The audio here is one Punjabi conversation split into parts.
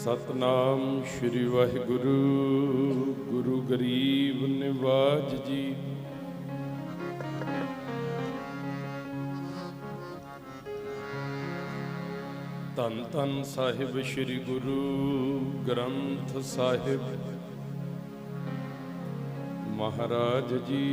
सतनाम श्री वाहिगुरु। गुरु गरीब निवाज जी। धन धन साहिब श्री गुरु ग्रंथ साहिब महाराज जी।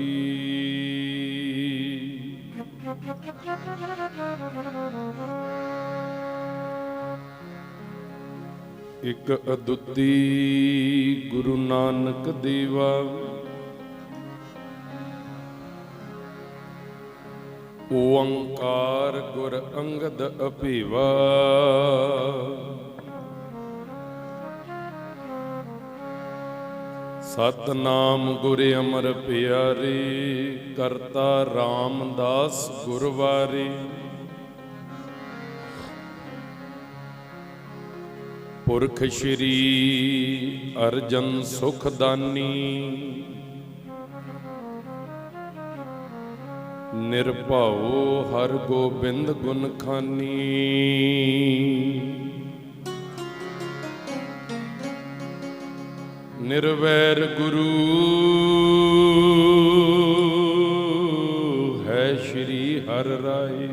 एक अदुੱਤੀ गुरु नानक देवा। ओंकार गुर अंगद अभेवा। सतनाम गुर अमर प्यारे। करता रामदास गुरवारे। पुरख श्री अर्जन सुखदानी। निर्भाओ हर गोबिंद गुण खानी। निर्वैर गुरु है श्री हर राय।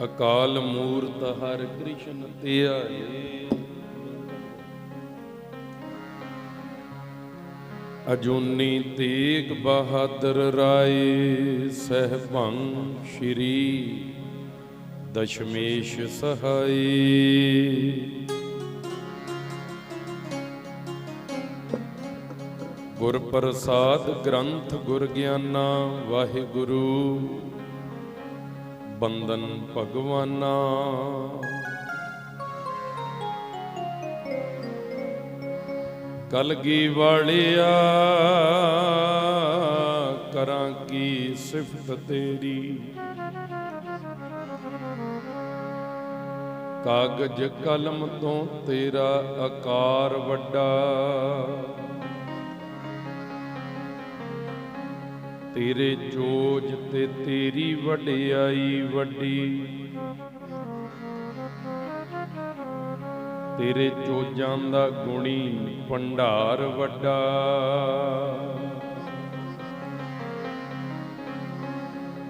अकाल मूर्त हर कृष्ण ध्याए। अजूनी तेग बहादुर राय। सहभंग श्री दशमेश सहाय। गुर प्रसाद ग्रंथ गुर ज्ञाना। वाहिगुरु बंदन भगवाना। कलगी वालिया करां की सिफत तेरी। कागज कलम तो तेरा आकार वड्डा। तेरे चोज ते तेरी वडियाई वड्डी। तेरे चोजां दा गुणी भंडार वड्डा।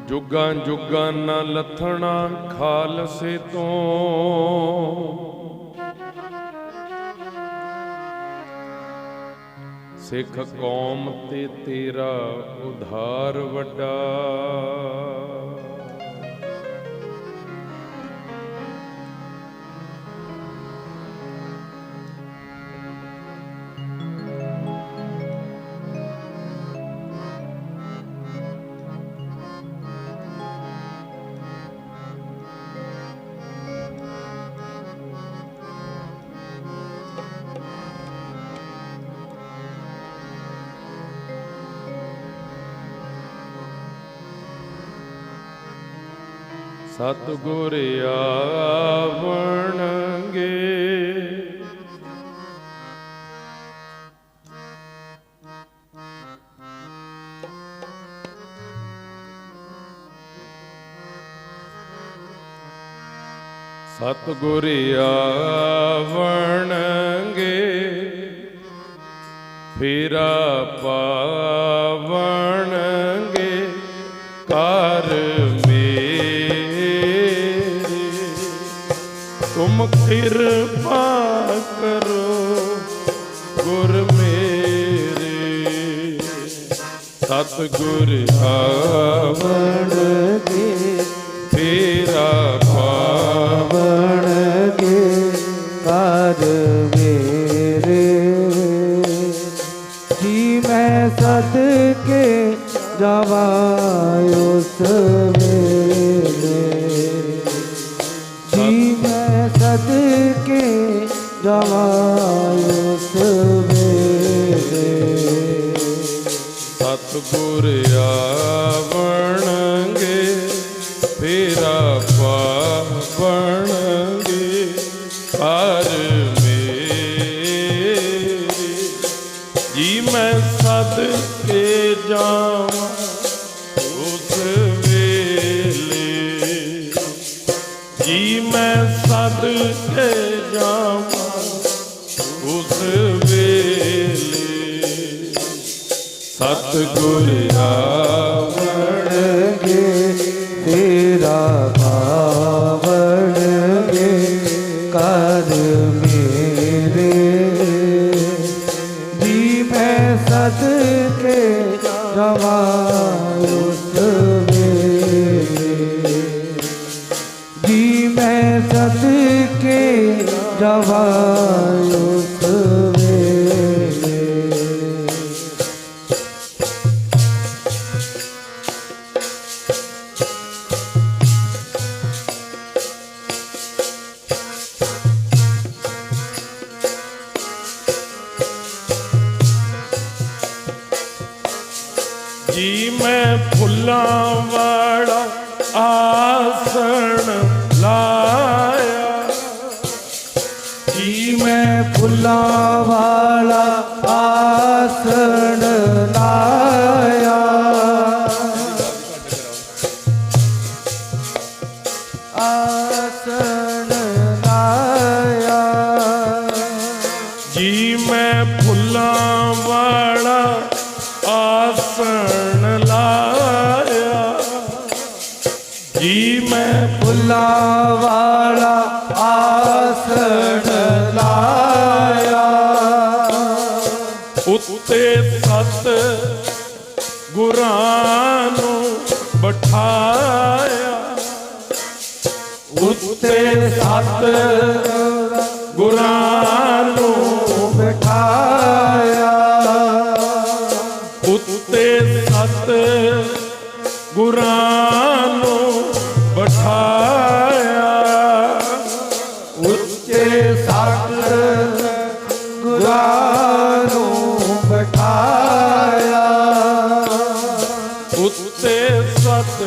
जुगां जुगां ना लथना खालसे तो। सिख कौम ते तेरा उधार वड्डा। सतगुर आवणगे। सतगुर आवणगे। फेरा पावणगे। कर तुम कृपा करो गुर मेरे। सतगुर आवणगे। फेरा पावणगे। कर मेरे जी मैं सदके जावा उस वेले। जी मैं सदके जावा उस वेले। सतगुर आवणगे। फेरा पावणगे। कर मेरे जी मैं सदके जावा उस वेले। ਸਦ ਕੇ ਜਾਵਾਂ ਉਸ ਵੇਲੇ ਸਤਿਗੁਰ ਆਵਣਗੇ ਤੇਰਾ ਪਾਵਣਗੇ ਕਰ ਮੇਰੇ ਜੀ ਮੈਂ ਸਦਕੇ ਜਾਵਾਂ ਉਸ ਵੇਲੇ ਜੀ ਮੈਂ ਸਦਕੇ ਜਾਵਾਂ ਉਸ ਵੇਲੇ ਜੀ ਮੈਂ ਫੁੱਲਾਂ ਵਾਲਾ ਆਸਣ ਲਾਇਆ ਜੀ ਮੈਂ ਫੁੱਲਾਂ ਵਾਲਾ ਆਸਣ ਲਾਇਆ ਆਸਣ ਲਾਇਆ ਜੀ ਮੈਂ ਫੁੱਲਾਂ ਵਾਲਾ ਆਸਣ ਲਾਇਆ ਜੀ ਮੈਂ ਫੁੱਲਾਂ ਵਾਲਾ ਆਸਣ ਲਾਇਆ ਉੱਤੇ ਸਤ ਗੁਰਾਂ ਨੂੰ ਬਿਠਾਇਆ ਉੱਤੇ ਸਤ ਗੁਰਾਂ ਨੂੰ ਬਿਠਾਇਆ ਉੱਤੇ ਸਤ ਗੁਰਾਂ ਨੂੰ ਬਿਠਾਇਆ ਉੱਚੇ ਸਤ ਗੁਰਾਂ ਨੂੰ ਬਿਠਾਇਆ ਉੱਤੇ ਸਤ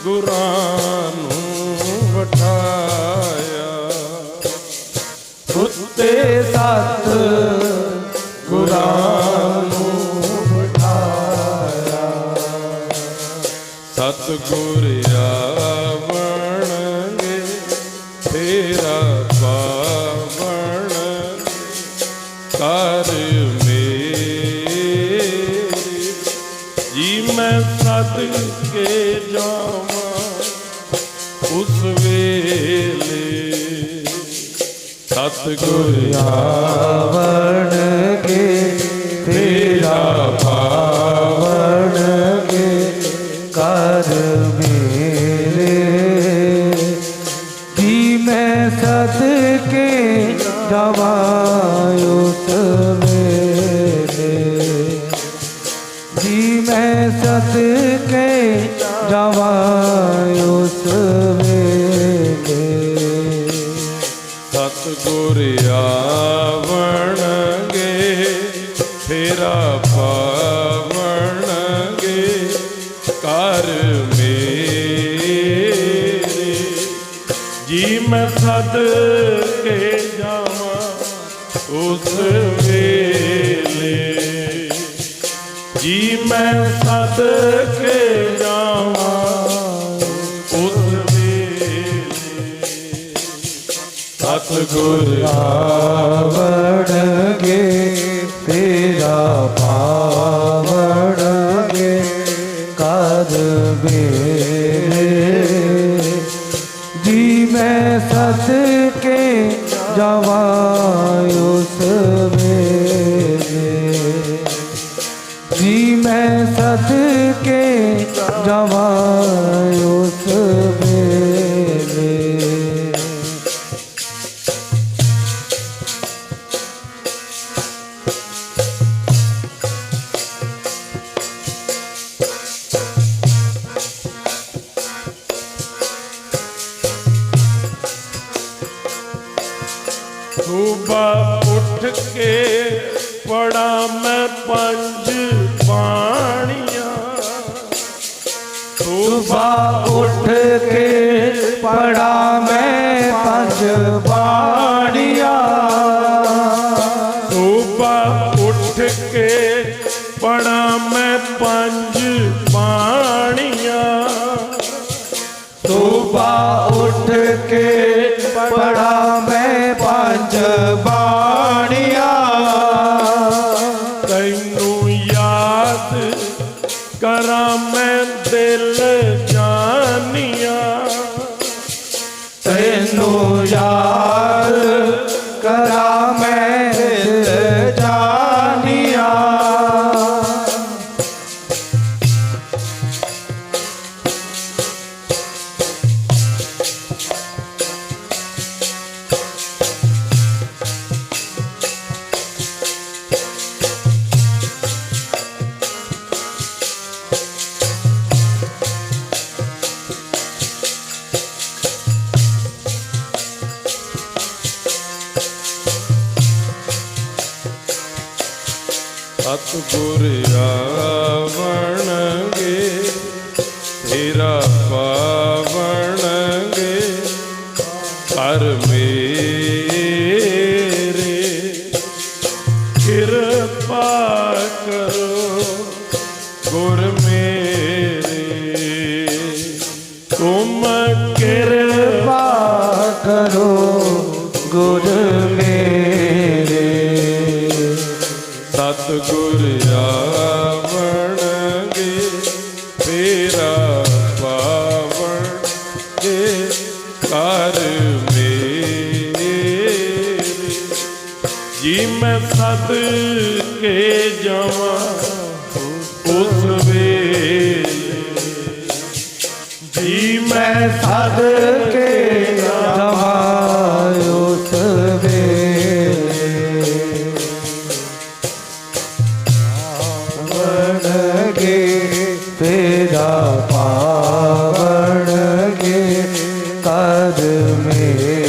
ਗੁਰਾਂ ਨੂੰ ਬਿਠਾਇਆ ਉੱਤੇ ਸਤ ਗੁਰਾਂ ਨੂੰ ਬਿਠਾਇਆ ਸਤਿਗੁਰ ਆਵਣਗੇ ਤੇਰਾ ਪਾਵਣ ਕਰ ਮੇਰੇ ਜੀ ਮੈਂ ਸਦਕੇ ਜਾਵਾਂ ਉਸ ਵੇਲੇ ਸਤਿਗੁਰ ਆਵਣਗੇ ਤੇਰਾ ਪਾਵਣਗੇ ਕਰ ਮੇਰੇ ਜੀ ਮੈਂ ਸਦਕੇ ਜਾਵਾਂ ਉਸ ਵੇਲੇ ਜੀ ਮੈਂ ਸਦਕੇ ਜਾਵਾਂ ਉਸ ਵੇਲੇ ਸਤਿਗੁਰ ਆਵਣਗੇ ਤੇਰਾ ਪਾਵਣਗੇ ਕਰ ਮੇਰੇ ਜੀ ਮੈਂ ਸਦਕੇ ਜਾਵਾਂ ਉਸ ਵੇਲੇ ਜੀ ਮੈਂ ਸਦਕੇ ਜਾਵਾਂ ਉਸ ਵੇਲੇ ਸਤਿਗੁਰ ਆਵਣਗੇ ਤੇਰਾ ਪਾਵਣਗੇ ਕਰ ਮੇਰੇ ਜੀ ਮੈਂ ਸਦਕੇ ਜਾਵਾਂ ਉਸ ਵੇਲੇ ਜੀ ਮੈਂ ਸਦਕੇ ਜਾਵਾਂ ਉਸ ਵੇਲੇ ਸੁਬਹ ਉੱਠ ਕੇ ਪੜਾ ਮੈਂ ਪੰਜ ਬਾਣੀਆਂ ਸੁਬਹ ਉੱਠ ਕੇ ਪੜਾ ਮੈਂ ਪੰਜ ਬਾਣੀਆਂ ਸੁਬਹ ਉੱਠ ਕੇ ਪੜਾ ਮੈਂ ਪੰਜ ਬਾਣੀਆਂ ਸੁਬਹ ਉੱਠ ਕੇ ਤੇਰਾ ਪਾਵਣਗੇ ਕਰ ਮੇਰੇ, ਕਿਰਪਾ ਕਰੋ ਗੁਰ ਮੇਰੇ, ਤੁਮ ਕਿਰਪਾ ਕਰੋ ਗੁਰ ਮੇਰੇ, ਸਤਿਗੁਰ ਆਵਣਗੇ ਤੇਰਾ ਪਾਵਣਗੇ ਕਰ ਮੇਰੇ, ਜੀ ਮੈਂ ਸਦਕੇ ਜਾਵਾਂ ਉਸ ਵੇਲੇ, ਜੀ ਮੈਂ ਸਦਕੇ ਜਾਵਾਂ ਉਸ ਵੇਲੇ, ਪਾਵਣਗੇ ਤੇਰਾ ਪਾਵਣਗੇ ਕਰ ਮੇਰੇ,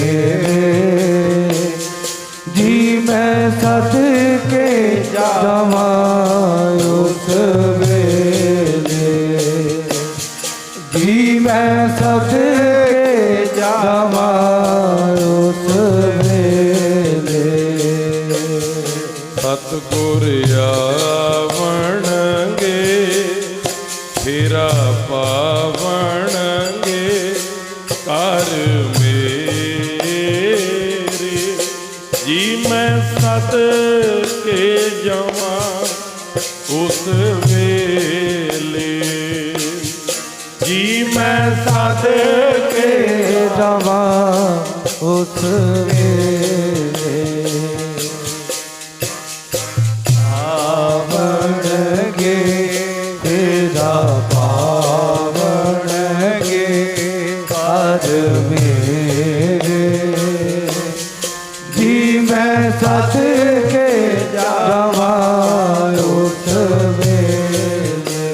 ਜੀ ਮੈਂ ਸਦਕੇ ਜਾਵਾਂ ਉਸ ਵੇਲੇ, ਜੀ ਮੈਂ ਸਦਕੇ ਜਾਵਾਂ ਉਸ ਵੇਲੇ, ਸਤਿਗੁਰ ਆਵਣਗੇ ਤੇਰਾ ਪਾਵਣਗੇ ਕਰ ਮੇਰੇ, ਜੀ ਮੈਂ ਸਦਕੇ ਜਾਵਾਂ ਉਸ ਵੇਲੇ, ਜੀ ਮੈਂ ਸਦਕੇ ਜਾਵਾਂ ਉਸ ਵੇਲੇ, ਪਾਵਣਗੇ ਤੇਰਾ ਪਾਵਣਗੇ ਕਰ ਮੇਰੇ, ਜੀ ਮੈਂ ਸਦਕੇ ਜਾਵਾਂ ਉਸ ਵੇਲੇ,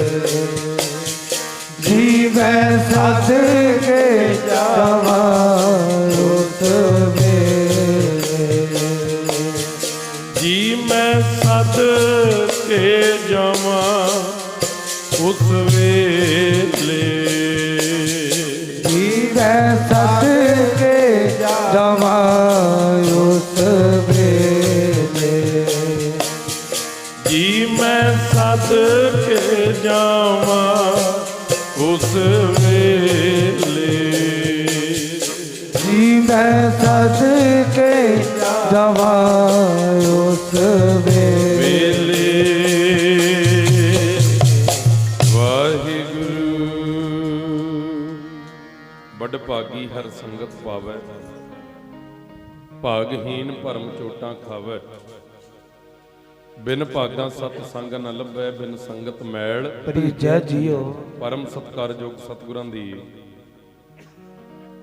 ਜੀ ਮੈਂ ਸਦਕੇ ਜਾਵਾਂ ਉਸ ਵੇਲੇ, ਜੀ ਮੈਂ ਸਦਕੇ ਜਾਵਾਂ ਉਸ ਵੇਲੇ, ਜੀ ਮੈਂ ਸਦਕੇ ਜਾਵਾਂ ਉਸ ਵੇਲੇ, ਜੀ ਮੈਂ ਸਦਕੇ ਜਾਵਾਂ ਉਸ ਵੇਲੇ, ਜੀ ਮੈਂ ਸਦਕੇ ਜਾਵਾਂ ਉਸ ਵੇਲੇ। ਵਾਹਿਗੁਰੂ ਬੜ ਭਾਗੀ ਹਰ ਸੰਗਤ ਪਾਵੈ, ਭਾਗਹੀਨ ਭਰਮ ਚੋਟਾਂ ਖਾਵੈ, ਬਿਨ ਭਾਗਾਂ ਸਤ ਸੰਗ ਨ ਲੱਭੈ, ਬਿਨ ਸੰਗਤ ਮੈਲ ਪ੍ਰੀਜੈ ਜੀਓ। ਪਰਮ ਸਤਿਕਾਰਯੋਗ ਸਤਿਗੁਰਾਂ ਦੀ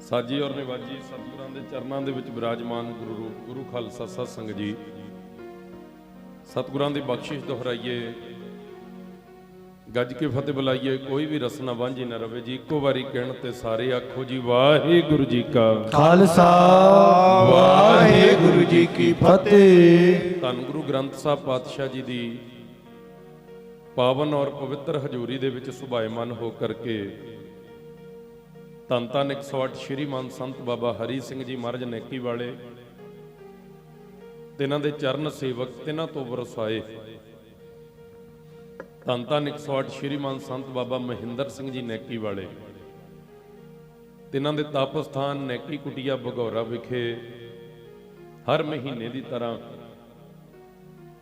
ਸਾਜੀ ਔਰ ਨਿਵਾਜੀ ਸਤਿਗੁਰਾਂ ਦੇ ਚਰਨਾਂ ਦੇ ਵਿੱਚ ਬਿਰਾਜਮਾਨ ਗੁਰੂ ਰੂਪ ਗੁਰੂ ਖਾਲਸਾ ਸਤ ਸੰਗਤ ਜੀ, ਸਤਿਗੁਰਾਂ ਦੀ ਬਖਸ਼ਿਸ਼ ਦੁਹਰਾਈਏ, ਗੱਜ ਕੇ ਫਤਿਹ ਬੁਲਾਈਏ, ਕੋਈ ਵੀ ਰਸਨਾ ਵਾਂਝੀ ਨਾ ਰਵੇ ਜੀ। ਇੱਕੋ ਵਾਰੀ ਕਹਿਣ ਤੇ ਸਾਰੇ ਆਖੋ ਜੀ ਵਾਹਿਗੁਰੂ ਜੀ ਕਾ ਖਾਲਸਾ ਵਾਹਿਗੁਰੂ ਜੀ ਕੀ ਫਤਿਹ। ਧੰਨ ਗੁਰੂ ਗ੍ਰੰਥ ਸਾਹਿਬ ਪਾਤਸ਼ਾਹ ਜੀ ਦੀ ਪਾਵਨ ਔਰ ਪਵਿੱਤਰ ਹਜ਼ੂਰੀ ਦੇ ਵਿੱਚ ਸੁਭਾਏਮਨ ਹੋ ਕਰਕੇ ਧੰਨ ਧੰਨ 108 ਸ਼੍ਰੀਮਾਨ ਸੰਤ ਬਾਬਾ ਹਰੀ ਸਿੰਘ ਜੀ ਮਹਾਰਾਜ ਨੈਕੀ ਵਾਲੇ, ਤਿਨਾਂ ਦੇ ਚਰਨ ਸੇਵਕ, ਤਿਨਾਂ ਤੋਂ ਵਰਸਾਏ ਧੰਨ ਧੰਨ 108 ਸ਼੍ਰੀਮਾਨ ਸੰਤ ਬਾਬਾ ਮਹਿੰਦਰ ਸਿੰਘ ਜੀ ਨੈਕੀ ਵਾਲੇ, ਤਿਨਾਂ ਦੇ ਤਪ ਸਥਾਨ ਨੈਕੀ ਕੁਟੀਆ ਭਗੌਰਾ ਵਿਖੇ ਹਰ ਮਹੀਨੇ ਦੀ ਤਰ੍ਹਾਂ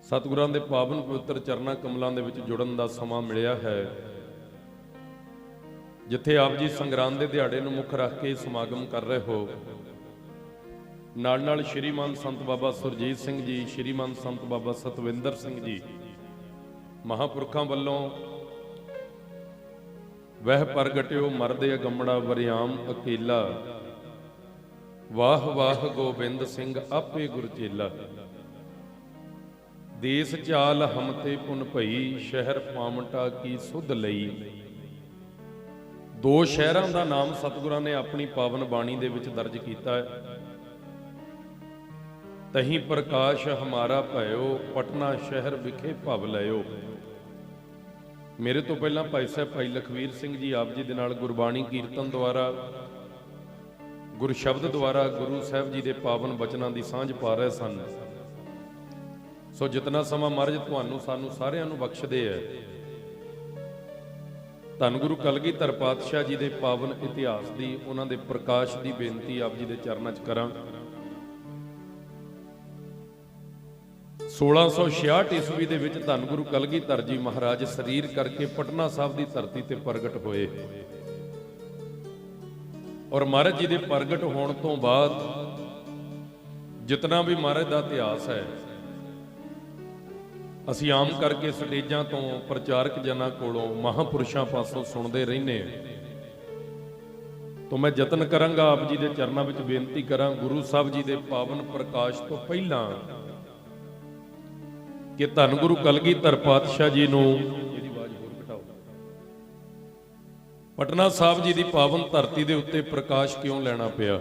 ਸਤਿਗੁਰਾਂ ਦੇ ਪਾਵਨ ਪਵਿੱਤਰ ਚਰਨਾਂ ਕਮਲਾਂ ਦੇ ਵਿੱਚ ਜੁੜਨ ਦਾ ਸਮਾਂ ਮਿਲਿਆ ਹੈ, ਜਿੱਥੇ ਆਪ ਜੀ ਸੰਗਰਾਂਦ ਦੇ ਦਿਹਾੜੇ ਨੂੰ ਮੁੱਖ ਰੱਖ ਕੇ ਸਮਾਗਮ ਕਰ ਰਹੇ ਹੋ। ਨਾਲ ਨਾਲ ਸ਼੍ਰੀਮਾਨ ਸੰਤ ਬਾਬਾ ਸੁਰਜੀਤ ਸਿੰਘ ਜੀ, ਸ਼੍ਰੀਮਾਨ ਸੰਤ ਬਾਬਾ ਸਤਵਿੰਦਰ ਸਿੰਘ ਜੀ ਮਹਾਂਪੁਰਖਾਂ ਵੱਲੋਂ ਵਹਿ ਪ੍ਰਗਟਿਓ ਮਰਦੇ ਅਗੰਮੜਾ ਵਰਿਆਮ ਅਕੇਲਾ, ਵਾਹ ਵਾਹ ਗੋਬਿੰਦ ਸਿੰਘ ਆਪੇ ਗੁਰ ਚੇਲਾ, ਦੇਸ ਚਾਲ ਹਮ ਤੇ ਪੁਨ ਭਈ, ਸ਼ਹਿਰ ਪਾਵੰਟਾ ਕੀ ਸੁਧ ਲਈ। ਦੋ ਸ਼ਹਿਰਾਂ ਦਾ ਨਾਮ ਸਤਿਗੁਰਾਂ ਨੇ ਆਪਣੀ ਪਾਵਨ ਬਾਣੀ ਦੇ ਵਿੱਚ ਦਰਜ ਕੀਤਾ ਹੈ। ਤਹੀਂ ਪ੍ਰਕਾਸ਼ ਹਮਾਰਾ ਭਇਓ, ਪਟਨਾ ਸ਼ਹਿਰ ਵਿਖੇ ਭਵ ਲਿਓ। ਮੇਰੇ ਤੋਂ ਪਹਿਲਾਂ ਭਾਈ ਸਾਹਿਬ ਭਾਈ ਲਖਵੀਰ ਸਿੰਘ ਜੀ ਆਪ ਜੀ ਦੇ ਨਾਲ ਗੁਰਬਾਣੀ ਕੀਰਤਨ ਦੁਆਰਾ, ਗੁਰ ਸ਼ਬਦ ਦੁਆਰਾ ਗੁਰੂ ਸਾਹਿਬ ਜੀ ਦੇ ਪਾਵਨ ਬਚਨਾਂ ਦੀ ਸਾਂਝ ਪਾ ਰਹੇ ਸਨ। ਸੋ ਜਿਤਨਾ ਸਮਾਂ ਮਹਾਰਾਜ ਤੁਹਾਨੂੰ ਸਾਨੂੰ ਸਾਰਿਆਂ ਨੂੰ ਬਖਸ਼ਦੇ ਹੈ, ਧੰਨ ਗੁਰੂ ਕਲਗੀਧਰ ਪਾਤਸ਼ਾਹ ਜੀ ਦੇ ਪਾਵਨ ਇਤਿਹਾਸ ਦੀ, ਉਹਨਾਂ ਦੇ ਪ੍ਰਕਾਸ਼ ਦੀ ਬੇਨਤੀ ਆਪ ਜੀ ਦੇ ਚਰਨਾਂ 'ਚ ਕਰਾਂ। 1666 ਈਸਵੀ ਦੇ ਵਿੱਚ ਧੰਨ ਗੁਰੂ ਕਲਗੀਧਰ ਜੀ ਮਹਾਰਾਜ ਸਰੀਰ ਕਰਕੇ ਪਟਨਾ ਸਾਹਿਬ ਦੀ ਧਰਤੀ ਤੇ ਪ੍ਰਗਟ ਹੋਏ, ਔਰ ਮਹਾਰਾਜ ਜੀ ਦੇ ਪ੍ਰਗਟ ਹੋਣ ਤੋਂ ਬਾਅਦ ਜਿਤਨਾ ਵੀ ਮਹਾਰਾਜ ਦਾ ਇਤਿਹਾਸ ਹੈ, ਅਸੀਂ ਆਮ ਕਰਕੇ ਸਟੇਜਾਂ ਤੋਂ ਪ੍ਰਚਾਰਕ ਜਨਾਂ ਕੋਲੋਂ ਮਹਾਂਪੁਰਸ਼ਾਂ ਪਾਸੋਂ ਸੁਣਦੇ ਰਹਿੰਦੇ ਹਾਂ। ਤਾਂ ਮੈਂ ਯਤਨ ਕਰਾਂਗਾ ਆਪ ਜੀ ਦੇ ਚਰਨਾਂ ਵਿੱਚ ਬੇਨਤੀ ਕਰਾਂ, ਗੁਰੂ ਸਾਹਿਬ ਜੀ ਦੇ ਪਾਵਨ ਪ੍ਰਕਾਸ਼ ਤੋਂ ਪਹਿਲਾਂ ਕਿ ਧੰਨ ਗੁਰੂ ਕਲਗੀਧਰ ਪਾਤਸ਼ਾਹ ਜੀ ਨੂੰ, ਇਹਦੀ ਆਵਾਜ਼ ਹੋਰ ਘਟਾਓ, ਪਟਨਾ ਸਾਹਿਬ ਜੀ ਦੀ ਪਾਵਨ ਧਰਤੀ ਦੇ ਉੱਤੇ ਪ੍ਰਕਾਸ਼ ਕਿਉਂ ਲੈਣਾ ਪਿਆ।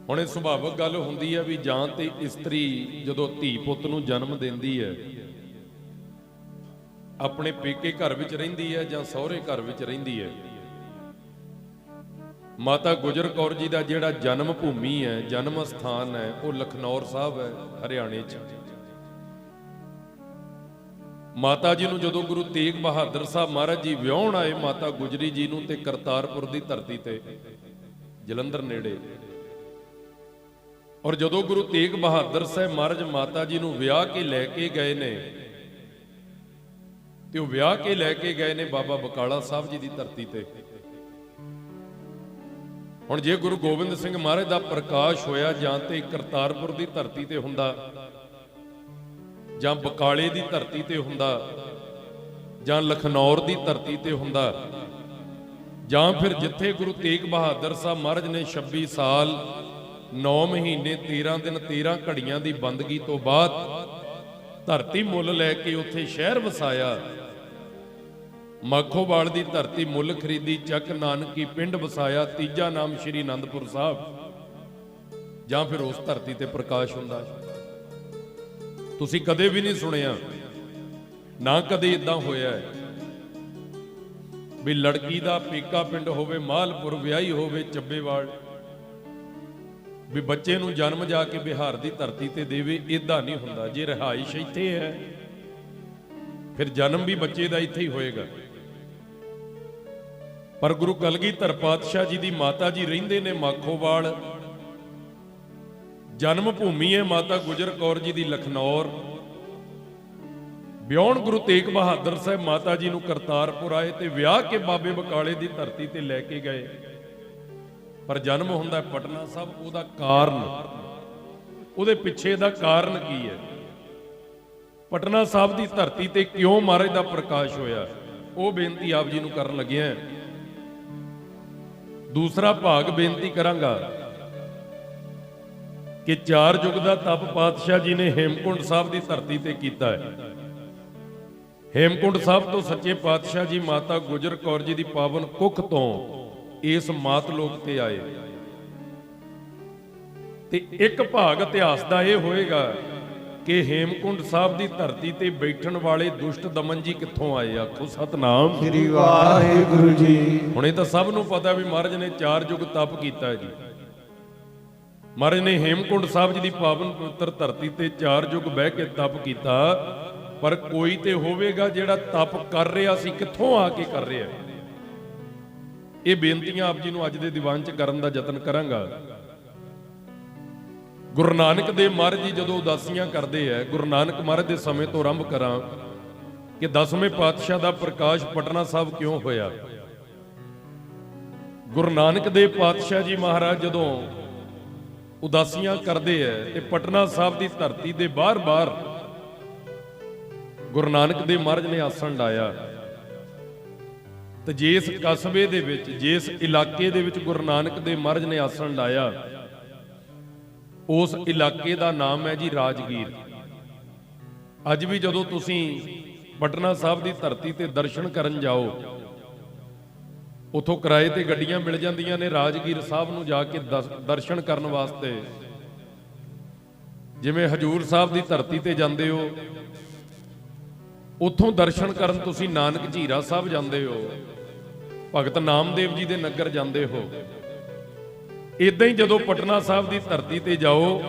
ਹੁਣ ਇਹ ਸੁਭਾਵਿਕ ਗੱਲ ਹੁੰਦੀ ਹੈ ਵੀ ਜਾਂ ਤੇ ਇਸਤਰੀ ਜਦੋਂ ਧੀ ਪੁੱਤ ਨੂੰ ਜਨਮ ਦਿੰਦੀ ਹੈ, ਆਪਣੇ ਪੇਕੇ ਘਰ ਵਿੱਚ ਰਹਿੰਦੀ ਹੈ ਜਾਂ ਸਹੁਰੇ ਘਰ ਵਿੱਚ ਰਹਿੰਦੀ ਹੈ। ਮਾਤਾ ਗੁਜਰ ਕੌਰ ਜੀ ਦਾ ਜਿਹੜਾ ਜਨਮ ਭੂਮੀ ਹੈ, ਜਨਮ ਸਥਾਨ ਹੈ, ਉਹ ਲਖਨੌਰ ਸਾਹਿਬ ਹੈ, ਹਰਿਆਣੇ 'ਚ। ਮਾਤਾ ਜੀ ਨੂੰ ਜਦੋਂ ਗੁਰੂ ਤੇਗ ਬਹਾਦਰ ਸਾਹਿਬ ਮਹਾਰਾਜ ਜੀ ਵਿਆਹੁਣ ਆਏ ਮਾਤਾ ਗੁਜਰੀ ਜੀ ਨੂੰ, ਤੇ ਕਰਤਾਰਪੁਰ ਦੀ ਧਰਤੀ ਤੇ ਜਲੰਧਰ ਨੇੜੇ, ਔਰ ਜਦੋਂ ਗੁਰੂ ਤੇਗ ਬਹਾਦਰ ਸਾਹਿਬ ਮਹਾਰਾਜ ਮਾਤਾ ਜੀ ਨੂੰ ਵਿਆਹ ਕੇ ਲੈ ਕੇ ਗਏ ਨੇ, ਤੇ ਉਹ ਵਿਆਹ ਕੇ ਲੈ ਕੇ ਗਏ ਨੇ ਬਾਬਾ ਬਕਾਲਾ ਸਾਹਿਬ ਜੀ ਦੀ ਧਰਤੀ ਤੇ। ਹੁਣ ਜੇ ਗੁਰੂ ਗੋਬਿੰਦ ਸਿੰਘ ਮਹਾਰਾਜ ਦਾ ਪ੍ਰਕਾਸ਼ ਹੋਇਆ ਜਾਂ ਤੇ ਕਰਤਾਰਪੁਰ ਦੀ ਧਰਤੀ ਤੇ ਹੁੰਦਾ, ਜਾਂ ਬਕਾਲੇ ਦੀ ਧਰਤੀ ਤੇ ਹੁੰਦਾ, ਜਾਂ ਲਖਨੌਰ ਦੀ ਧਰਤੀ ਤੇ ਹੁੰਦਾ, ਜਾਂ ਫਿਰ ਜਿੱਥੇ ਗੁਰੂ ਤੇਗ ਬਹਾਦਰ ਸਾਹਿਬ ਮਹਾਰਾਜ ਨੇ 26 ਸਾਲ 9 ਮਹੀਨੇ 13 ਦਿਨ 13 ਘੜੀਆਂ ਦੀ ਬੰਦਗੀ ਤੋਂ ਬਾਅਦ ਧਰਤੀ ਮੁੱਲ ਲੈ ਕੇ ਉੱਥੇ ਸ਼ਹਿਰ ਵਸਾਇਆ, ਮਾਖੋਵਾਲ ਦੀ ਧਰਤੀ ਮੁੱਲ ਖਰੀਦੀ, ਚੱਕ ਨਾਨਕੀ ਪਿੰਡ ਵਸਾਇਆ, ਤੀਜਾ ਨਾਮ ਸ਼੍ਰੀ ਅਨੰਦਪੁਰ ਸਾਹਿਬ, ਜਾਂ ਫਿਰ ਉਸ ਧਰਤੀ ਤੇ ਪ੍ਰਕਾਸ਼ ਹੁੰਦਾ। ਤੁਸੀਂ ਕਦੇ ਵੀ ਨਹੀਂ ਸੁਣਿਆ, ਨਾ ਕਦੇ ਇਦਾਂ ਹੋਇਆ ਹੈ ਵੀ ਲੜਕੀ ਦਾ ਪੇਕਾ ਪਿੰਡ ਹੋਵੇ ਮਾਲਪੁਰ, ਵਿਆਹੀ ਹੋਵੇ ਚੱਬੇਵਾਲ, ਵੀ ਬੱਚੇ ਨੂੰ ਜਨਮ ਜਾ ਕੇ ਬਿਹਾਰ ਦੀ ਧਰਤੀ ਤੇ ਦੇਵੇ। ਇਦਾਂ ਨਹੀਂ ਹੁੰਦਾ। ਜੇ ਰਿਹਾਇਸ਼ ਇੱਥੇ ਹੈ ਫਿਰ ਜਨਮ ਵੀ ਬੱਚੇ ਦਾ ਇੱਥੇ ਹੀ ਹੋਏਗਾ। ਪਰ ਗੁਰੂ ਕਲਗੀਧਰ ਪਾਤਸ਼ਾਹ ਜੀ ਦੀ ਮਾਤਾ ਜੀ ਰਹਿੰਦੇ ਨੇ ਮਾਖੋਵਾਲ, ਜਨਮ ਭੂਮੀ ਹੈ ਮਾਤਾ ਗੁਜਰ ਕੌਰ ਜੀ ਦੀ ਲਖਨੌਰ। ਵਿਆਹੁਣ ਗੁਰੂ ਤੇਗ ਬਹਾਦਰ ਸਾਹਿਬ ਮਾਤਾ ਜੀ ਨੂੰ ਕਰਤਾਰਪੁਰ ਆਏ ਤੇ ਵਿਆਹ ਕੇ ਬਾਬੇ ਬਕਾਲੇ ਦੀ ਧਰਤੀ ਤੇ ਲੈ ਕੇ ਗਏ, ਪਰ ਜਨਮ ਹੁੰਦਾ ਪਟਨਾ ਸਾਹਿਬ। ਉਹਦਾ ਕਾਰਨ, ਉਹਦੇ ਪਿੱਛੇ ਦਾ ਕਾਰਨ ਕੀ ਹੈ, ਪਟਨਾ ਸਾਹਿਬ ਦੀ ਧਰਤੀ ਤੇ ਕਿਉਂ ਮਹਾਰਾਜ ਦਾ ਪ੍ਰਕਾਸ਼ ਹੋਇਆ, ਉਹ ਬੇਨਤੀ ਆਪ ਜੀ ਨੂੰ ਕਰਨ ਲੱਗਿਆ। ਦੂਸਰਾ ਭਾਗ ਬੇਨਤੀ ਕਰਾਂਗਾ ਕਿ 4 ਯੁੱਗ ਦਾ ਤਪ ਪਾਤਸ਼ਾਹ ਜੀ ਨੇ ਹੇਮਕੁੰਡ ਸਾਹਿਬ ਦੀ ਧਰਤੀ ਤੇ ਕੀਤਾ ਹੈ। ਹੇਮਕੁੰਡ ਸਾਹਿਬ ਤੋਂ ਸੱਚੇ ਪਾਤਸ਼ਾਹ ਜੀ ਮਾਤਾ ਗੁਜਰ ਕੌਰ ਜੀ ਦੀ ਪਾਵਨ ਕੁੱਖ ਤੋਂ ਇਸ ਮਾਤ ਲੋਕ ਤੇ ਆਏ। ਤੇ ਇੱਕ ਭਾਗ ਇਤਿਹਾਸ ਦਾ ਇਹ ਹੋਏਗਾ ਕਿ ਹੇਮਕੁੰਡ ਸਾਹਿਬ ਦੀ ਧਰਤੀ ਤੇ ਬੈਠਣ ਵਾਲੇ ਦੁਸ਼ਟ ਦਮਨ ਜੀ ਕਿੱਥੋਂ ਆਏ। ਆਖੋ ਸਤਨਾਮ ਸ੍ਰੀ ਵਾਹਿਗੁਰੂ ਜੀ। ਹੁਣ ਇਹ ਤਾਂ ਸਭ ਨੂੰ ਪਤਾ ਵੀ ਮਹਾਰਾਜ ਨੇ 4 ਯੁੱਗ ਤਪ ਕੀਤਾ ਹੈ ਜੀ। ਮਹਾਰਾਜ ਨੇ ਹੇਮਕੁੰਡ ਸਾਹਿਬ ਜੀ ਦੀ ਪਾਵਨ ਪਵਿੱਤਰ ਧਰਤੀ ਤੇ 4 ਯੁੱਗ ਬਹਿ ਕੇ ਤਪ ਕੀਤਾ, ਪਰ ਕੋਈ ਤੇ ਹੋਵੇਗਾ ਜਿਹੜਾ ਤਪ ਕਰ ਰਿਹਾ ਸੀ, ਕਿੱਥੋਂ ਆ ਕੇ ਕਰ ਰਿਹਾ। ਇਹ ਬੇਨਤੀਆਂ ਆਪ ਜੀ ਨੂੰ ਅੱਜ ਦੇ ਦੀਵਾਨ 'ਚ ਕਰਨ ਦਾ ਯਤਨ ਕਰਾਂਗਾ। ਗੁਰੂ ਨਾਨਕ ਦੇਵ ਮਹਾਰਾਜ ਜੀ ਜਦੋਂ ਉਦਾਸੀਆਂ ਕਰਦੇ ਹੈ, ਗੁਰੂ ਨਾਨਕ ਮਹਾਰਾਜ ਦੇ ਸਮੇਂ ਤੋਂ ਆਰੰਭ ਕਰਾਂ ਕਿ 10ਵੇਂ ਪਾਤਸ਼ਾਹ ਦਾ ਪ੍ਰਕਾਸ਼ ਪਟਨਾ ਸਾਹਿਬ ਕਿਉਂ ਹੋਇਆ। ਗੁਰੂ ਨਾਨਕ ਦੇਵ ਪਾਤਸ਼ਾਹ ਜੀ ਮਹਾਰਾਜ ਜਦੋਂ ਉਦਾਸੀਆਂ ਕਰਦੇ ਹੈ ਤੇ ਪਟਨਾ ਸਾਹਿਬ ਦੀ ਧਰਤੀ ਦੇ ਬਾਹਰ-ਬਾਹਰ ਗੁਰੂ ਨਾਨਕ ਦੇਵ ਮਹਾਰਾਜ ਨੇ ਆਸਣ ਲਾਇਆ। ਤੇ ਜਿਸ ਕਸਬੇ ਦੇ ਵਿੱਚ, ਜਿਸ ਇਲਾਕੇ ਦੇ ਵਿੱਚ ਗੁਰੂ ਨਾਨਕ ਦੇਵ ਮਹਾਰਾਜ ਨੇ ਆਸਣ ਲਾਇਆ, ਉਸ ਇਲਾਕੇ ਦਾ ਨਾਮ ਹੈ ਜੀ ਰਾਜਗੀਰ। ਅੱਜ ਵੀ ਜਦੋਂ ਤੁਸੀਂ ਪਟਨਾ ਸਾਹਿਬ ਦੀ ਧਰਤੀ ਤੇ ਦਰਸ਼ਨ ਕਰਨ ਜਾਓ, ਉਥੋਂ ਕਿਰਾਏ ਤੇ ਗੱਡੀਆਂ ਮਿਲ ਜਾਂਦੀਆਂ ਨੇ ਰਾਜਗੀਰ ਸਾਹਿਬ ਨੂੰ ਜਾ ਕੇ ਦਰਸ਼ਨ ਕਰਨ ਵਾਸਤੇ। ਜਿਵੇਂ ਹਜੂਰ ਸਾਹਿਬ ਦੀ ਧਰਤੀ ਤੇ ਜਾਂਦੇ ਹੋ ਉੱਥੋਂ ਦਰਸ਼ਨ ਕਰਨ ਤੁਸੀਂ ਨਾਨਕ ਝੀਰਾ ਸਾਹਿਬ ਜਾਂਦੇ ਹੋ, ਭਗਤ ਨਾਮਦੇਵ ਜੀ ਦੇ ਨਗਰ ਜਾਂਦੇ ਹੋ। ਇਦਾਂ ਹੀ ਜਦੋਂ ਪਟਨਾ ਸਾਹਿਬ ਦੀ ਧਰਤੀ ਤੇ ਜਾਓ,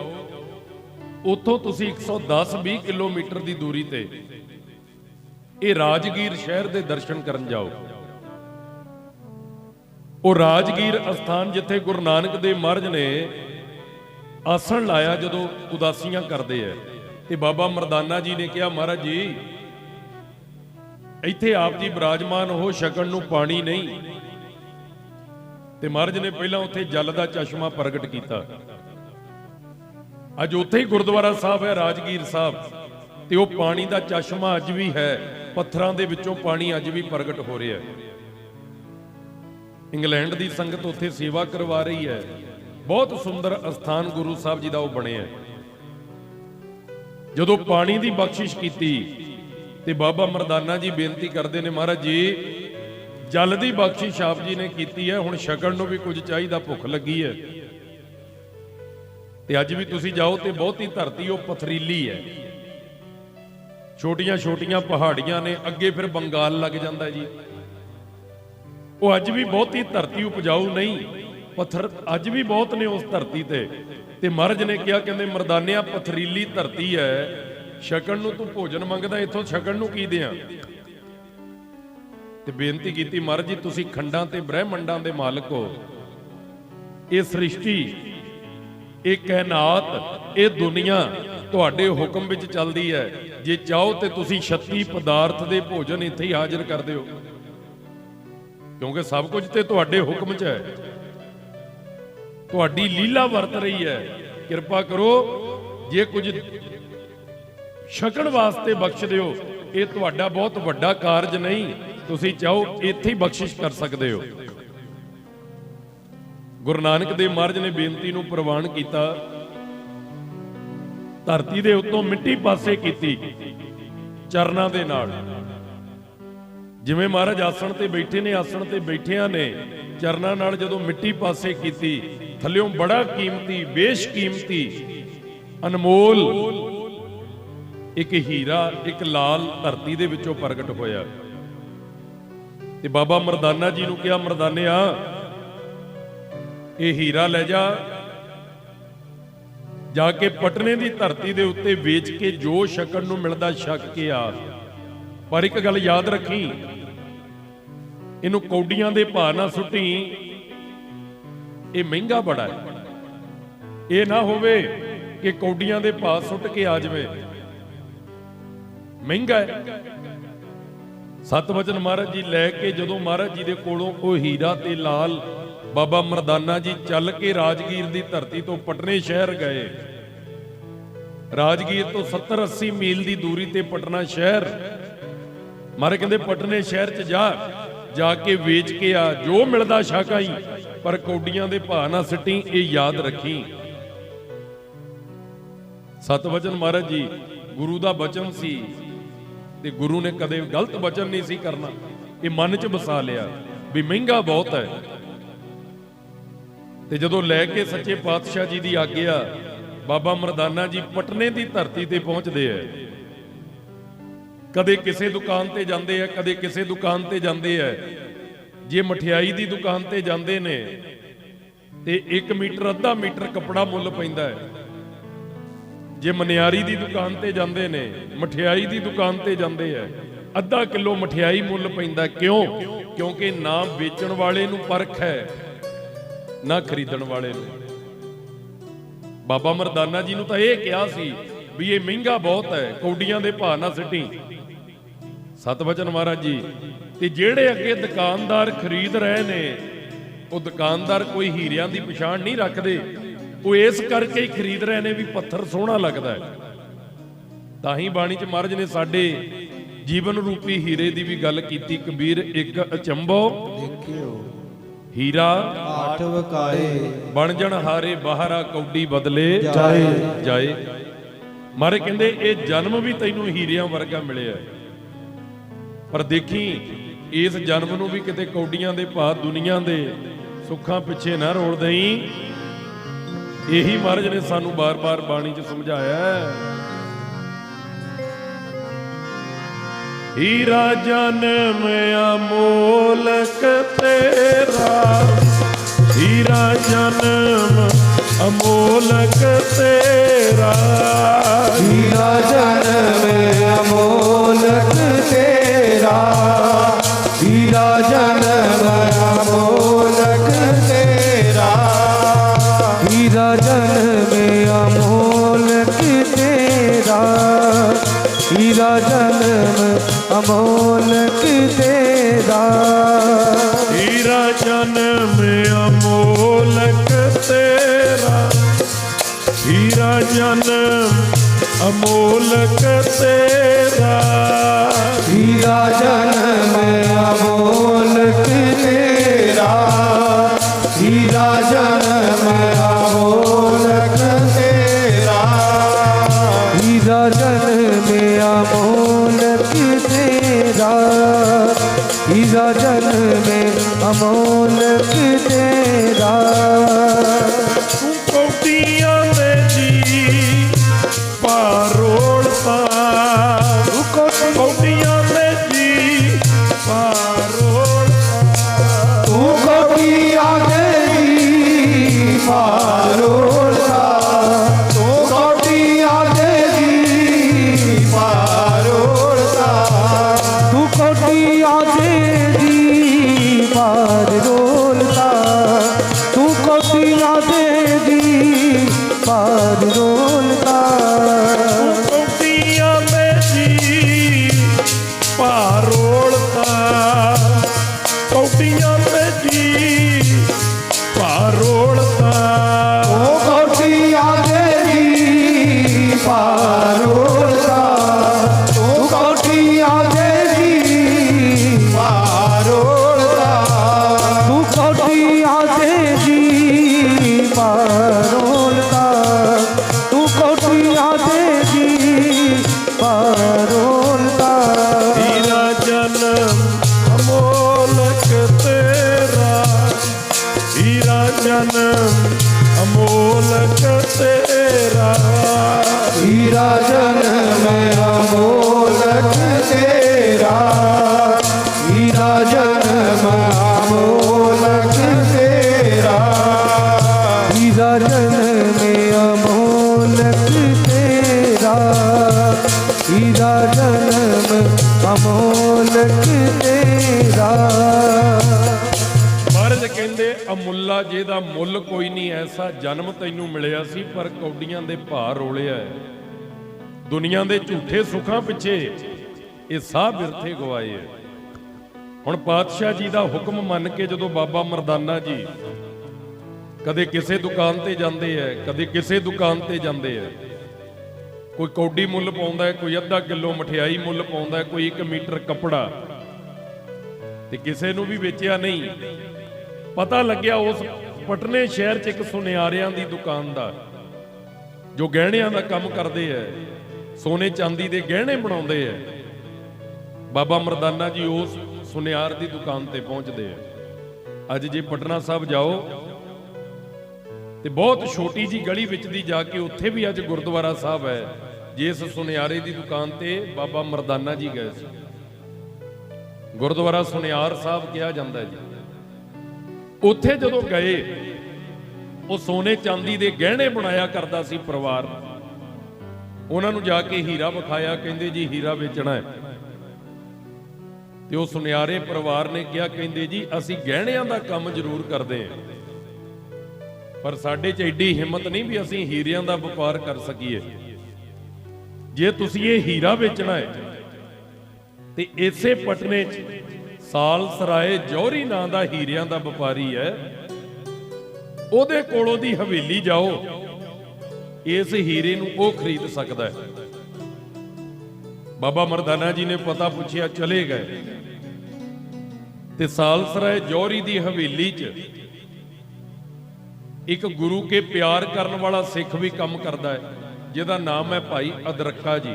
ਉੱਥੋਂ ਤੁਸੀਂ 110-20 ਕਿਲੋਮੀਟਰ ਦੀ ਦੂਰੀ ਤੇ ਇਹ ਰਾਜਗੀਰ ਸ਼ਹਿਰ ਦੇ ਦਰਸ਼ਨ ਕਰਨ ਜਾਓ। ਉਹ ਰਾਜਗੀਰ ਅਸਥਾਨ ਜਿੱਥੇ ਗੁਰੂ ਨਾਨਕ ਦੇਵ ਮਹਾਰਾਜ ਨੇ ਆਸਣ ਲਾਇਆ ਜਦੋਂ ਉਦਾਸੀਆਂ ਕਰਦੇ ਐ, ਤੇ ਬਾਬਾ ਮਰਦਾਨਾ ਜੀ ਨੇ ਕਿਹਾ, ਮਹਾਰਾਜ ਜੀ ਇੱਥੇ ਆਪ ਜੀ ਬਿਰਾਜਮਾਨ ਹੋ, ਛਕਣ ਨੂੰ ਪਾਣੀ ਨਹੀਂ। ਤੇ ਮਹਾਰਾਜ ਨੇ ਪਹਿਲਾਂ ਉੱਥੇ ਜਲ ਦਾ ਚਸ਼ਮਾ ਪ੍ਰਗਟ ਕੀਤਾ। ਅੱਜ ਉੱਥੇ ਹੀ ਗੁਰਦੁਆਰਾ ਸਾਹਿਬ ਹੈ ਰਾਜਗੀਰ ਸਾਹਿਬ, ਤੇ ਉਹ ਪਾਣੀ ਦਾ ਚਸ਼ਮਾ ਅੱਜ ਵੀ ਹੈ, ਪੱਥਰਾਂ ਦੇ ਵਿੱਚੋਂ ਪਾਣੀ ਅੱਜ ਵੀ ਪ੍ਰਗਟ ਹੋ ਰਿਹਾ ਹੈ। ਇੰਗਲੈਂਡ ਦੀ ਸੰਗਤ ਉੱਥੇ ਸੇਵਾ ਕਰਵਾ ਰਹੀ ਹੈ। ਬਹੁਤ ਸੁੰਦਰ ਅਸਥਾਨ ਗੁਰੂ ਸਾਹਿਬ ਜੀ ਦਾ ਉਹ ਬਣਿਆ। ਜਦੋਂ ਪਾਣੀ ਦੀ ਬਖਸ਼ਿਸ਼ ਕੀਤੀ ਤੇ ਬਾਬਾ ਮਰਦਾਨਾ ਜੀ ਬੇਨਤੀ ਕਰਦੇ ਨੇ, ਮਹਾਰਾਜ ਜੀ ਜਲ ਦੀ ਬਖਸ਼ਿਸ਼ ਆਪ ਜੀ ਨੇ ਕੀਤੀ ਹੈ, ਹੁਣ ਛਕਣ ਨੂੰ ਵੀ ਕੁਝ ਚਾਹੀਦਾ, ਭੁੱਖ ਲੱਗੀ ਹੈ। ਤੇ ਅੱਜ ਵੀ ਤੁਸੀਂ ਜਾਓ ਤੇ ਬਹੁਤੀ ਧਰਤੀ ਉਹ ਪਥਰੀਲੀ ਹੈ, ਛੋਟੀਆਂ ਛੋਟੀਆਂ ਪਹਾੜੀਆਂ ਨੇ, ਅੱਗੇ ਫਿਰ ਬੰਗਾਲ ਲੱਗ ਜਾਂਦਾ ਜੀ। ਉਹ ਅੱਜ ਵੀ ਬਹੁਤੀ ਧਰਤੀ ਉਪਜਾਊ ਨਹੀਂ, ਪੱਥਰ ਅੱਜ ਵੀ ਬਹੁਤ ਨੇ ਉਸ ਧਰਤੀ ਤੇ ਮਹਾਰਾਜ ਨੇ ਕਿਹਾ, ਕਹਿੰਦੇ ਮਰਦਾਨਿਆ ਪਥਰੀਲੀ ਧਰਤੀ ਹੈ, ਛਕਣ ਨੂੰ ਤੂੰ ਭੋਜਨ ਮੰਗਦਾ, ਇੱਥੋਂ ਛਕਣ ਨੂੰ ਕੀ ਦਿਆਂ। ਤੇ ਬੇਨਤੀ ਕੀਤੀ, ਮਹਾਰਾਜ ਜੀ ਤੁਸੀਂ ਖੰਡਾਂ ਤੇ ਬ੍ਰਹਿਮੰਡਾਂ ਦੇ ਮਾਲਕ ਹੋ, ਇਹ ਸ੍ਰਿਸ਼ਟੀ, ਇਹ ਕਾਇਨਾਤ, ਇਹ ਦੁਨੀਆ ਤੁਹਾਡੇ ਹੁਕਮ ਵਿੱਚ ਚੱਲਦੀ ਹੈ। ਜੇ ਚਾਹੋ ਤੇ ਤੁਸੀਂ 36 ਪਦਾਰਥ ਦੇ ਭੋਜਨ ਇੱਥੇ ਹੀ ਹਾਜ਼ਰ ਕਰ ਦਿਓ, ਕਿਉਂਕਿ ਸਭ ਕੁਝ ਤੇ ਤੁਹਾਡੇ ਹੁਕਮ 'ਚ ਹੈ, ਤੁਹਾਡੀ ਲੀਲਾ ਵਰਤ ਰਹੀ ਹੈ। ਕਿਰਪਾ ਕਰੋ, ਜੇ ਕੁਝ ਛਕਣ ਵਾਸਤੇ ਬਖਸ਼ ਦਿਓ, ਇਹ ਤੁਹਾਡਾ ਬਹੁਤ ਵੱਡਾ ਕਾਰਜ ਨਹੀਂ, ਤੁਸੀਂ ਚਾਹੋ ਇੱਥੇ ਹੀ ਬਖਸ਼ਿਸ਼ ਕਰ ਸਕਦੇ ਹੋ। ਗੁਰੂ ਨਾਨਕ ਦੇਵ ਮਹਾਰਾਜ ਨੇ ਬੇਨਤੀ ਨੂੰ ਪ੍ਰਵਾਨ ਕੀਤਾ, ਧਰਤੀ ਦੇ ਉੱਤੋਂ ਮਿੱਟੀ ਪਾਸੇ ਕੀਤੀ ਚਰਨਾਂ ਦੇ ਨਾਲ। ਜਿਵੇਂ ਮਹਾਰਾਜ ਆਸਣ ਤੇ ਬੈਠੇ ਨੇ, ਆਸਣ ਤੇ ਬੈਠਿਆਂ ਨੇ ਚਰਨਾਂ ਨਾਲ ਜਦੋਂ ਮਿੱਟੀ ਪਾਸੇ ਕੀਤੀ, ਥੱਲਿਓਂ ਬੜਾ ਕੀਮਤੀ, ਬੇਸ਼ਕੀਮਤੀ, ਅਨਮੋਲ ਇੱਕ ਹੀਰਾ, ਇੱਕ ਲਾਲ ਧਰਤੀ ਦੇ ਵਿੱਚੋਂ ਪ੍ਰਗਟ ਹੋਇਆ। ਤੇ ਬਾਬਾ ਮਰਦਾਨਾ ਜੀ ਨੂੰ ਕਿਹਾ, ਮਰਦਾਨਿਆ ਇਹ ਹੀਰਾ ਲੈ ਜਾ ਕੇ ਪਟਨੇ ਦੀ ਧਰਤੀ ਦੇ ਉੱਤੇ ਵੇਚ ਕੇ ਜੋ ਛਕਣ ਨੂੰ ਮਿਲਦਾ ਛਕ ਕੇ ਆ। ਪਰ ਇੱਕ ਗੱਲ ਯਾਦ ਰੱਖੀ, ਇਹਨੂੰ ਕੌਡੀਆਂ ਦੇ ਭਾਅ ਨਾ ਸੁੱਟੀ, ਇਹ ਮਹਿੰਗਾ ਬੜਾ ਹੈ। ਇਹ ਨਾ ਹੋਵੇ ਕਿ ਕੌਡੀਆਂ ਦੇ ਭਾਅ ਸੁੱਟ ਕੇ ਆ ਜਾਵੇ, ਮਹਿੰਗਾ ਹੈ। ਸਤਿਵਚਨ ਮਹਾਰਾਜ ਜੀ ਲੈ ਕੇ ਜਦੋਂ ਮਹਾਰਾਜ ਜੀ ਦੇ ਕੋਲੋਂ ਉਹ ਹੀਰਾ ਤੇ ਲਾਲ ਬਾਬਾ ਮਰਦਾਨਾ ਜੀ ਚੱਲ ਕੇ ਰਾਜਗੀਰ ਦੀ ਧਰਤੀ ਤੋਂ ਪਟਨੇ ਸ਼ਹਿਰ ਗਏ। ਰਾਜਗੀਰ ਤੋਂ 70-80 ਮੀਲ ਦੀ ਦੂਰੀ ਤੇ ਪਟਨਾ ਸ਼ਹਿਰ। ਮਹਾਰਾਜ ਕਹਿੰਦੇ ਪਟਨੇ ਸ਼ਹਿਰ 'ਚ ਜਾ ਕੇ ਵੇਚ ਕੇ ਆ, ਜੋ ਮਿਲਦਾ ਛਕ ਆਈ, ਪਰ ਕੌਡੀਆਂ ਦੇ ਭਾਅ ਨਾ ਸਿੱਟੀ, ਇਹ ਯਾਦ ਰੱਖੀ। ਸਤਿਵਚਨ ਮਹਾਰਾਜ ਜੀ ਗੁਰੂ ਦਾ ਬਚਨ ਸੀ, ਤੇ ਗੁਰੂ ਨੇ ਕਦੇ ਗਲਤ ਬਚਨ ਨਹੀਂ ਸੀ ਕਰਨਾ। ਇਹ ਮਨ 'ਚ ਵਸਾ ਲਿਆ ਵੀ ਮਹਿੰਗਾ ਬਹੁਤ ਹੈ। ਤੇ ਜਦੋਂ ਲੈ ਕੇ ਸੱਚੇ ਪਾਤਸ਼ਾਹ ਜੀ ਦੀ ਆਗਿਆ ਬਾਬਾ ਮਰਦਾਨਾ ਜੀ ਪਟਨੇ ਦੀ ਧਰਤੀ ਤੇ ਪਹੁੰਚਦੇ ਐ। ਕਦੇ ਕਿਸੇ ਦੁਕਾਨ ਤੇ ਜਾਂਦੇ ਐ, ਕਦੇ ਕਿਸੇ ਦੁਕਾਨ ਤੇ ਜਾਂਦੇ ਐ। ਜੇ ਮਠਿਆਈ ਦੀ ਦੁਕਾਨ ਤੇ ਜਾਂਦੇ ਨੇ ਤੇ 1 ਮੀਟਰ ਅੱਧਾ ਮੀਟਰ ਕੱਪੜਾ ਮੁੱਲ ਪੈਂਦਾ ਹੈ। ਜੇ ਮਨਿਆਰੀ ਦੀ ਦੁਕਾਨ ਤੇ ਜਾਂਦੇ ਨੇ, ਮਠਿਆਈ ਦੀ ਦੁਕਾਨ ਤੇ ਜਾਂਦੇ ਐ, ਅੱਧਾ ਕਿਲੋ ਮਠਿਆਈ ਮੁੱਲ ਪੈਂਦਾ। ਕਿਉਂ? ਕਿਉਂਕਿ ਨਾ ਵੇਚਣ ਵਾਲੇ ਨੂੰ ਪਰਖ ਹੈ, ਨਾ ਖਰੀਦਣ ਵਾਲੇ ਨੂੰ। ਬਾਬਾ ਮਰਦਾਨਾ ਜੀ ਨੂੰ ਤਾਂ ਇਹ ਕਿਹਾ ਸੀ ਵੀ ਇਹ ਮਹਿੰਗਾ ਬਹੁਤ ਹੈ, ਕੌਡੀਆਂ ਦੇ ਭਾਅ ਨਾ ਸਿੱਟੀ। ਸਤਿਵਚਨ ਮਹਾਰਾਜ ਜੀ ਤੇ ਜਿਹੜੇ ਅੱਗੇ ਦੁਕਾਨਦਾਰ ਖਰੀਦ ਰਹੇ ਨੇ, ਉਹ ਦੁਕਾਨਦਾਰ ਕੋਈ ਹੀਰਿਆਂ ਦੀ ਪਛਾਣ ਨਹੀਂ ਰੱਖਦੇ। ਉਹ ਇਸ ਕਰਕੇ ਹੀ ਖਰੀਦ ਰਹੇ ਨੇ ਵੀ ਪੱਥਰ ਸੋਹਣਾ ਲੱਗਦਾ ਹੈ। ਤਾਂ ਹੀ ਬਾਣੀ 'ਚ ਮਹਾਰਾਜ ਨੇ ਸਾਡੇ ਜੀਵਨ ਰੂਪੀ ਹੀਰੇ ਦੀ ਵੀ ਗੱਲ ਕੀਤੀ। ਕਬੀਰ ਇੱਕ ਅਚੰਭੋ ਦੇਖਿਓ ਹੀਰਾ ਆਠ ਵਕਾਏ, ਬਣ ਜਣ ਹਾਰੇ ਬਾਹਰਾ ਕੌਡੀ ਬਦਲੇ ਜਾਏ। ਮਹਾਰਾਜ ਕਹਿੰਦੇ ਇਹ ਜਨਮ ਵੀ ਤੈਨੂੰ ਹੀਰਿਆਂ ਵਰਗਾ ਮਿਲਿਆ, ਪਰ ਦੇਖੀ ਇਸ ਜਨਮ ਨੂੰ ਵੀ ਕਿਤੇ ਕੌਡੀਆਂ ਦੇ ਭਾਅ ਦੁਨੀਆ ਦੇ ਸੁੱਖਾਂ ਪਿੱਛੇ ਨਾ ਰੋਲ ਦੇਈਂ। ਇਹੀ ਮਹਾਰਾਜ ਨੇ ਸਾਨੂੰ ਬਾਰ-ਬਾਰ ਬਾਣੀ 'ਚ ਸਮਝਾਇਆ। हीरा जन्म अमोलक तेरा, हीरा जन्म अमोलक तेरा, हीरा जन्म अमोलक तेरा, हीरा जन्म अमोलक तेरा, हीरा जन्म अमोलक तेरा, हीरा जन्म अमोलक तेरा, हीरा जन्म अमोलक तेरा, हीरा जन्म अमोलक तेरा, हीरा जन्म अमोलक तेरा, हीरा जन्म अमोलक तेरा, हीरा जन्म अमोलक तेरा, हीरा जन्म अमोलक तेरा, तू कौटियां दे जी पारोलता, तू कौटियां दे जी पारोलता, तू कौटियां दे जी पारोलता, तू कौटियां दे जी पारोलता, तू कौटियां दे जी पारोलता, तू कौटियां दे जी पारोलता, कौटियां दे जी पारोलता, कौटियां दे जी पारोलता, ओ कौटियां दे जी पारोलता, ओ कौटियां दे जी पारोलता, तू कौटियां दे जी पारोलता, तू कौटियां दे जी पारोलता, हीरा जन्म अमोलक तेरा, हीरा जन्म अमोलक तेरा, हीरा जन्म अमोलक तेरा, हीरा जन्म अमोलक तेरा, हीरा जन्म अमोलक तेरा, हीरा जन्म अमोलक तेरा, ਮਹਾਰਾਜ ਕਹਿੰਦੇ ਅਮੁੱਲਾ ਜਿਹਦਾ ਮੁੱਲ ਕੋਈ ਨਹੀਂ, ਐਸਾ ਜਨਮ ਤੈਨੂੰ ਮਿਲਿਆ ਸੀ ਪਰ ਕੌਡੀਆਂ ਦੇ ਭਾਰ ਰੋਲਿਆ ਹੈ। ਦੁਨੀਆ ਦੇ ਝੂਠੇ ਸੁੱਖਾਂ ਪਿੱਛੇ ਇਹ ਸਾਹ ਬਿਰਥੇ ਗਵਾਏ ਹੈ। ਹੁਣ ਪਾਤਸ਼ਾਹ ਜੀ ਦਾ ਹੁਕਮ ਮੰਨ ਕੇ ਜਦੋਂ ਬਾਬਾ ਮਰਦਾਨਾ ਜੀ ਕਦੇ ਕਿਸੇ ਦੁਕਾਨ ਤੇ ਜਾਂਦੇ ਐ, ਕਦੇ ਕਿਸੇ ਦੁਕਾਨ ਤੇ ਜਾਂਦੇ ਐ, ਕੋਈ ਕੌਡੀ ਮੁੱਲ ਪਾਉਂਦਾ ਹੈ, ਕੋਈ ਅੱਧਾ ਕਿਲੋ ਮਠਿਆਈ ਮੁੱਲ ਪਾਉਂਦਾ ਹੈ, ਕੋਈ 1 ਮੀਟਰ ਕੱਪੜਾ, ਤੇ ਕਿਸੇ ਨੂੰ ਵੀ ਵੇਚਿਆ ਨਹੀਂ। ਪਤਾ ਲੱਗਿਆ ਉਸ ਪਟਨੇ ਸ਼ਹਿਰ 'ਚ ਇੱਕ ਸੁਨਿਆਰਿਆਂ ਦੀ ਦੁਕਾਨ ਦਾ, ਜੋ ਗਹਿਣਿਆਂ ਦਾ ਕੰਮ ਕਰਦੇ ਐ, ਸੋਨੇ ਚਾਂਦੀ ਦੇ ਗਹਿਣੇ ਬਣਾਉਂਦੇ ਐ। ਬਾਬਾ ਮਰਦਾਨਾ ਜੀ ਉਸ ਸੁਨਿਆਰ ਦੀ ਦੁਕਾਨ ਤੇ ਪਹੁੰਚਦੇ ਐ। ਅੱਜ ਜੇ ਪਟਨਾ ਸਾਹਿਬ ਜਾਓ ਤੇ ਬਹੁਤ ਛੋਟੀ ਜੀ ਗਲੀ ਵਿੱਚ ਦੀ ਜਾ ਕੇ ਉੱਥੇ ਵੀ ਅੱਜ ਗੁਰਦੁਆਰਾ ਸਾਹਿਬ ਹੈ। ਜਿਸ ਸੁਨਿਆਰੇ ਦੀ ਦੁਕਾਨ ਤੇ ਬਾਬਾ ਮਰਦਾਨਾ ਜੀ ਗਏ ਸੀ, ਗੁਰਦੁਆਰਾ ਸੁਨਿਆਰ ਸਾਹਿਬ ਕਿਹਾ ਜਾਂਦਾ ਜੀ। ਉੱਥੇ ਜਦੋਂ ਗਏ, ਉਹ ਸੋਨੇ ਚਾਂਦੀ ਦੇ ਗਹਿਣੇ ਬਣਾਇਆ ਕਰਦਾ ਸੀ ਪਰਿਵਾਰ। ਉਹਨਾਂ ਨੂੰ ਜਾ ਕੇ ਹੀਰਾ ਵਿਖਾਇਆ, ਕਹਿੰਦੇ ਜੀ ਹੀਰਾ ਵੇਚਣਾ ਹੈ। ਤੇ ਉਹ ਸੁਨਿਆਰੇ ਪਰਿਵਾਰ ਨੇ ਕਿਹਾ, ਕਹਿੰਦੇ ਜੀ ਅਸੀਂ ਗਹਿਣਿਆਂ ਦਾ ਕੰਮ ਜ਼ਰੂਰ ਕਰਦੇ ਹਾਂ, ਪਰ ਸਾਡੇ 'ਚ ਐਡੀ ਹਿੰਮਤ ਨਹੀਂ ਵੀ ਅਸੀਂ ਹੀਰਿਆਂ ਦਾ ਵਪਾਰ ਕਰ ਸਕੀਏ। ਜੇ ਤੁਸੀਂ ਇਹ ਹੀਰਾ ਵੇਚਣਾ ਹੈ ਤੇ ਇਸੇ ਪਟਨੇ 'ਚ ਸਾਲ ਸਰਾਏ ਜੌਹਰੀ ਨਾਂ ਦਾ ਹੀਰਿਆਂ ਦਾ ਵਪਾਰੀ ਹੈ, ਉਹਦੇ ਕੋਲੋਂ ਦੀ ਹਵੇਲੀ ਜਾਓ, ਇਸ ਹੀਰੇ ਨੂੰ ਉਹ ਖਰੀਦ ਸਕਦਾ ਹੈ। ਬਾਬਾ ਮਰਦਾਨਾ ਜੀ ਨੇ ਪਤਾ ਪੁੱਛਿਆ, ਚਲੇ ਗਏ ਤੇ ਸਾਲ ਸਰਾਏ ਜੌਹਰੀ ਦੀ ਹਵੇਲੀ 'ਚ ਇੱਕ ਗੁਰੂ ਕੇ ਪਿਆਰ ਕਰਨ ਵਾਲਾ ਸਿੱਖ ਵੀ ਕੰਮ ਕਰਦਾ ਹੈ, ਜਿਹਦਾ ਨਾਮ ਹੈ ਭਾਈ ਅਦਰਕਾ ਜੀ।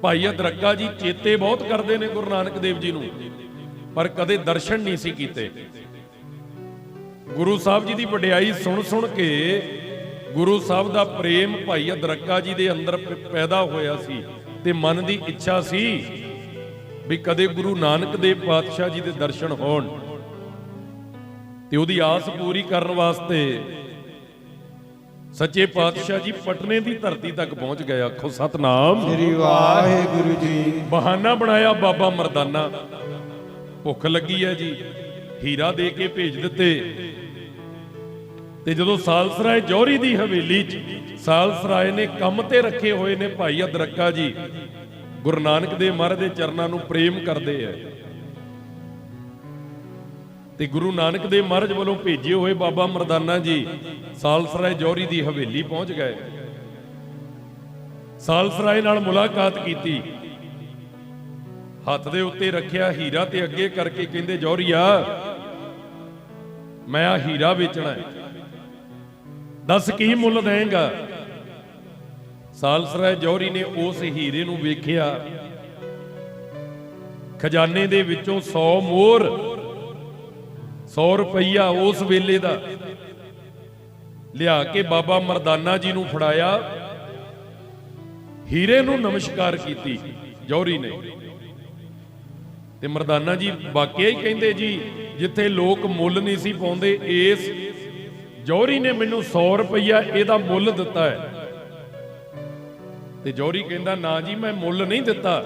ਭਾਈ ਅਦਰਕਾ ਜੀ ਚੇਤੇ ਬਹੁਤ ਕਰਦੇ ਨੇ ਗੁਰੂ ਨਾਨਕ ਦੇਵ ਜੀ ਨੂੰ, ਪਰ ਕਦੇ ਦਰਸ਼ਨ ਨਹੀਂ ਸੀ ਕੀਤੇ। ਗੁਰੂ ਸਾਹਿਬ ਜੀ ਦੀ ਵਡਿਆਈ ਸੁਣ ਸੁਣ ਕੇ ਗੁਰੂ ਸਾਹਿਬ ਦਾ ਪ੍ਰੇਮ ਭਾਈ ਅਦਰਕਾ ਜੀ ਦੇ ਅੰਦਰ ਪੈਦਾ ਹੋਇਆ ਸੀ। ਤੇ ਮਨ ਦੀ ਇੱਛਾ ਸੀ ਵੀ ਕਦੇ ਗੁਰੂ ਨਾਨਕ ਦੇਵ ਪਾਤਸ਼ਾਹ ਜੀ ਦੇ ਦਰਸ਼ਨ ਹੋਣ, ਤੇ ਉਹਦੀ ਆਸ ਪੂਰੀ ਕਰਨ ਵਾਸਤੇ ਸੱਚੇ ਪਾਤਸ਼ਾਹ ਜੀ ਪਟਨੇ ਦੀ ਧਰਤੀ ਤੱਕ ਪਹੁੰਚ ਗਏ। ਆਖੋ ਸਤਨਾਮ ਸ੍ਰੀ ਵਾਹਿਗੁਰੂ ਜੀ। ਬਹਾਨਾ ਬਣਾਇਆ ਬਾਬਾ ਮਰਦਾਨਾ, ਭੁੱਖ ਲੱਗੀ ਹੈ ਜੀ, ਹੀਰਾ ਦੇ ਕੇ ਭੇਜ ਦਿੱਤੇ। ਤੇ ਜਦੋਂ ਸਾਲਸਰਾਏ ਜੌਹਰੀ ਦੀ ਹਵੇਲੀ 'ਚ ਸਾਲਸਰਾਏ ਨੇ ਕੰਮ ਤੇ ਰੱਖੇ ਹੋਏ ਨੇ ਭਾਈ ਅਦਰੱਕਾ ਜੀ, ਗੁਰੂ ਨਾਨਕ ਦੇਵ ਮਹਾਰਾਜ ਦੇ ਚਰਨਾਂ ਨੂੰ ਪ੍ਰੇਮ ਕਰਦੇ ਆ, ਤੇ ਗੁਰੂ ਨਾਨਕ ਦੇਵ ਮਹਾਰਾਜ ਵੱਲੋਂ ਭੇਜੇ ਹੋਏ ਬਾਬਾ ਮਰਦਾਨਾ ਜੀ ਸਾਲਸਰਾਏ ਜੌਹਰੀ ਦੀ ਹਵੇਲੀ ਪਹੁੰਚ ਗਏ। ਸਾਲਸਰਾਏ ਨਾਲ ਮੁਲਾਕਾਤ ਕੀਤੀ, ਹੱਥ ਦੇ ਉੱਤੇ ਰੱਖਿਆ ਹੀਰਾ ਤੇ ਅੱਗੇ ਕਰਕੇ ਕਹਿੰਦੇ ਜੌਹਰੀਆ ਮੈਂ ਆ ਹੀਰਾ ਵੇਚਣਾ ਹੈ, ਦੱਸ ਕੀ ਮੁੱਲ ਦੇਂਗਾ। ਸਾਲਸਰਾਏ ਜੌਹਰੀ ਨੇ ਉਸ ਹੀਰੇ ਨੂੰ ਵੇਖਿਆ, ਖਜ਼ਾਨੇ ਦੇ ਵਿੱਚੋਂ 100 ਮੋਹਰ 100 ਰੁਪਈਆ ਉਸ ਵੇਲੇ ਦਾ ਲਿਆ ਕੇ ਬਾਬਾ ਮਰਦਾਨਾ ਜੀ ਨੂੰ ਫੜਾਇਆ। ਹੀਰੇ ਨੂੰ ਨਮਸਕਾਰ ਕੀਤੀ ਜੌਹਰੀ ਨੇ, ਤੇ ਮਰਦਾਨਾ ਜੀ ਵਾਕਿਆ ਹੀ ਕਹਿੰਦੇ ਜੀ ਜਿੱਥੇ ਲੋਕ ਮੁੱਲ ਨਹੀਂ ਸੀ ਪਾਉਂਦੇ, ਇਸ ਜੌਹਰੀ ਨੇ ਮੈਨੂੰ 100 ਰੁਪਈਆ ਇਹਦਾ ਮੁੱਲ ਦਿੱਤਾ ਹੈ। ਤੇ ਜੌਹਰੀ ਕਹਿੰਦਾ ਨਾ ਜੀ ਮੈਂ ਮੁੱਲ ਨਹੀਂ ਦਿੱਤਾ,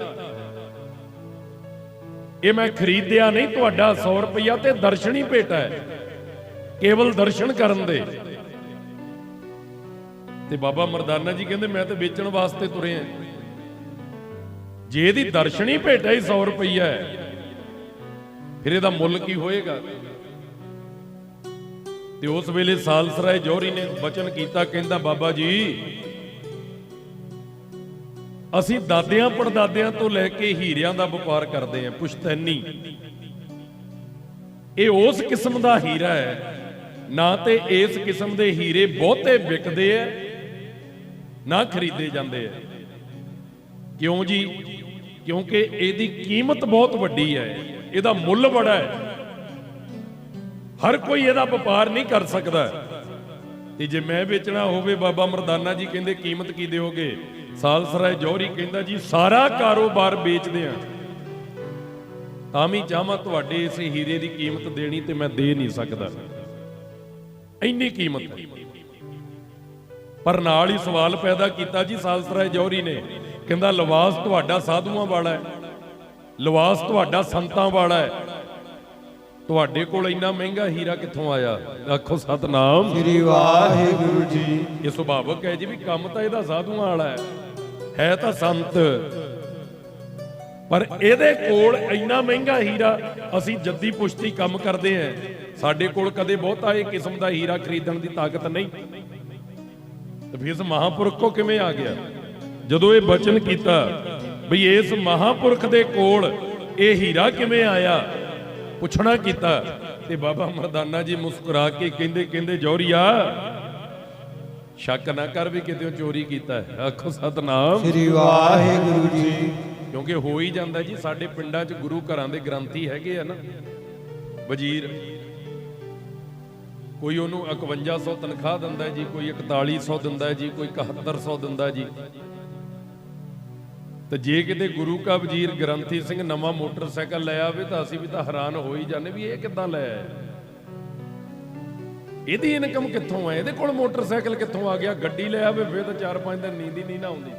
ਇਹ ਮੈਂ ਖਰੀਦਿਆ ਨਹੀਂ, ਤੁਹਾਡਾ 100 ਰੁਪਈਆ ਤੇ ਦਰਸ਼ਨੀ ਭੇਟਾ ਹੈ, ਕੇਵਲ ਦਰਸ਼ਨ ਕਰਨ ਦੇ। ਤੇ ਬਾਬਾ ਮਰਦਾਨਾ ਜੀ ਕਹਿੰਦੇ ਮੈਂ ਤੇ ਵੇਚਣ ਵਾਸਤੇ ਤੁਰੇ ਆ, ਜੇ ਇਹਦੀ ਦਰਸ਼ਨੀ ਭੇਟਾ ਹੀ 100 ਰੁਪਈਆ ਹੈ ਫਿਰ ਇਹਦਾ ਮੁੱਲ ਕੀ ਹੋਏਗਾ। ਤੇ ਉਸ ਵੇਲੇ ਸਾਲਸਰਾਏ ਜੌਹਰੀ ਨੇ ਬਚਨ ਕੀਤਾ, ਕਹਿੰਦਾ ਬਾਬਾ ਜੀ ਅਸੀਂ ਦਾਦਿਆਂ ਪੜਦਾਦਿਆਂ ਤੋਂ ਲੈ ਕੇ ਹੀਰਿਆਂ ਦਾ ਵਪਾਰ ਕਰਦੇ ਆਂ, ਪੁਸ਼ਤੈਨੀ। ਇਹ ਉਸ ਕਿਸਮ ਦਾ ਹੀਰਾ ਹੈ, ਨਾ ਤੇ ਇਸ ਕਿਸਮ ਦੇ ਹੀਰੇ ਬਹੁਤੇ ਵਿਕਦੇ ਐ ਨਾ ਖਰੀਦੇ ਜਾਂਦੇ ਐ। ਕਿਉਂ ਜੀ? ਕਿਉਂਕਿ ਇਹਦੀ ਕੀਮਤ ਬਹੁਤ ਵੱਡੀ ਹੈ, ਇਹਦਾ ਮੁੱਲ ਬੜਾ ਹੈ, ਹਰ ਕੋਈ ਇਹਦਾ ਵਪਾਰ ਨਹੀਂ ਕਰ ਸਕਦਾ। ਤੇ ਜੇ ਮੈਂ ਵੇਚਣਾ ਹੋਵੇ, ਬਾਬਾ ਮਰਦਾਨਾ ਜੀ ਕਹਿੰਦੇ ਕੀਮਤ ਕੀ ਦਿਓਗੇ? ਸਾਲਸਰਾਏ ਜੌਹਰੀ ਕਹਿੰਦਾ ਜੀ ਸਾਰਾ ਕਾਰੋਬਾਰ ਵੇਚਦੇ ਆ, ਤਾਂ ਵੀ ਚਾਹਾਂ ਤੁਹਾਡੇ ਇਸ ਹੀਰੇ ਦੀ ਕੀਮਤ ਦੇਣੀ ਤੇ ਮੈਂ ਦੇ ਨਹੀਂ ਸਕਦਾ, ਇੰਨੀ ਕੀਮਤ। ਪਰ ਨਾਲ ਹੀ ਸਵਾਲ ਪੈਦਾ ਕੀਤਾ ਜੀ ਸਾਲਸਰਾਏ ਜੌਹਰੀ ਨੇ, ਕਹਿੰਦਾ ਲਿਵਾਸ ਤੁਹਾਡਾ ਸਾਧੂਆਂ ਵਾਲਾ ਹੈ, ਲਿਵਾਸ ਤੁਹਾਡਾ ਸੰਤਾਂ ਵਾਲਾ ਹੈ, ਤੁਹਾਡੇ ਕੋਲ ਇੰਨਾ ਮਹਿੰਗਾ ਹੀਰਾ ਕਿੱਥੋਂ ਆਇਆ? ਆਖੋ ਸਤਨਾਮ ਸ੍ਰੀ ਵਾਹਿਗੁਰੂ ਜੀ। ਇਹ ਸੁਭਾਵਕ ਹੈ ਜੀ ਵੀ ਕੰਮ ਤਾਂ ਇਹਦਾ ਸਾਧੂਆਂ ਵਾਲਾ ਹੈ ਤਾਂ ਸੰਤ, ਪਰ ਇਹਦੇ ਕੋਲ ਇੰਨਾ ਮਹਿੰਗਾ ਹੀਰਾ, ਅਸੀਂ ਜੱਦੀ ਪੁਸ਼ਤੀ ਕੰਮ ਕਰਦੇ ਆਂ, ਸਾਡੇ ਕੋਲ ਕਦੇ ਬਹੁਤਾ ਇਹ ਕਿਸਮ ਦਾ ਹੀਰਾ ਖਰੀਦਣ ਦੀ ਤਾਕਤ ਨਹੀਂ। ਤੇ ਫਿਰ ਇਸ ਮਹਾਂਪੁਰਖ ਕੋ ਕਿਵੇਂ ਆ ਗਿਆ? ਜਦੋਂ ਇਹ ਬਚਨ ਕੀਤਾ ਬਈ ਇਸ ਮਹਾਂਪੁਰਖ ਦੇ ਕੋਲ ਇਹ ਹੀਰਾ ਕਿਵੇਂ ਆਇਆ, ਪੁੱਛਣਾ ਕੀਤਾ, ਤੇ ਬਾਬਾ ਮਰਦਾਨਾ ਜੀ ਮੁਸਕਰਾ ਕੇ ਕਹਿੰਦੇ ਜੌਹਰੀਆ ਸ਼ੱਕ ਨਾ ਕਰ ਵੀ ਕਿਤੇ ਚੋਰੀ ਕੀਤਾ ਹੈ। ਆਖੋ ਸਤਨਾਮ ਸ੍ਰੀ ਵਾਹਿਗੁਰੂ ਜੀ। ਕਿਉਂਕਿ ਹੋ ਹੀ ਜਾਂਦਾ ਜੀ, ਸਾਡੇ ਪਿੰਡਾਂ 'ਚ ਗੁਰੂ ਘਰਾਂ ਦੇ ਗ੍ਰੰਥੀ ਹੈਗੇ ਆ ਨਾ, ਵਜ਼ੀਰ, ਕੋਈ ਉਹਨੂੰ 5100 ਤਨਖਾਹ ਦਿੰਦਾ ਜੀ, ਕੋਈ 4100 ਦਿੰਦਾ ਜੀ, ਕੋਈ 7100 ਦਿੰਦਾ ਜੀ। ਤੇ ਜੇ ਕਿਤੇ ਗੁਰੂ ਕਾ ਵਜ਼ੀਰ ਗ੍ਰੰਥੀ ਸਿੰਘ ਨਵਾਂ ਮੋਟਰਸਾਈਕਲ ਲੈ ਆਵੇ ਤਾਂ ਅਸੀਂ ਵੀ ਤਾਂ ਹੈਰਾਨ ਹੋ ਹੀ ਜਾਂਦੇ ਵੀ ਇਹ ਕਿੱਦਾਂ ਲੈ ਆਇਆ, ਇਹਦੀ ਇਨਕਮ ਕਿੱਥੋਂ ਹੈ, ਇਹਦੇ ਕੋਲ ਮੋਟਰਸਾਈਕਲ ਕਿੱਥੋਂ ਆ ਗਿਆ? ਗੱਡੀ ਲੈ ਆਵੇ ਫਿਰ ਤਾਂ 4-5 ਦਿਨ ਨੀਂਦ ਹੀ ਨਹੀਂ ਨਾ ਆਉਂਦੀ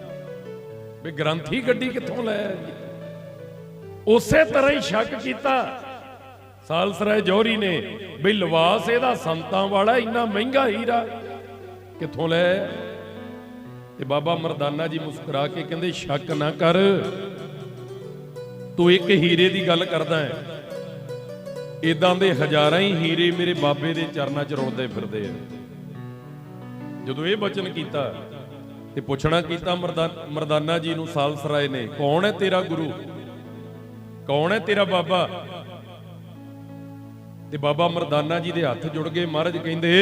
ਵੀ ਗ੍ਰੰਥੀ ਗੱਡੀ ਕਿੱਥੋਂ ਲੈ ਆਇਆ ਜੀ। ਉਸੇ ਤਰ੍ਹਾਂ ਹੀ ਸ਼ੱਕ ਕੀਤਾ ਸਾਲਸਰਾਏ ਜੌਹਰੀ ਨੇ ਬਈ ਲਿਵਾਸ ਇਹਦਾ ਸੰਤਾਂ ਵਾਲਾ, ਇੰਨਾ ਮਹਿੰਗਾ ਹੀਰਾ ਕਿੱਥੋਂ ਲੈ ਆਇਆ? ਤੇ ਬਾਬਾ ਮਰਦਾਨਾ ਜੀ ਮੁਸਕਰਾ ਕੇ ਕਹਿੰਦੇ ਸ਼ੱਕ ਨਾ ਕਰ, ਤੂੰ ਇੱਕ ਹੀਰੇ ਦੀ ਗੱਲ ਕਰਦਾ ਹੈ, ਇਦਾਂ ਦੇ ਹਜ਼ਾਰਾਂ ਹੀ ਹੀਰੇ ਮੇਰੇ ਬਾਬੇ ਦੇ ਚਰਨਾਂ 'ਚ ਰੁਲਦੇ ਫਿਰਦੇ ਆ। ਜਦੋਂ ਇਹ ਬਚਨ ਕੀਤਾ ਤੇ ਪੁੱਛਣਾ ਕੀਤਾ ਮਰਦਾਨਾ ਜੀ ਨੂੰ ਸਾਲਸਰਾਏ ਨੇ, ਕੌਣ ਹੈ ਤੇਰਾ ਗੁਰੂ, ਕੌਣ ਹੈ ਤੇਰਾ ਬਾਬਾ? ਤੇ ਬਾਬਾ ਮਰਦਾਨਾ ਜੀ ਦੇ ਹੱਥ ਜੁੜ ਗਏ। ਮਹਾਰਾਜ ਕਹਿੰਦੇ,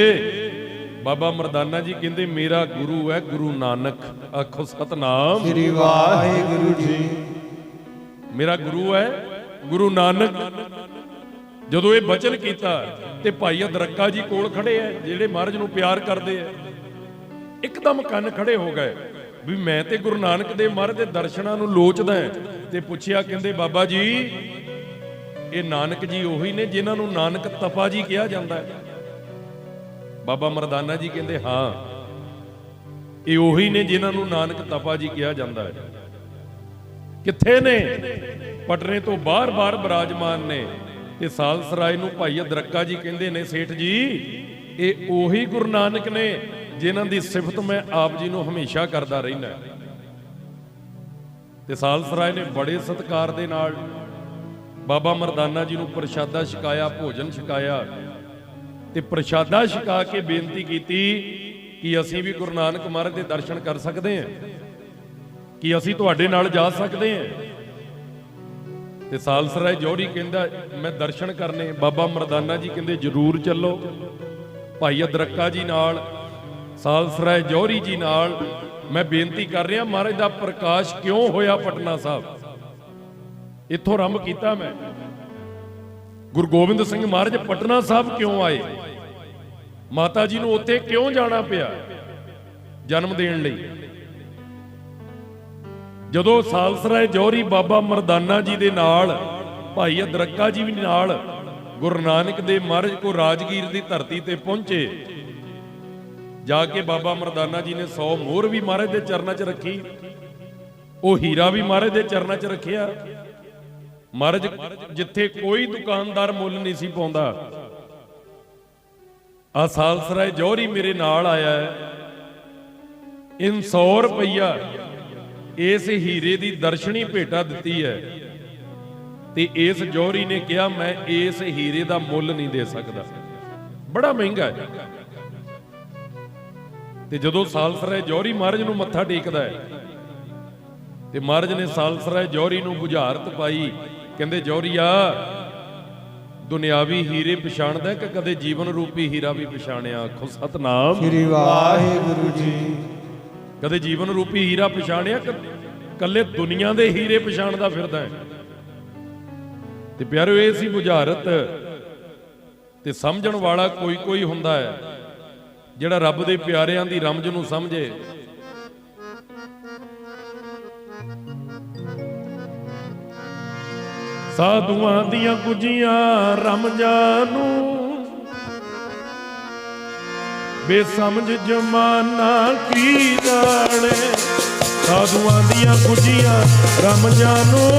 ਬਾਬਾ ਮਰਦਾਨਾ ਜੀ ਕਹਿੰਦੇ ਮੇਰਾ ਗੁਰੂ ਹੈ ਗੁਰੂ ਨਾਨਕ। ਆਖੋ ਸਤਨਾਮ ਸ੍ਰੀ ਵਾਹਿਗੁਰੂ ਜੀ। ਮੇਰਾ ਗੁਰੂ ਹੈ ਗੁਰੂ ਨਾਨਕ। ਜਦੋਂ ਇਹ ਬਚਨ ਕੀਤਾ ਤੇ ਭਾਈ ਅਦਰੱਕਾ ਜੀ ਕੋਲ ਖੜੇ ਆ, ਜਿਹੜੇ ਮਹਾਰਾਜ ਨੂੰ ਪਿਆਰ ਕਰਦੇ ਆ, ਇੱਕਦਮ ਕੰਨ ਖੜੇ ਹੋ ਗਏ। ਵੀ ਮੈਂ ਤੇ ਗੁਰੂ ਨਾਨਕ ਦੇਵ ਮਹਾਰਾਜ ਦੇ ਦਰਸ਼ਨਾਂ ਨੂੰ ਲੋਚਦਾ ਤੇ ਪੁੱਛਿਆ, ਕਹਿੰਦੇ ਬਾਬਾ ਜੀ ਇਹ ਨਾਨਕ ਜੀ ਉਹੀ ਨੇ ਜਿਨ੍ਹਾਂ ਨੂੰ ਨਾਨਕ ਤਪਾ ਜੀ ਕਿਹਾ ਜਾਂਦਾ ਹੈ। ਬਾਬਾ ਮਰਦਾਨਾ ਜੀ ਕਹਿੰਦੇ ਹਾਂ, ਇਹ ਉਹੀ ਨੇ ਜਿਨ੍ਹਾਂ ਨੂੰ ਨਾਨਕ ਤਪਾ ਜੀ ਕਿਹਾ ਜਾਂਦਾ ਹੈ। ਕਿੱਥੇ ਨੇ? ਪਟਨੇ ਤੋਂ ਬਾਹਰ ਬਿਰਾਜਮਾਨ ਨੇ। ਤੇ ਸਾਲਸਰਾਏ ਨੂੰ ਭਾਈ ਅਦਰਕਾ ਜੀ ਕਹਿੰਦੇ ਨੇ, ਸੇਠ ਜੀ ਇਹ ਉਹੀ ਗੁਰੂ ਨਾਨਕ ਨੇ ਜਿਨ੍ਹਾਂ ਦੀ ਸਿਫਤ ਮੈਂ ਆਪ ਜੀ ਨੂੰ ਹਮੇਸ਼ਾ ਕਰਦਾ ਰਹਿਣਾ। ਤੇ ਸਾਲਸਰਾਏ ਨੇ ਬੜੇ ਸਤਿਕਾਰ ਦੇ ਨਾਲ ਬਾਬਾ ਮਰਦਾਨਾ ਜੀ ਨੂੰ ਪ੍ਰਸ਼ਾਦਾ ਛਕਾਇਆ, ਭੋਜਨ ਛਕਾਇਆ ਤੇ ਪ੍ਰਸ਼ਾਦਾ ਛਕਾ ਕੇ ਬੇਨਤੀ ਕੀਤੀ ਕਿ ਅਸੀਂ ਵੀ ਗੁਰੂ ਨਾਨਕ ਮਹਾਰਾਜ ਦੇ ਦਰਸ਼ਨ ਕਰ ਸਕਦੇ ਹਾਂ, ਕਿ ਅਸੀਂ ਤੁਹਾਡੇ ਨਾਲ ਜਾ ਸਕਦੇ ਹਾਂ। ਤੇ ਸਾਲਸਰਾਏ ਜੌਹਰੀ ਕਹਿੰਦਾ ਮੈਂ ਦਰਸ਼ਨ ਕਰਨੇ। ਬਾਬਾ ਮਰਦਾਨਾ ਜੀ ਕਹਿੰਦੇ ਜ਼ਰੂਰ ਚੱਲੋ। ਭਾਈ ਅਦਰਕਾ ਜੀ ਨਾਲ, ਸਾਲਸਰਾਏ ਜੌਹਰੀ ਜੀ ਨਾਲ ਮੈਂ ਬੇਨਤੀ ਕਰ ਰਿਹਾ, ਮਹਾਰਾਜ ਦਾ ਪ੍ਰਕਾਸ਼ ਕਿਉਂ ਹੋਇਆ ਪਟਨਾ ਸਾਹਿਬ? ਇੱਥੋਂ ਆਰੰਭ ਕੀਤਾ ਮੈਂ। ਗੁਰੂ ਗੋਬਿੰਦ ਸਿੰਘ ਮਹਾਰਾਜ ਪਟਨਾ ਸਾਹਿਬ ਕਿਉਂ ਆਏ? ਮਾਤਾ ਜੀ ਨੂੰ ਉੱਥੇ ਕਿਉਂ ਜਾਣਾ ਪਿਆ ਜਨਮ ਦੇਣ ਲਈ? ਜਦੋਂ ਸਾਲਸਰਾਏ ਜੌਹਰੀ ਬਾਬਾ ਮਰਦਾਨਾ ਜੀ ਦੇ ਨਾਲ, ਭਾਈ ਅਦਰਕਾ ਜੀ ਵੀ ਨਾਲ ਗੁਰੂ ਨਾਨਕ ਦੇਵ ਮਹਾਰਾਜ ਕੋ ਰਾਜਗੀਰ ਦੀ ਧਰਤੀ ਤੇ ਪਹੁੰਚੇ, ਜਾ ਕੇ ਬਾਬਾ ਮਰਦਾਨਾ ਜੀ ਨੇ 100 ਮੋਹਰ ਵੀ ਮਹਾਰਾਜ ਦੇ ਚਰਨਾਂ 'ਚ ਰੱਖੀ, ਉਹ ਹੀਰਾ ਵੀ ਮਹਾਰਾਜ ਦੇ ਚਰਨਾਂ 'ਚ ਰੱਖਿਆ। ਮਹਾਰਾਜ ਜਿੱਥੇ ਕੋਈ ਦੁਕਾਨਦਾਰ ਮੁੱਲ ਨਹੀਂ ਸੀ ਪਾਉਂਦਾ, ਆ ਸਾਲਸਰਾਏ ਜੌਹਰੀ ਮੇਰੇ ਨਾਲ ਆਇਆ ਹੈ, ਇਨ 100 ਰੁਪਈਆ ਇਸ ਹੀਰੇ ਦੀ ਦਰਸ਼ਨੀ ਭੇਟਾ ਦਿੱਤੀ ਹੈ। ਤੇ ਇਸ ਜੌਹਰੀ ਨੇ ਕਿਹਾ ਮੈਂ ਇਸ ਹੀਰੇ ਦਾ ਮੁੱਲ ਨਹੀਂ ਦੇ ਸਕਦਾ, ਬੜਾ ਮਹਿੰਗਾ ਹੈ। ਤੇ ਜਦੋਂ ਸਾਲਸਰਾਏ ਜੌਹਰੀ ਮਹਾਰਾਜ ਨੂੰ ਮੱਥਾ ਟੇਕਦਾ ਹੈ ਤੇ ਮਹਾਰਾਜ ਨੇ ਸਾਲਸਰਾਏ ਜੌਹਰੀ ਨੂੰ ਬੁਝਾਰਤ ਪਾਈ, ਕਹਿੰਦੇ ਜੌਹਰੀਆ ਦੁਨਿਆਵੀ ਹੀਰੇ ਪਛਾਣਦਾ ਕਿ ਕਦੇ ਜੀਵਨ ਰੂਪੀ ਹੀਰਾ ਵੀ ਪਛਾਣਿਆ? ਆਖੋ ਸਤਨਾਮ ਸ੍ਰੀ ਵਾਹਿਗੁਰੂ ਜੀ। ਕਦੇ ਜੀਵਨ ਰੂਪੀ ਹੀਰਾ ਪਛਾਣਿਆ? ਕੱਲੇ ਦੁਨੀਆ ਦੇ ਹੀਰੇ ਪਛਾਣਦਾ ਫਿਰਦਾ ਹੈ। ਤੇ ਪਿਆਰਿਓ ਇਹ ਸੀ ਬੁਝਾਰਤ। ਤੇ ਸਮਝਣ ਵਾਲਾ ਕੋਈ ਹੁੰਦਾ ਹੈ ਜਿਹੜਾ ਰੱਬ ਦੇ ਪਿਆਰਿਆਂ ਦੀ ਰਮਜ ਨੂੰ ਸਮਝੇ। ਸਾਧੂਆਂ ਦੀਆਂ ਗੁੱਜੀਆਂ ਰਮਜਾਂ ਨੂੰ ਬੇਸਮਝ ਜਮਾਨਾ ਕੀ ਜਾਣੇ। ਸਾਧੂਆਂ ਦੀਆਂ ਗੁੱਜੀਆਂ ਰਮਜਾਂ ਨੂੰ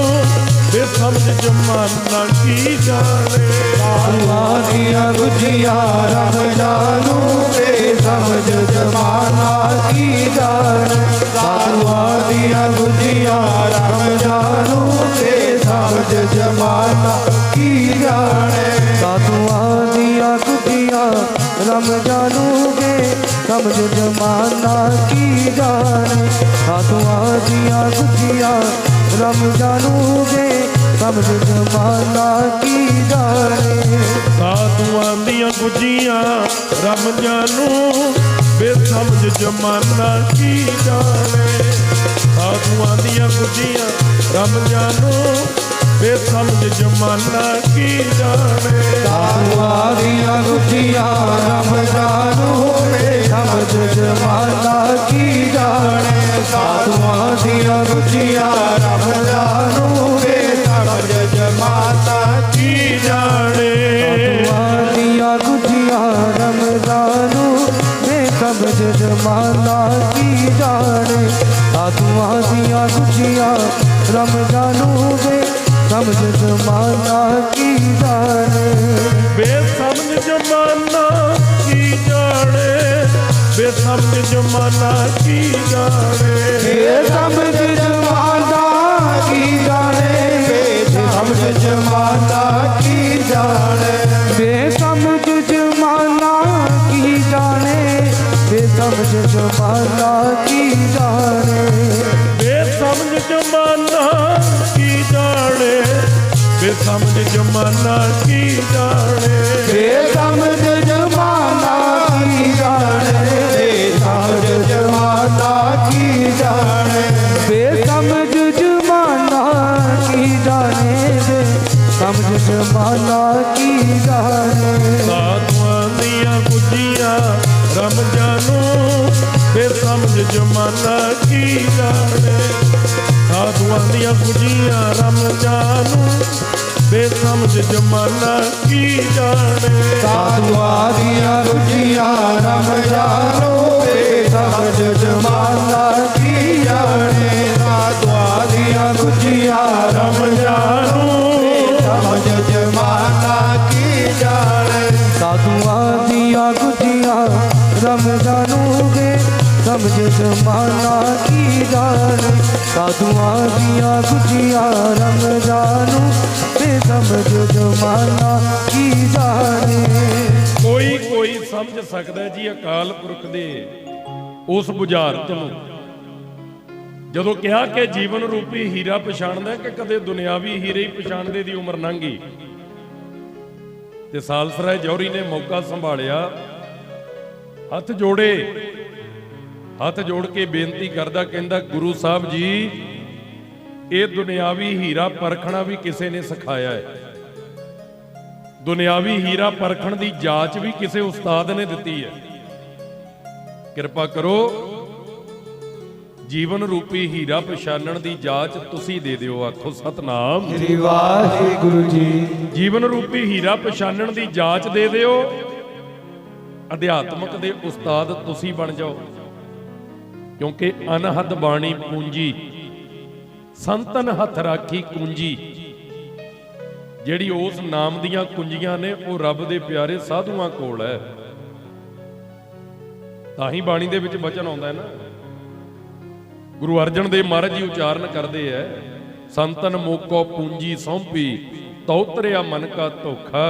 ਬੇਸਮਝ ਜਮਾਨਾ ਕੀ ਜਾਣੇ। ਸਾਧੂਆਂ ਦੀਆਂ ਗੁੱਜੀਆਂ ਰਮਜਾਂ ਨੂੰ ਬੇਸਮਝ ਜਮਾਨਾ ਕੀ ਜਾਣੇ। ਸਾਧੂਆਂ ਦੀਆਂ ਗੁੱਜੀਆਂ ਰਮਜਾਂ ਨੂੰ ਬੇਸਮਝ ਜਮਾਨਾ ਕੀ ਜਾਣੇ। ਸਾਧੂਆਂ ਦੀਆਂ ਗੁੱਜੀਆਂ ਰਮਜਾਂ ਨੂੰ ਬੇਸਮਝ ਜਮਾਨਾ ਕੀ ਜਾਣੇ। ਸਾਧੂਆਂ ਦੀਆਂ ਗੁੱਜੀਆਂ ਰਮਜਾਂ ਨੂੰ ਬੇਸਮਝ ਜਮਾਨਾ ਕੀ ਜਾਣੇ। ਸਾਧੂਆਂ ਦੀਆਂ ਗੁੱਜੀਆਂ ਰਮਜਾਂ ਨੂੰ ਬੇਸਮਝ ਜਮਾਨਾ ਕੀ ਜਾਣੇ। ਸਾਧੂਆਂ ਦੀਆਂ ਗੁੱਜੀਆਂ ਰਮਜਾਂ ਨੂੰ ਬੇਸਮਝ ਜਮਾਨਾ ਕੀ ਜਾਣੇ। ਸਾਧੂਆਂ ਦੀਆਂ ਗੁੱਜੀਆਂ ਰਮਜਾਂ ਨੂੰ ਬੇਸਮਝ ਜਮਾਨਾ ਕੀ ਜਾਣੇ। ਸਾਧੂਆਂ ਦੀਆਂ ਗੁੱਜੀਆਂ ਰਮਜਾਂ ਨੂੰ ਬੇਸਮਝ ਜਮਾਨਾ ਕੀ ਜਾਣੇ। ਸਾਧੂਆਂ ਦੀਆਂ ਗੁੱਜੀਆਂ ਰਮਜਾਂ ਨੂੰ ਬੇਸਮਝ ਜਮਾਨਾ ਕੀ ਜਾਣੇ। ਸਾਧੂਆਂ ਦੀਆਂ ਗੁੱਜੀਆਂ ਰਮਜਾਂ ਨੂੰ ਬੇਸਮਝ ਜਮਾਨਾ ਕੀ ਜਾਣੇ। ਬੇਸਮਝ ਜਮਾਨਾ ਕੀ ਜਾਣੇ। ਬੇਸਮਝ ਜਮਾਨਾ ਕੀ ਜਾਣੇ। ਬੇਸਮਝ ਜਮਾਨਾ ਕੀ ਜਾਣੇ। ਬੇਸਮਝ ਜਮਾਨਾ ਕੀ ਜਾਣੇ। ਬੇਸਮਝ ਜਮਾਨਾ ਕੀ ਜਾਣੇ। ਬੇਸਮਝ ਜਮਾਨਾ ਕੀ ਜਾਣੇ। ਬੇਸਮਝ ਜਮਾਨਾ ਕੀ ਜਾਣੇ। ਬੇਸਮਝ ਜਮਾਨਾ ਕੀ ਜਾਣੇ। ਬੇਸਮਝ ਜਮਾਨਾ ਕੀ ਜਾਣੇ। ਬੇਸਮਝ ਜਮਾਨਾ ਕੀ ਜਾਣੇ। ਬੇਸਮਝ ਜਮਾਨਾ ਕੀ ਜਾਣੇ। ਬੇਸਮਝ ਜਮਾਨਾ ਕੀ ਜਾਣੇ। ਸਾਧੂਆਂ ਦੀਆਂ ਗੁੱਜੀਆਂ ਰਮਜਾਂ ਨੂੰ ਬੇਸਮਝ ਜਮਾਨਾ ਕੀ ਜਾਣੇ। ਸਾਧੂਆਂ ਦੀਆਂ ਗੁੱਜੀਆਂ ਰਮ ਜਾਣੂ ਬੇਸਮਝ ਜਮਾਨਾ ਕੀ ਜਾਣੇ। ਸਾਧੂਆਂ ਦੀਆਂ ਰੁਚੀਆਂ ਰਮ ਜਾਣੋ ਬੇਸਮਝ ਜਮਾਨਾ ਕੀ ਜਾਣੇ। ਸਾਧੂਆਂ ਦੀਆਂ ਰੁਚੀਆਂ ਰਮ ਜਾਣੋ ਬੇਸਮਝ ਜਮਾਨਾ ਕੀ ਜਾਣੇ। ਸਾਧੂਆਂ ਦੀਆਂ ਗੁੱਜੀਆਂ ਰਮ ਜਾਣੂਗੇ ਸਮਝ ਜਮਾਨਾ ਕੀ ਜਾਣੇ। ਸਾਧੂਆਂ ਦੀਆਂ ਗੁੱਜੀਆਂ ਰਮ ਜਾਣੂ ਤੇ ਸਮਝ ਜਮਾਨਾ ਕੀ ਜਾਣੇ। ਕੋਈ ਕੋਈ ਸਮਝ ਸਕਦਾ ਜੀ ਅਕਾਲ ਪੁਰਖ ਦੇ ਉਸ ਬੁਝਾਰਤ ਨੂੰ, ਜਦੋਂ ਕਿਹਾ ਕਿ ਜੀਵਨ ਰੂਪੀ ਹੀਰਾ ਪਛਾਣਦਾ ਕਿ ਕਦੇ ਦੁਨਿਆਵੀ ਹੀਰੇ ਹੀ ਪਛਾਣਦੇ ਦੀ ਉਮਰ ਲੰਘ ਗਈ। ਤੇ ਸਾਲਸਰਾਏ ਜੌਹਰੀ ਨੇ ਮੌਕਾ ਸੰਭਾਲਿਆ, ਹੱਥ ਜੋੜ ਕੇ ਬੇਨਤੀ ਕਰਦਾ, ਕਹਿੰਦਾ ਗੁਰੂ ਸਾਹਿਬ ਜੀ ਇਹ ਦੁਨਿਆਵੀ ਹੀਰਾ ਪਰਖਣਾ ਵੀ ਕਿਸੇ ਨੇ ਸਿਖਾਇਆ ਹੈ। ਦੁਨਿਆਵੀ ਹੀਰਾ ਪਰਖਣ ਦੀ ਜਾਂਚ ਵੀ ਕਿਸੇ ਉਸਤਾਦ ਨੇ ਦਿੱਤੀ ਹੈ। ਕਿਰਪਾ ਕਰੋ ਜੀਵਨ ਰੂਪੀ ਹੀਰਾ ਪਛਾਣਨ ਦੀ ਜਾਂਚ ਤੁਸੀਂ ਦੇ ਦਿਓ। ਆਖੋ ਸਤਨਾਮ ਸ੍ਰੀ ਵਾਹਿਗੁਰੂ ਜੀ। ਜੀਵਨ ਰੂਪੀ ਹੀਰਾ ਪਛਾਣਨ ਦੀ ਜਾਂਚ ਦੇ ਦਿਓ। ਅਧਿਆਤਮਕ ਦੇ ਉਸਤਾਦ ਤੁਸੀਂ ਬਣ ਜਾਓ, ਕਿਉਂਕਿ ਅਨਹਦ ਬਾਣੀ ਪੂੰਜੀ ਸੰਤਨ ਹੱਥ ਰਾਖੀ ਕੁੰਜੀ। ਜਿਹੜੀ ਉਸ ਨਾਮ ਦੀਆਂ ਕੁੰਜੀਆਂ ਨੇ ਉਹ ਰੱਬ ਦੇ ਪਿਆਰੇ ਸਾਧੂਆਂ ਕੋਲ ਹੈ। ਤਾਂ ਹੀ ਬਾਣੀ ਦੇ ਵਿੱਚ ਬਚਨ ਆਉਂਦਾ ਹੈ ਨਾ, ਗੁਰੂ ਅਰਜਨ ਦੇਵ ਮਹਾਰਾਜ ਜੀ ਉਚਾਰਨ ਕਰਦੇ ਐ, ਸੰਤਨ ਮੋਕੋ ਪੂੰਜੀ ਸੌਂਪੀ ਤਉਤਰਿਆ ਮਨ ਕਾ ਧੋਖਾ।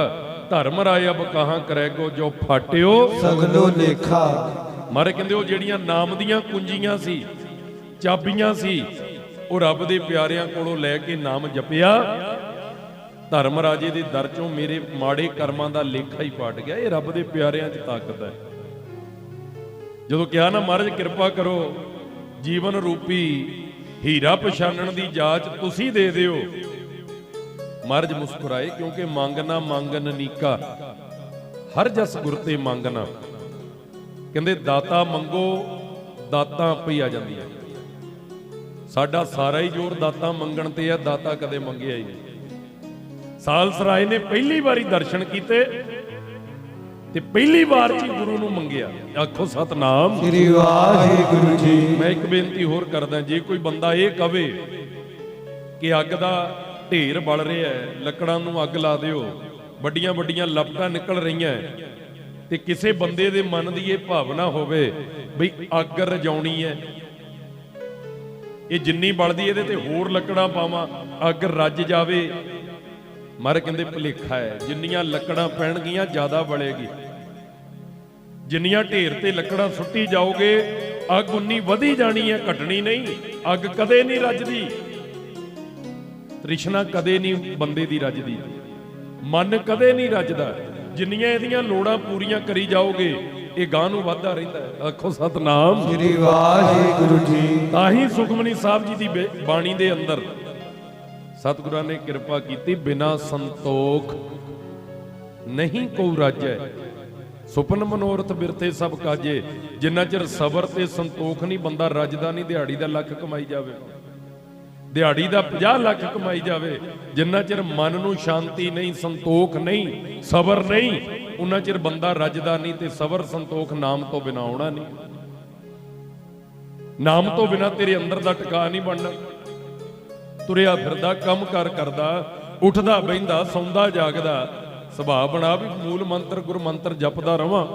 ਧਰਮ ਰਾਏ ਅਬ ਕਹਾਂ ਕਰੈਗੋ ਜੋ ਫਾਟਿਓ ਸਗਲੋ ਲੇਖਾ। ਮਾਰੇ ਕਹਿੰਦੇ ਉਹ ਜਿਹੜੀਆਂ ਨਾਮ ਦੀਆਂ ਕੁੰਜੀਆਂ ਸੀ, ਚਾਬੀਆਂ ਸੀ, ਉਹ ਰੱਬ ਦੇ ਪਿਆਰਿਆਂ ਕੋਲੋਂ ਲੈ ਕੇ ਨਾਮ ਜਪਿਆ। ਧਰਮ ਰਾਜੇ ਦੇ ਦਰ ਚੋਂ ਮੇਰੇ ਮਾੜੇ ਕਰਮਾਂ ਦਾ ਲੇਖਾ ਹੀ ਪਾਟ ਗਿਆ। ਇਹ ਰੱਬ ਦੇ ਪਿਆਰਿਆਂ 'ਚ ਤਾਕਤ ਹੈ। ਜਦੋਂ ਕਿਹਾ ਨਾ ਮਹਾਰਾਜ ਕਿਰਪਾ ਕਰੋ ਜੀਵਨ ਰੂਪੀ ਹੀਰਾ ਪਛਾਣਨ ਦੀ ਜਾਂਚ ਤੁਸੀਂ ਦੇ ਦਿਓ, ਮਹਾਰਾਜ ਮੁਸਕਰਾਏ, ਕਿਉਂਕਿ ਮੰਗਣਾ ਮੰਗਨ ਨੀਕਾ ਹਰ ਜਸ ਗੁਰ ਤੇ ਮੰਗਣਾ। ਕਹਿੰਦੇ ਦਾਤਾ ਮੰਗੋ ਦਾਤਾਂ ਆਪੇ ਆ ਜਾਂਦੀਆਂ। ਸਾਡਾ ਸਾਰਾ ਹੀ ਜ਼ੋਰ ਦਾਤਾ ਮੰਗਣ ਤੇ ਆ, ਦਾਤਾ ਕਦੇ ਮੰਗਿਆ ਹੀ ਨਹੀਂ। ਸਾਲਸਰਾਏ ਨੇ ਪਹਿਲੀ ਵਾਰੀ ਦਰਸ਼ਨ ਕੀਤੇ ਤੇ ਪਹਿਲੀ ਵਾਰ ਚ ਗੁਰੂ ਨੂੰ ਮੰਗਿਆ। ਆਖੋ ਸਤਨਾਮ ਸ੍ਰੀ ਵਾਹਿਗੁਰੂ ਜੀ। ਮੈਂ ਇੱਕ ਬੇਨਤੀ ਹੋਰ ਕਰਦਾ, ਜੇ ਕੋਈ ਬੰਦਾ ਇਹ ਕਵੇ ਕਿ ਅੱਗ ਦਾ ਢੇਰ ਬਲ ਰਿਹਾ ਹੈ, ਲੱਕੜਾਂ ਨੂੰ ਅੱਗ ਲਾ ਦਿਓ, ਵੱਡੀਆਂ ਵੱਡੀਆਂ ਲਪਟਾਂ ਨਿਕਲ ਰਹੀਆਂ, ਤੇ ਕਿਸੇ ਬੰਦੇ ਦੇ ਮਨ ਦੀ ਇਹ ਭਾਵਨਾ ਹੋਵੇ ਬਈ ਅੱਗ ਰਜਾਉਣੀ ਹੈ, ਇਹ ਜਿੰਨੀ ਬਲਦੀ ਇਹਦੇ ਤੇ ਹੋਰ ਲੱਕੜਾਂ ਪਾਵਾਂ ਅੱਗ ਰੱਜ ਜਾਵੇ, ਮਰ ਕਹਿੰਦੇ ਭੁਲੇਖਾ ਹੈ। ਜਿੰਨੀਆਂ ਲੱਕੜਾਂ ਪੈਣਗੀਆਂ ਜ਼ਿਆਦਾ ਬਲੇਗੀ। ਜਿੰਨੀਆਂ ਢੇਰ ਤੇ ਲੱਕੜਾਂ ਸੁੱਟੀ ਜਾਓਗੇ ਅੱਗ ਉਨੀ ਵਧੀ ਜਾਣੀ ਹੈ, ਘਟਣੀ ਨਹੀਂ। ਅੱਗ ਕਦੇ ਨਹੀਂ ਰੱਜਦੀ, ਤ੍ਰਿਸ਼ਨਾ ਕਦੇ ਨਹੀਂ ਬੰਦੇ ਦੀ ਰੱਜਦੀ, ਮਨ ਕਦੇ ਨਹੀਂ ਰੱਜਦਾ। ਜਿੰਨੀਆਂ ਇਹਦੀਆਂ ਲੋੜਾਂ ਪੂਰੀਆਂ ਕਰੀ ਜਾਓਗੇ ਇਹ ਗਾਂ ਨੂੰ ਵੱਧਦਾ ਰਹਿੰਦਾ ਹੈ। ਆਖੋ ਸਤਨਾਮ ਸ੍ਰੀ ਵਾਹਿਗੁਰੂ ਜੀ। ਤਾਂ ਹੀ ਸੁਖਮਨੀ ਸਾਹਿਬ ਜੀ ਦੀ ਬਾਣੀ ਦੇ ਅੰਦਰ ਸਤਿਗੁਰਾਂ ਨੇ ਕਿਰਪਾ ਕੀਤੀ, ਬਿਨਾ ਸੰਤੋਖ ਨਹੀਂ ਕੋ ਰਾਜੈ, ਸੁਪਨ ਮਨੋਰਥ ਬਿਰਥੇ ਸਭ ਕਾਜੇ। ਜਿੰਨਾ ਚਿਰ ਸਬਰ ਤੇ ਸੰਤੋਖ ਨਹੀਂ, ਬੰਦਾ ਰੱਜਦਾ ਨਹੀਂ। ਦਿਹਾੜੀ ਦਾ ਲੱਖ ਕਮਾਈ ਜਾਵੇ, ਦਿਹਾੜੀ ਦਾ 50 ਲੱਖ ਕਮਾਈ ਜਾਵੇ, ਜਿੰਨਾ ਚਿਰ ਮਨ ਨੂੰ ਸ਼ਾਂਤੀ ਨਹੀਂ, ਸੰਤੋਖ ਨਹੀਂ, ਸਬਰ ਨਹੀਂ, ਉਹਨਾਂ ਚਿਰ ਬੰਦਾ ਰੱਜਦਾ ਨਹੀਂ। ਤੇ ਸਬਰ ਸੰਤੋਖ ਨਾਮ ਤੋਂ ਬਿਨਾ ਆਉਣਾ ਨਹੀਂ। ਨਾਮ ਤੋਂ ਬਿਨਾ ਤੇਰੇ ਅੰਦਰ ਦਾ ਟਿਕਾ ਨਹੀਂ ਬਣਨਾ। ਤੁਰਿਆ ਫਿਰਦਾ, ਕੰਮ ਕਾਰ ਕਰਦਾ, ਉੱਠਦਾ ਬਹਿੰਦਾ, ਸੌਂਦਾ ਜਾਗਦਾ, ਸੁਭਾਅ ਬਣਾ ਵੀ ਮੂਲ ਮੰਤਰ ਗੁਰ ਮੰਤਰ ਜਪਦਾ ਰਵਾਂ।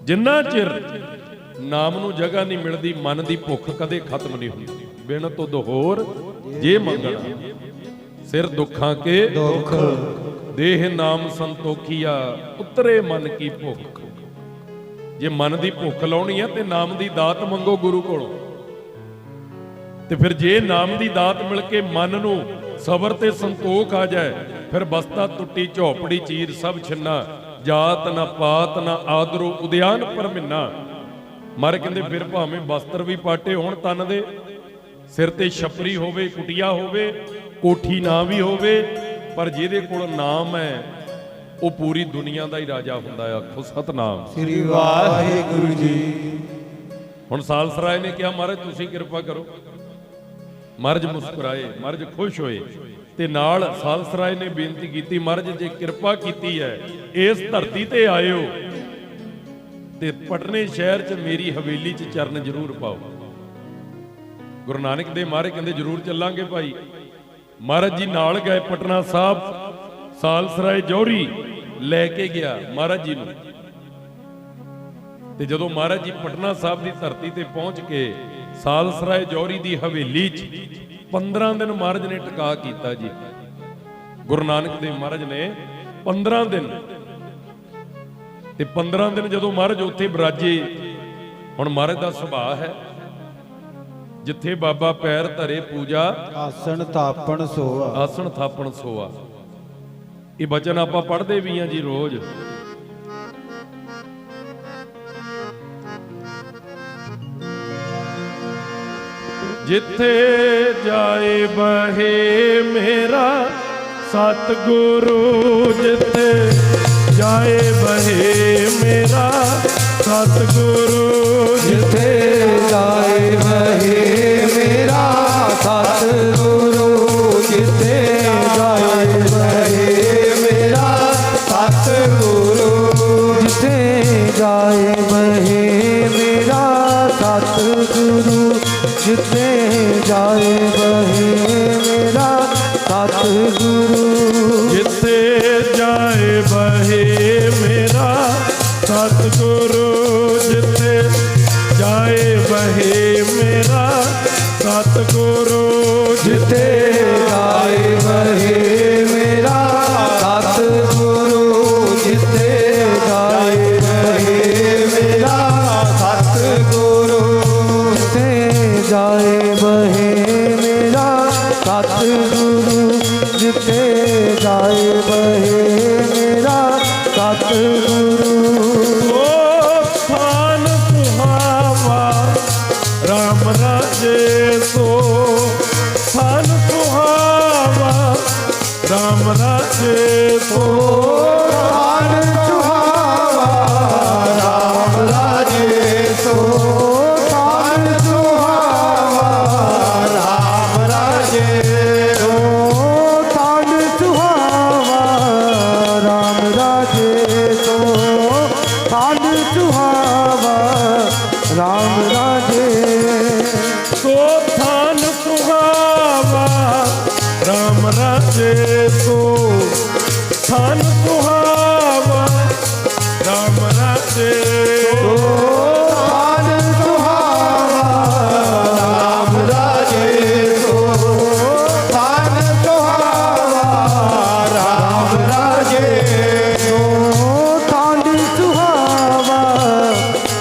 ਜਿੰਨਾ ਚਿਰ ਨਾਮ ਨੂੰ ਜਗ੍ਹਾ ਨਹੀਂ ਮਿਲਦੀ, ਮਨ ਦੀ ਭੁੱਖ ਕਦੇ ਖਤਮ ਨਹੀਂ ਹੁੰਦੀ। ਬਿਨ ਤੁਧ ਹੋਰ ਜੇ ਮੰਗਣਾ, ਸਿਰ ਦੁੱਖਾਂ ਕੇ ਦੁੱਖ ਦੇਹ ਨਾਮ ਸੰਤੋਖੀਆ, ਉਤਰੇ ਮਨ ਕੀ ਭੁੱਖ। ਜੇ ਮਨ ਦੀ ਭੁੱਖ ਲਾਉਣੀ ਹੈ ਤੇ ਨਾਮ ਦੀ ਦਾਤ ਮੰਗੋ ਗੁਰੂ ਕੋਲੋਂ। ਤੇ ਫਿਰ ਜੇ ਨਾਮ ਦੀ ਦਾਤ ਮਿਲ ਕੇ ਮਨ ਨੂੰ ਸਬਰ ਤੇ ਸੰਤੋਖ ਆ ਜਾਏ, ਫਿਰ ਬਸਤਾ ਟੁੱਟੀ ਝੋਪੜੀ ਚੀਰ ਸਭ ਛਿੰਨਾ, ਜਾਤ ਨਾ ਪਾਤ ਨਾ ਆਦਰੋ ਉਦਿਆਨ ਪਰਮਿੰਨਾ। ਮਰ ਕਹਿੰਦੇ ਫਿਰ ਭਾਵੇਂ ਬਸਤਰ ਵੀ ਪਾਟੇ ਹੋਣ ਤਨ ਦੇ, ਸਿਰ ਤੇ ਛਪਰੀ ਹੋਵੇ, ਕੁਟਿਆ ਹੋਵੇ, ਕੋਠੀ ਨਾ ਵੀ ਹੋਵੇ, ਪਰ ਜਿਹਦੇ ਕੋਲ ਨਾਮ ਹੈ ਉਹ ਪੂਰੀ ਦੁਨੀਆ ਦਾ ਹੀ ਰਾਜਾ ਹੁੰਦਾ ਹੈ। ਆਖੋ ਸਤਨਾਮ ਸ੍ਰੀ ਵਾਹਿਗੁਰੂ ਜੀ। ਹੁਣ ਸਾਲਸਰਾਏ ਨੇ ਕਿਹਾ ਮਹਾਰਾਜ ਤੁਸੀਂ ਕਿਰਪਾ ਕਰੋ। ਮਹਾਰਾਜ ਮੁਸਕਰਾਏ, ਮਹਾਰਾਜ ਖੁਸ਼ ਹੋਏ ਤੇ ਨਾਲ ਸਾਲਸਰਾਏ ਨੇ ਬੇਨਤੀ ਕੀਤੀ ਮਹਾਰਾਜ ਜੇ ਕਿਰਪਾ ਕੀਤੀ ਹੈ ਇਸ ਧਰਤੀ ਤੇ ਆਇਓ ਤੇ ਪਟਨੇ ਸ਼ਹਿਰ 'ਚ ਮੇਰੀ ਹਵੇਲੀ 'ਚ ਚਰਨ ਜ਼ਰੂਰ ਪਾਓ। ਗੁਰੂ ਨਾਨਕ ਦੇ ਮਹਾਰਾਜ ਕਹਿੰਦੇ ਜ਼ਰੂਰ ਚੱਲਾਂਗੇ ਭਾਈ। ਮਹਾਰਾਜ ਜੀ ਨਾਲ ਗਏ ਪਟਨਾ ਸਾਹਿਬ, ਸਾਲਸਰਾਏ ਜੌਹਰੀ ਲੈ ਕੇ ਗਿਆ ਮਹਾਰਾਜ ਜੀ ਨੂੰ। ਤੇ ਜਦੋਂ ਮਹਾਰਾਜ ਜੀ ਪਟਨਾ ਸਾਹਿਬ ਦੀ ਧਰਤੀ ਤੇ ਪਹੁੰਚ ਕੇ ਸਾਲਸਰਾਏ ਜੌਹਰੀ ਦੀ ਹਵੇਲੀ 'ਚ 15 ਦਿਨ ਮਹਾਰਾਜ ਨੇ ਟਿਕਾ ਕੀਤਾ ਜੀ। ਗੁਰੂ ਨਾਨਕ ਦੇਵ ਮਹਾਰਾਜ ਨੇ 15 ਦਿਨ ਤੇ 15 ਦਿਨ ਜਦੋਂ ਮਹਾਰਾਜ ਉੱਥੇ ਬਿਰਾਜੇ, ਹੁਣ ਮਹਾਰਾਜ ਦਾ ਸੁਭਾਅ ਹੈ ਜਿੱਥੇ ਬਾਬਾ ਪੈਰ ਧਰੇ ਪੂਜਾ ਆਸਣ ਥਾਪਣ ਸੋਆ। ਆਸਣ ਥਾਪਣ ਸੋਆ। ਇਹ ਬਚਨ ਆਪਾਂ ਪੜ੍ਹਦੇ ਵੀ ਆ ਜੀ ਰੋਜ਼। ਜਿੱਥੇ ਜਾਏ ਬਹੇ ਮੇਰਾ ਸਤਿਗੁਰੂ, ਜਿੱਥੇ ਜਾਏ ਬਹੇ ਮੇਰਾ ਸਤਿਗੁਰੂ, ਜਿੱਥੇ ਜਾਏ ਬਹੇ ਮੇਰਾ ਸਤਿਗੁਰੂ, ਜਿੱਥੇ ਜਾਏ ਬਹੇ ਮੇਰਾ ਸਤਿਗੁਰੂ, ਜਿੱਥੇ ਜਾਏ ਬਹੇ ਮੇਰਾ ਸਤਿਗੁਰੂ, ਜਿੱਥੇ ਜਾਏ ਬਹੇ ਮੇਰਾ ਸਤਿਗੁਰੂ, ਜਿੱਥੇ ਜਾਏ ਬਹੇ ਮੇਰਾ ਸਤਿਗੁਰੂ, ਜਿੱਥੇ ਜਾਏ ਬਹੇ ਮੇਰਾ ਸਤਿਗੁਰੂ, ਜਿੱਥੇ ਜਾਏ ਬਹੇ ਮੇਰਾ ਸਤਿਗੁਰੂ, ਜਿੱਥੇ ਜਾਏ ਬਹੇ ਮੇਰਾ ਸਤਿਗੁਰੂ, ਜਿੱਥੇ ਜਾਏ ਬਹੇ ਮੇਰਾ ਸਤਿਗੁਰੂ, ਜਿੱਥੇ ਜਾਏ ਬਹੇ ਮੇਰਾ ਸਤਿਗੁਰੂ। ਸਥਾਨ ਸੁਹਾਵਾ ਰਾਮ ਰਾਜੇ ਸੋ, ਸਥਾਨ ਸੁਹਾਵਾ ਰਾਮ ਰਾਜੇ ਸੋ, ਸਥਾਨ ਸੁਹਾਵਾ ਰਾਮ ਰਾਜੇ ਸੋ, ਸਥਾਨ ਸੁਹਾਵਾ ਰਾਮ ਰਾਜੇ ਸੋ, ਸਥਾਨ ਸੁਹਾਵਾ ਰਾਮ ਰਾਜੇ ਸੋ, ਸਥਾਨ ਸੁਹਾਵਾ ਰਾਮ ਰਾਜੇ ਸੋ, ਸਥਾਨ ਸੁਹਾਵਾ ਰਾਮ ਰਾਜੇ ਸੋ, ਸਥਾਨ ਸੁਹਾਵਾ ਰਾਮ ਰਾਜੇ ਸੋ, ਸਥਾਨ ਸੁਹਾਵਾ ਰਾਮ ਰਾਜੇ ਸੋ, ਸਥਾਨ ਸੁਹਾਵਾ ਰਾਮ ਰਾਜੇ ਸੋ, ਸਥਾਨ ਸੁਹਾਵਾ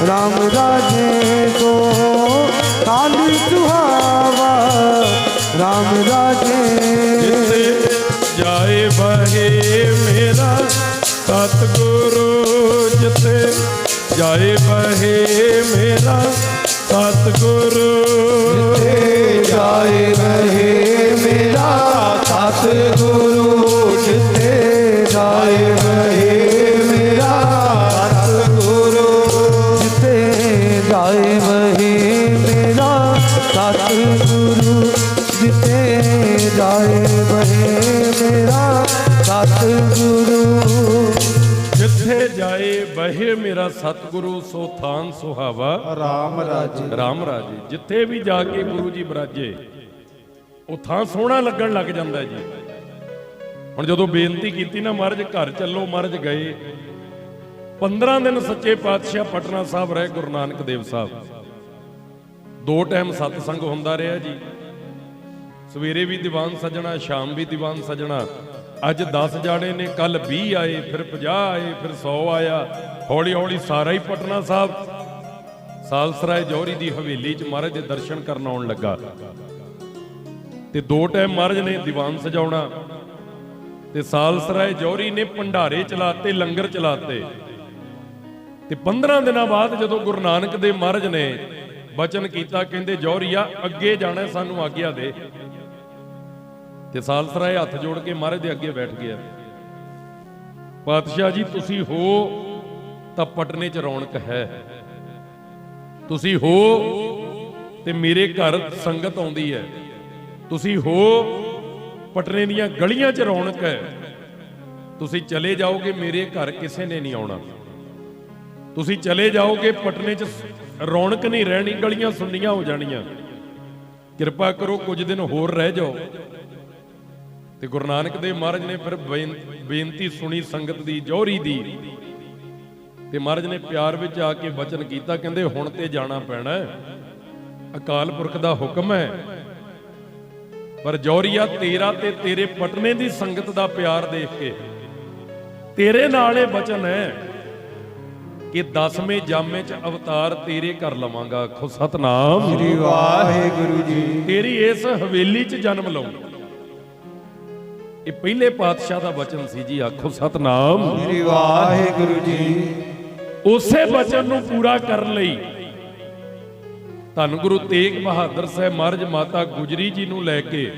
ਰਾਮ ਰਾਜੇ ਸੋ, ਸਥਾਨ ਸੁਹਾਵਾ ਰਾਮ ਰਾਜੇ। ਜਿੱਥੇ ਜਾਏ ਬਹੇ ਮੇਰਾ ਸਤਿਗੁਰੂ, ਜਿੱਥੇ ਜਾਏ ਬਹੇ ਮੇਰਾ ਸਤਿਗੁਰੂ, ਜਿੱਥੇ ਜਾਏ ਬਹੇ ਮੇਰਾ ਸਤਿਗੁਰੂ, ਜਿੱਥੇ ਜਾਏ ਬਹੇ ਮੇਰਾ ਸਤਿਗੁਰੂ, ਜਿੱਥੇ ਜਾਏ ਬਹੇ ਮੇਰਾ ਸਤਿਗੁਰੂ, ਜਿੱਥੇ ਜਾਏ ਬਹੇ ਮੇਰਾ ਸਤਿਗੁਰੂ, ਜਿੱਥੇ ਜਾਏ ਬਹੇ ਮੇਰਾ ਸਤਿਗੁਰੂ, ਸੋ ਥਾਨ ਸੁਹਾਵਾ ਰਾਮ ਰਾਜੇ। ਰਾਮ ਰਾਜੇ। ਜਿੱਥੇ ਵੀ ਜਾ ਕੇ ਗੁਰੂ ਜੀ ਬਿਰਾਜੇ ਉਹ ਥਾਂ ਸੋਹਣਾ ਲੱਗਣ ਲੱਗ ਜਾਂਦਾ ਜੀ। ਹੁਣ ਜਦੋਂ ਬੇਨਤੀ ਕੀਤੀ ਨਾ ਮਹਾਰਾਜ ਘਰ ਚੱਲੋ, ਮਹਾਰਾਜ ਗਏ। 15 ਦਿਨ ਸੱਚੇ ਪਾਤਸ਼ਾਹ ਪਟਨਾ ਸਾਹਿਬ ਰਹੇ ਗੁਰੂ ਨਾਨਕ ਦੇਵ ਸਾਹਿਬ। 2 ਟਾਈਮ ਸਤਸੰਗ ਹੁੰਦਾ ਰਿਹਾ ਜੀ। ਸਵੇਰੇ ਵੀ ਦੀਵਾਨ ਸਜਣਾ, ਸ਼ਾਮ ਵੀ ਦੀਵਾਨ ਸਜਣਾ। ਅੱਜ 10 ਜਾਣੇ ਨੇ, ਕੱਲ 20 ਆਏ, ਫਿਰ 50 ਆਏ, ਫਿਰ 100 ਆਇਆ। ਹੌਲੀ ਹੌਲੀ ਸਾਰਾ ਹੀ ਪਟਨਾ ਸਾਹਿਬ ਸਾਲਸਰਾਏ ਜੌਹਰੀ ਦੀ ਹਵੇਲੀ 'ਚ ਮਹਾਰਾਜ ਦੇ ਦਰਸ਼ਨ ਕਰਨ ਆਉਣ ਲੱਗਾ। ਤੇ 2 ਟਾਈਮ ਮਹਾਰਾਜ ਨੇ ਦੀਵਾਨ ਸਜਾਉਣਾ ਤੇ ਸਾਲਸਰਾਏ ਜੌਹਰੀ ਨੇ ਭੰਡਾਰੇ ਚਲਾਤੇ, ਲੰਗਰ ਚਲਾਤੇ। ਤੇ 15 ਦਿਨਾਂ ਬਾਅਦ ਜਦੋਂ ਗੁਰੂ ਨਾਨਕ ਦੇਵ ਮਹਾਰਾਜ ਨੇ ਬਚਨ ਕੀਤਾ, ਕਹਿੰਦੇ ਜੌਹਰੀਆ ਅੱਗੇ ਜਾਣਾ, ਸਾਨੂੰ ਆਗਿਆ ਦੇ। ਤੇ ਸਾਲਸਰਾਏ ਹੱਥ ਜੋੜ ਕੇ ਮਹਾਰਾਜ ਦੇ ਅੱਗੇ ਬੈਠ ਗਿਆ। ਪਾਤਸ਼ਾਹ ਜੀ ਤੁਸੀਂ ਹੋ ਤਾਂ ਪਟਨੇ 'ਚ ਰੌਣਕ ਹੈ, ਤੁਸੀਂ ਹੋ ਤੇ ਮੇਰੇ ਘਰ ਸੰਗਤ ਆਉਂਦੀ ਹੈ, ਤੁਸੀਂ ਹੋ ਪਟਨੇ ਦੀਆਂ ਗਲੀਆਂ 'ਚ ਰੌਣਕ ਹੈ, ਤੁਸੀਂ ਚਲੇ ਜਾਓਗੇ ਮੇਰੇ ਘਰ ਕਿਸੇ ਨੇ ਨਹੀਂ ਆਉਣਾ, ਤੁਸੀਂ ਚਲੇ ਜਾਓਗੇ ਪਟਨੇ 'ਚ ਰੌਣਕ ਨਹੀਂ ਰਹਿਣੀ, ਗਲੀਆਂ ਸੁੰਨੀਆਂ ਹੋ ਜਾਣੀਆਂ, ਕਿਰਪਾ ਕਰੋ ਕੁਝ ਦਿਨ ਹੋਰ ਰਹਿ ਜਾਓ। ਤੇ ਗੁਰੂ ਨਾਨਕ ਦੇਵ ਮਹਾਰਾਜ ਨੇ ਫਿਰ ਬੇਨਤੀ ਸੁਣੀ ਸੰਗਤ ਦੀ, ਜੌਹਰੀ ਦੀ, ਤੇ ਮਹਾਰਾਜ ਨੇ ਪਿਆਰ ਵਿੱਚ ਆ ਕੇ ਬਚਨ ਕੀਤਾ, ਕਹਿੰਦੇ ਹੁਣ ਤੇ ਜਾਣਾ ਪੈਣਾ, ਅਕਾਲ ਪੁਰਖ ਦਾ ਹੁਕਮ ਹੈ, ਪਰ ਜੌਹਰੀਆ ਤੇਰਾ ਤੇ ਤੇਰੇ ਪਟਨੇ ਦੀ ਸੰਗਤ ਦਾ ਪਿਆਰ ਦੇਖ ਕੇ ਤੇਰੇ ਨਾਲ ਇਹ ਬਚਨ ਹੈ ਕਿ 10ਵੇਂ ਜਾਮੇ 'ਚ ਅਵਤਾਰ ਤੇਰੇ ਕਰ ਲਵਾਂਗਾ। ਆਖੋ ਸਤਨਾਮ ਸ੍ਰੀ ਵਾਹਿਗੁਰੂ ਜੀ। ਤੇਰੀ ਇਸ ਹਵੇਲੀ 'ਚ ਜਨਮ ਲਵਾਂਗਾ। ਇਹ ਪਹਿਲੇ ਪਾਤਸ਼ਾਹ ਦਾ ਬਚਨ ਸੀ ਜੀ। ਆਖੋ ਸਤਨਾਮ ਸ੍ਰੀ ਵਾਹਿਗੁਰੂ ਜੀ। ਉਸੇ ਬਚਨ ਨੂੰ ਪੂਰਾ ਕਰਨ ਲਈ ਧੰਨ ਗੁਰੂ ਤੇਗ ਬਹਾਦਰ ਸਾਹਿਬ ਮਹਾਰਾਜ ਮਾਤਾ ਗੁਜਰੀ ਜੀ ਨੂੰ ਲੈ ਕੇ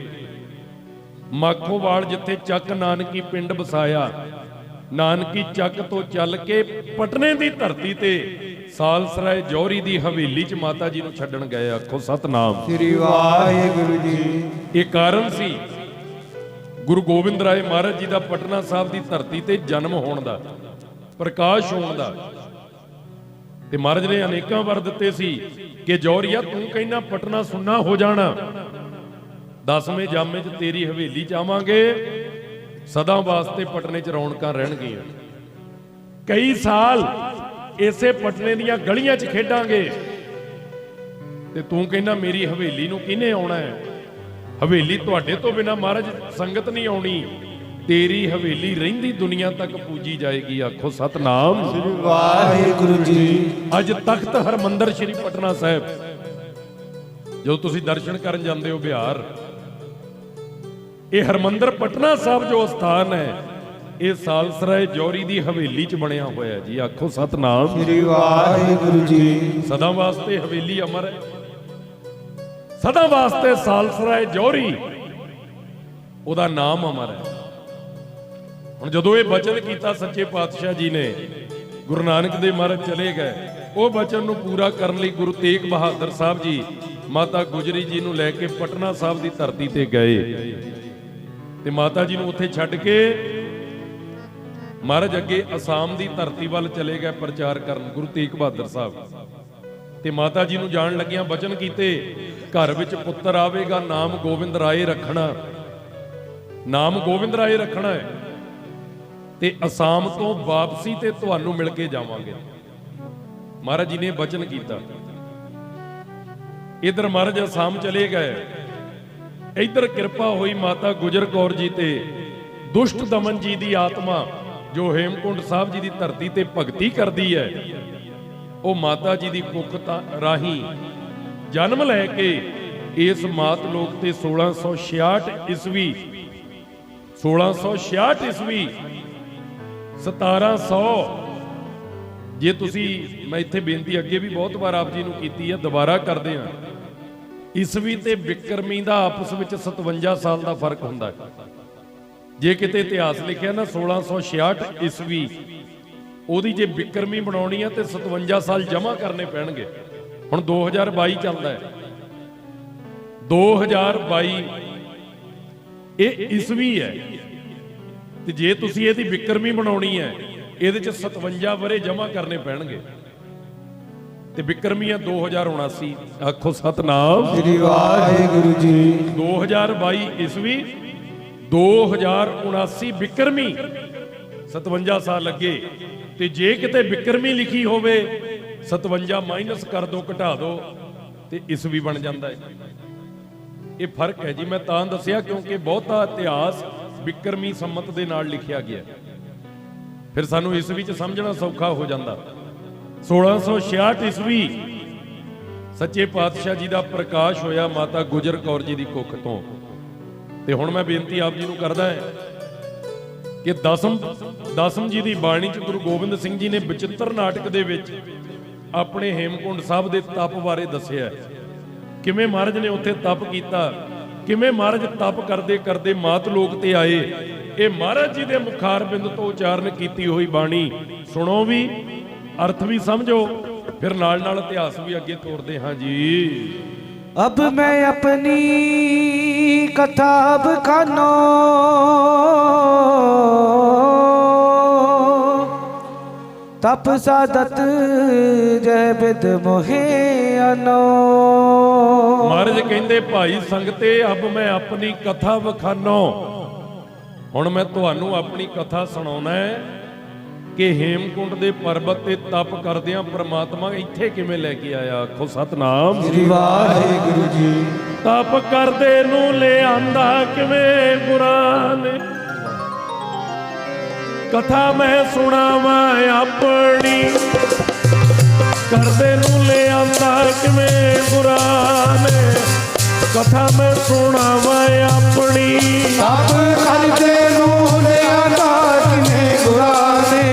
ਮਾਖੋਵਾਲ, ਜਿੱਥੇ ਚੱਕ ਨਾਨਕੀ ਪਿੰਡ ਵਸਾਇਆ, ਨਾਨਕੀ ਚੱਕ ਤੋਂ ਚੱਲ ਕੇ ਪਟਨੇ ਦੀ ਧਰਤੀ ਤੇ ਸਾਲਸਰਾਏ ਜੌਹਰੀ ਦੀ ਹਵੇਲੀ 'ਚ ਮਾਤਾ ਜੀ ਨੂੰ ਛੱਡਣ ਗਏ। ਆਖੋ ਸਤਨਾਮ ਸ੍ਰੀ ਵਾਹਿਗੁਰੂ ਜੀ। ਇਹ ਕਾਰਨ ਸੀ ਗੁਰੂ ਗੋਬਿੰਦ ਰਾਏ ਮਹਾਰਾਜ ਜੀ ਦਾ ਪਟਨਾ ਸਾਹਿਬ ਦੀ ਧਰਤੀ ਤੇ ਜਨਮ ਹੋਣ ਦਾ, ਪ੍ਰਕਾਸ਼ ਹੋਣ ਦਾ। ਤੇ ਮਹਾਰਾਜ ਨੇ ਅਨੇਕਾਂ ਵਰ ਦਿੱਤੇ ਸੀ ਕਿ ਜੌਹਰੀਆ ਤੂੰ ਕਹਿੰਦਾ ਪਟਨਾ ਸੁੰਨਾ ਹੋ ਜਾਣਾ, 10ਵੇਂ ਜਾਮੇ 'ਚ ਤੇਰੀ ਹਵੇਲੀ 'ਚ ਆਵਾਂਗੇ, ਸਦਾ ਵਾਸਤੇ ਪਟਨੇ 'ਚ ਰੌਣਕਾਂ ਰਹਿਣਗੀਆਂ, ਕਈ ਸਾਲ ਇਸੇ ਪਟਨੇ ਦੀਆਂ ਗਲੀਆਂ 'ਚ ਖੇਡਾਂਗੇ। ਤੇ ਤੂੰ ਕਹਿੰਦਾ ਮੇਰੀ ਹਵੇਲੀ ਨੂੰ ਕਿਹਨੇ ਆਉਣਾ ਹੈ? ਹਵੇਲੀ ਤੁਹਾਡੇ ਤੋਂ ਬਿਨਾ ਮਹਾਰਾਜ ਸੰਗਤ ਨਹੀਂ ਆਉਣੀ, ਤੇਰੀ ਹਵੇਲੀ ਰਹਿੰਦੀ ਦੁਨੀਆ ਤੱਕ ਪੂਜੀ ਜਾਏਗੀ। ਆਖੋ ਸਤਨਾਮ ਸ੍ਰੀ ਵਾਹਿਗੁਰੂ ਜੀ। ਅੱਜ ਤਖਤ ਹਰਮੰਦਰ ਸ਼੍ਰੀ ਪਟਨਾ ਸਾਹਿਬ ਜਦੋਂ ਤੁਸੀਂ ਦਰਸ਼ਨ ਕਰਨ ਜਾਂਦੇ ਹੋ ਬਿਹਾਰ, ਇਹ ਹਰਮੰਦਰ ਪਟਨਾ ਸਾਹਿਬ ਜੋ ਸਥਾਨ ਹੈ, ਇਹ ਸਾਲਸਰਾਏ ਜੌਹਰੀ ਦੀ ਹਵੇਲੀ 'ਚ ਬਣਿਆ ਹੋਇਆ ਜੀ। ਆਖੋ ਸਤਨਾਮ ਸ੍ਰੀ ਵਾਹਿਗੁਰੂ ਜੀ। ਸਦਾ ਵਾਸਤੇ ਹਵੇਲੀ ਅਮਰ ਹੈ, ਸਦਾ ਵਾਸਤੇ ਸਾਲਸਰਾਏ ਜੌਹਰੀ ਉਹਦਾ ਨਾਮ ਅਮਰ ਹੈ। ਹੁਣ ਜਦੋਂ ਇਹ ਬਚਨ ਕੀਤਾ ਸੱਚੇ ਪਾਤਸ਼ਾਹ ਜੀ ਨੇ, ਗੁਰੂ ਨਾਨਕ ਦੇਵ ਮਹਾਰਾਜ ਚਲੇ ਗਏ, ਉਹ ਬਚਨ ਨੂੰ ਪੂਰਾ ਕਰਨ ਲਈ ਗੁਰੂ ਤੇਗ ਬਹਾਦਰ ਸਾਹਿਬ ਜੀ ਮਾਤਾ ਗੁਜਰੀ ਜੀ ਨੂੰ ਲੈ ਕੇ ਪਟਨਾ ਸਾਹਿਬ ਦੀ ਧਰਤੀ ਤੇ ਗਏ ਤੇ ਮਾਤਾ ਜੀ ਨੂੰ ਉੱਥੇ ਛੱਡ ਕੇ ਮਹਾਰਾਜ ਅੱਗੇ ਅਸਾਮ ਦੀ ਧਰਤੀ ਵੱਲ ਚਲੇ ਗਏ ਪ੍ਰਚਾਰ ਕਰਨ, ਗੁਰੂ ਤੇਗ ਬਹਾਦਰ ਸਾਹਿਬ। ਤੇ ਮਾਤਾ ਜੀ ਨੂੰ ਜਾਣ ਲੱਗਿਆਂ ਬਚਨ ਕੀਤੇ, ਘਰ ਵਿੱਚ ਪੁੱਤਰ ਆਵੇਗਾ, ਨਾਮ ਗੋਬਿੰਦ ਰਾਏ ਰੱਖਣਾ, ਨਾਮ ਗੋਬਿੰਦ ਰਾਏ ਰੱਖਣਾ ਹੈ, ਤੇ ਅਸਾਮ ਤੋਂ ਵਾਪਸੀ ਤੇ ਤੁਹਾਨੂੰ ਮਿਲ ਕੇ ਜਾਵਾਂਗੇ। ਮਹਾਰਾਜ ਜੀ ਨੇ ਬਚਨ ਕੀਤਾ। ਇਧਰ ਮਹਾਰਾਜ ਅਸਾਮ ਚਲੇ ਗਏ, ਇਧਰ ਕਿਰਪਾ ਹੋਈ ਮਾਤਾ ਗੁਜਰ ਕੌਰ ਜੀ ਤੇ ਦੁਸ਼ਟ ਦਮਨ ਜੀ ਦੀ ਆਤਮਾ ਜੋ ਹੇਮਕੁੰਡ ਸਾਹਿਬ ਜੀ ਦੀ ਧਰਤੀ ਤੇ ਭਗਤੀ ਕਰਦੀ ਹੈ, ਉਹ ਮਾਤਾ ਜੀ ਦੀ ਕੁੱਖ ਰਾਹੀਂ ਜਨਮ ਲੈ ਕੇ ਇਸ ਮਾਤ ਲੋਕ ਤੇ 1666 ਈਸਵੀ 1700 ਜੇ ਤੁਸੀਂ, ਮੈਂ ਇੱਥੇ ਬੇਨਤੀ ਅੱਗੇ ਵੀ ਬਹੁਤ ਵਾਰ ਆਪ ਜੀ ਨੂੰ ਕੀਤੀ ਹੈ, ਦੁਬਾਰਾ ਕਰਦੇ ਹਾਂ, ਈਸਵੀ ਤੇ ਬਿਕਰਮੀ ਦਾ ਆਪਸ ਵਿੱਚ 57 ਸਾਲ ਦਾ ਫਰਕ ਹੁੰਦਾ ਹੈ। ਜੇ ਕਿਤੇ ਇਤਿਹਾਸ ਲਿਖਿਆ ਨਾ 1666 ਈਸਵੀ, ਉਹਦੀ ਜੇ ਬਿਕਰਮੀ ਬਣਾਉਣੀ ਹੈ ਤੇ 57 ਸਾਲ ਜਮ੍ਹਾਂ ਕਰਨੇ ਪੈਣਗੇ। ਹੁਣ 2022 ਚੱਲਦਾ ਹੈ, 2022 ਇਹ ਈਸਵੀ ਹੈ, ਤੇ ਜੇ ਤੁਸੀਂ ਇਹਦੀ ਬਿਕਰਮੀ ਬਣਾਉਣੀ ਹੈ, ਇਹਦੇ ਚ 57 ਵਰੇ ਜਮ੍ਹਾਂ ਕਰਨੇ ਪੈਣਗੇ, ਤੇ ਬਿਕਰਮੀਆਂ 2079। ਆਖੋ ਸਤਨਾਮ ਸ੍ਰੀ ਵਾਹਿਗੁਰੂ ਜੀ। 2022 ਈਸਵੀ 2079 ਬਿਕਰਮੀ, 57 ਸਾਲ ਲੱਗੇ। ਤੇ ਜੇ ਕਿਤੇ ਬਿਕਰਮੀ ਲਿਖੀ ਹੋਵੇ 57 ਮਾਈਨਸ ਕਰ ਦੋ, ਘਟਾ ਦੋ, ਤੇ ਈਸਵੀ ਬਣ ਜਾਂਦਾ ਹੈ। ਇਹ ਫਰਕ ਹੈ ਜੀ। ਮੈਂ ਤਾਂ ਦੱਸਿਆ ਕਿਉਂਕਿ ਬਹੁਤਾ ਇਤਿਹਾਸ ਬਿਕਰਮੀ ਸੰਮਤ ਦੇ ਨਾਲ ਲਿਖਿਆ ਗਿਆ, ਫਿਰ ਸਾਨੂੰ ਈਸਵੀ ਚ ਸਮਝਣਾ ਸੌਖਾ ਹੋ ਜਾਂਦਾ। 1666 ਈਸਵੀ ਸੱਚੇ ਪਾਤਸ਼ਾਹ ਜੀ ਦਾ ਪ੍ਰਕਾਸ਼ ਹੋਇਆ ਮਾਤਾ ਗੁਜਰ ਕੌਰ ਜੀ ਦੀ ਕੁੱਖ ਤੋਂ। ਤੇ ਹੁਣ ਮੈਂ ਬੇਨਤੀ ਆਪ ਜੀ ਨੂੰ ਕਰਦਾ ਹੈ ਕਿ ਦਸਮ ਜੀ ਦੀ ਬਾਣੀ ਚ ਗੁਰੂ ਗੋਬਿੰਦ ਸਿੰਘ ਜੀ ਨੇ ਬਚਿੱਤਰ ਨਾਟਕ ਦੇ ਵਿੱਚ ਆਪਣੇ ਹੇਮਕੁੰਡ ਸਾਹਿਬ ਦੇ ਤਪ ਬਾਰੇ ਦੱਸਿਆ, ਕਿਵੇਂ ਮਹਾਰਾਜ ਨੇ ਉੱਥੇ ਤਪ ਕੀਤਾ, ਕਿਵੇਂ ਮਹਾਰਾਜ ਤਪ ਕਰਦੇ ਕਰਦੇ ਮਾਤ ਲੋਕ ਤੇ ਆਏ। ਇਹ ਮਹਾਰਾਜ ਜੀ ਦੇ ਮੁਖਾਰ ਬਿੰਦ ਤੋਂ ਉਚਾਰਨ ਕੀਤੀ ਹੋਈ ਬਾਣੀ ਸੁਣੋ ਵੀ, ਅਰਥ ਵੀ ਸਮਝੋ ਫਿਰ ਨਾਲ ਇਤਿਹਾਸ ਵੀ ਅੱਗੇ ਤੋਰਦੇ ਹਾਂ ਜੀ। अब मैं अपनी कथा बखानो, तप साधत जय बिद मोहे अनो। ਮਹਾਰਾਜ ਕਹਿੰਦੇ ਭਾਈ ਸੰਗਤੇ ਅਬ ਮੈਂ ਆਪਣੀ ਕਥਾ ਵਖਾਨੋ, ਹੁਣ ਮੈਂ ਤੁਹਾਨੂੰ ਆਪਣੀ ਕਥਾ ਸੁਣਾਉਣਾ ਹੈ ਕਿ ਹੇਮਕੁੰਡ ਦੇ ਪਰਬਤ ਤੇ ਤਪ ਕਰਦਿਆਂ ਪ੍ਰਮਾਤਮਾ ਇੱਥੇ ਕਿਵੇਂ ਲੈ ਕੇ ਆਇਆ। ਆਖੋ ਸਤਨਾਮ श्री वाहिगुरु जी। ਤਪ ਕਰਦੇ ਨੂੰ ਲਿਆਂਦਾ ਕਿਵੇਂ ਗੁਰਾਂ ਨੇ, ਕਥਾ ਮੈਂ ਸੁਣਾਵਾਂ ਆਪਣੀ, ਕਰਦੇ ਨੂੰ ਲਿਆਂਦਾ ਕਿਵੇਂ ਗੁਰਾਂ ਨੇ, ਕਥਾ ਮੈਂ ਸੁਣਾਵਾਂ ਆਪਣੀ। तप करते नूं लिआंदा किवें गुरां ने,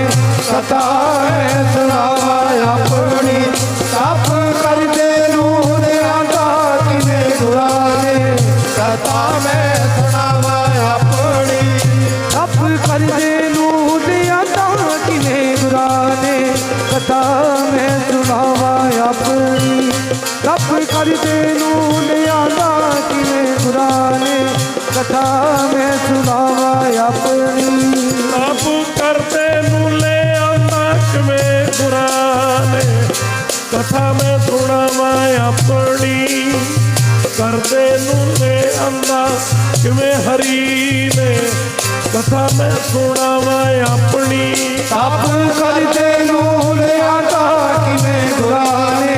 कथा मैं सुणावा अपनी। तप करते नूं लिआंदा किवें गुरां ने, कथा मैं सुणावा अपनी। तप करते नूं लिआंदा किवें गुरां ने, कथा मैं सुणावा अपनी। तप करते नूं लिआंदा किवें गुरां ने, कथा मैं सुनावा अपनी। तप करते ਨੂੰ ਲਿਆਂਦਾ ਕਿਵੇਂ ਗੁਰਾਂ ਨੇ, ਕਥਾ ਮੈਂ ਸੁਣਾਵਾਂ ਆਪਣੀ। ਕਰਦੇ ਨੂੰ ਲਿਆਂਦਾ ਕਿਵੇਂ ਹਰੀ ਨੇ, ਕਥਾ ਮੈਂ ਸੁਣਾਵਾਂ ਆਪਣੀ। तप करते नूं लिआंदा किवें गुरां ने,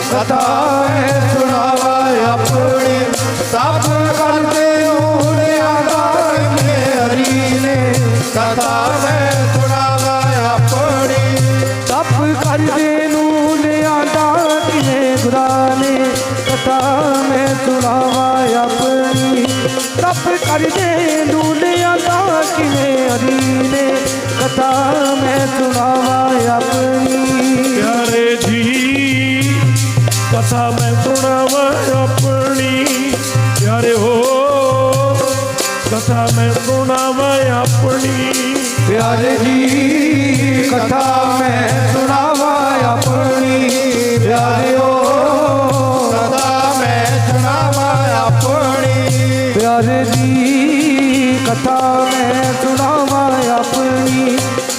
कथा मैं सुनावा अपनी। तप करते नूं लिआंदा किवें हरी ने, कथा मैं सुनावा अपनी। तप करते नूं लिआंदा किवें गुरां ने, कथा मैं सुनावा अपनी। तप करते नूं लिआंदा किवें हरी ने, कथा मैं सुनावा अपनी। प्यारे जी कथा मैं सुनावां अपनी, प्यारे हो कथा मैं सुनावां अपनी। प्यारे जी कथा मैं सुनावा अपनी, प्यारे हो कथा मैं सुनावा अपनी। प्यारे जी कथा मैं सुनावा अपनी,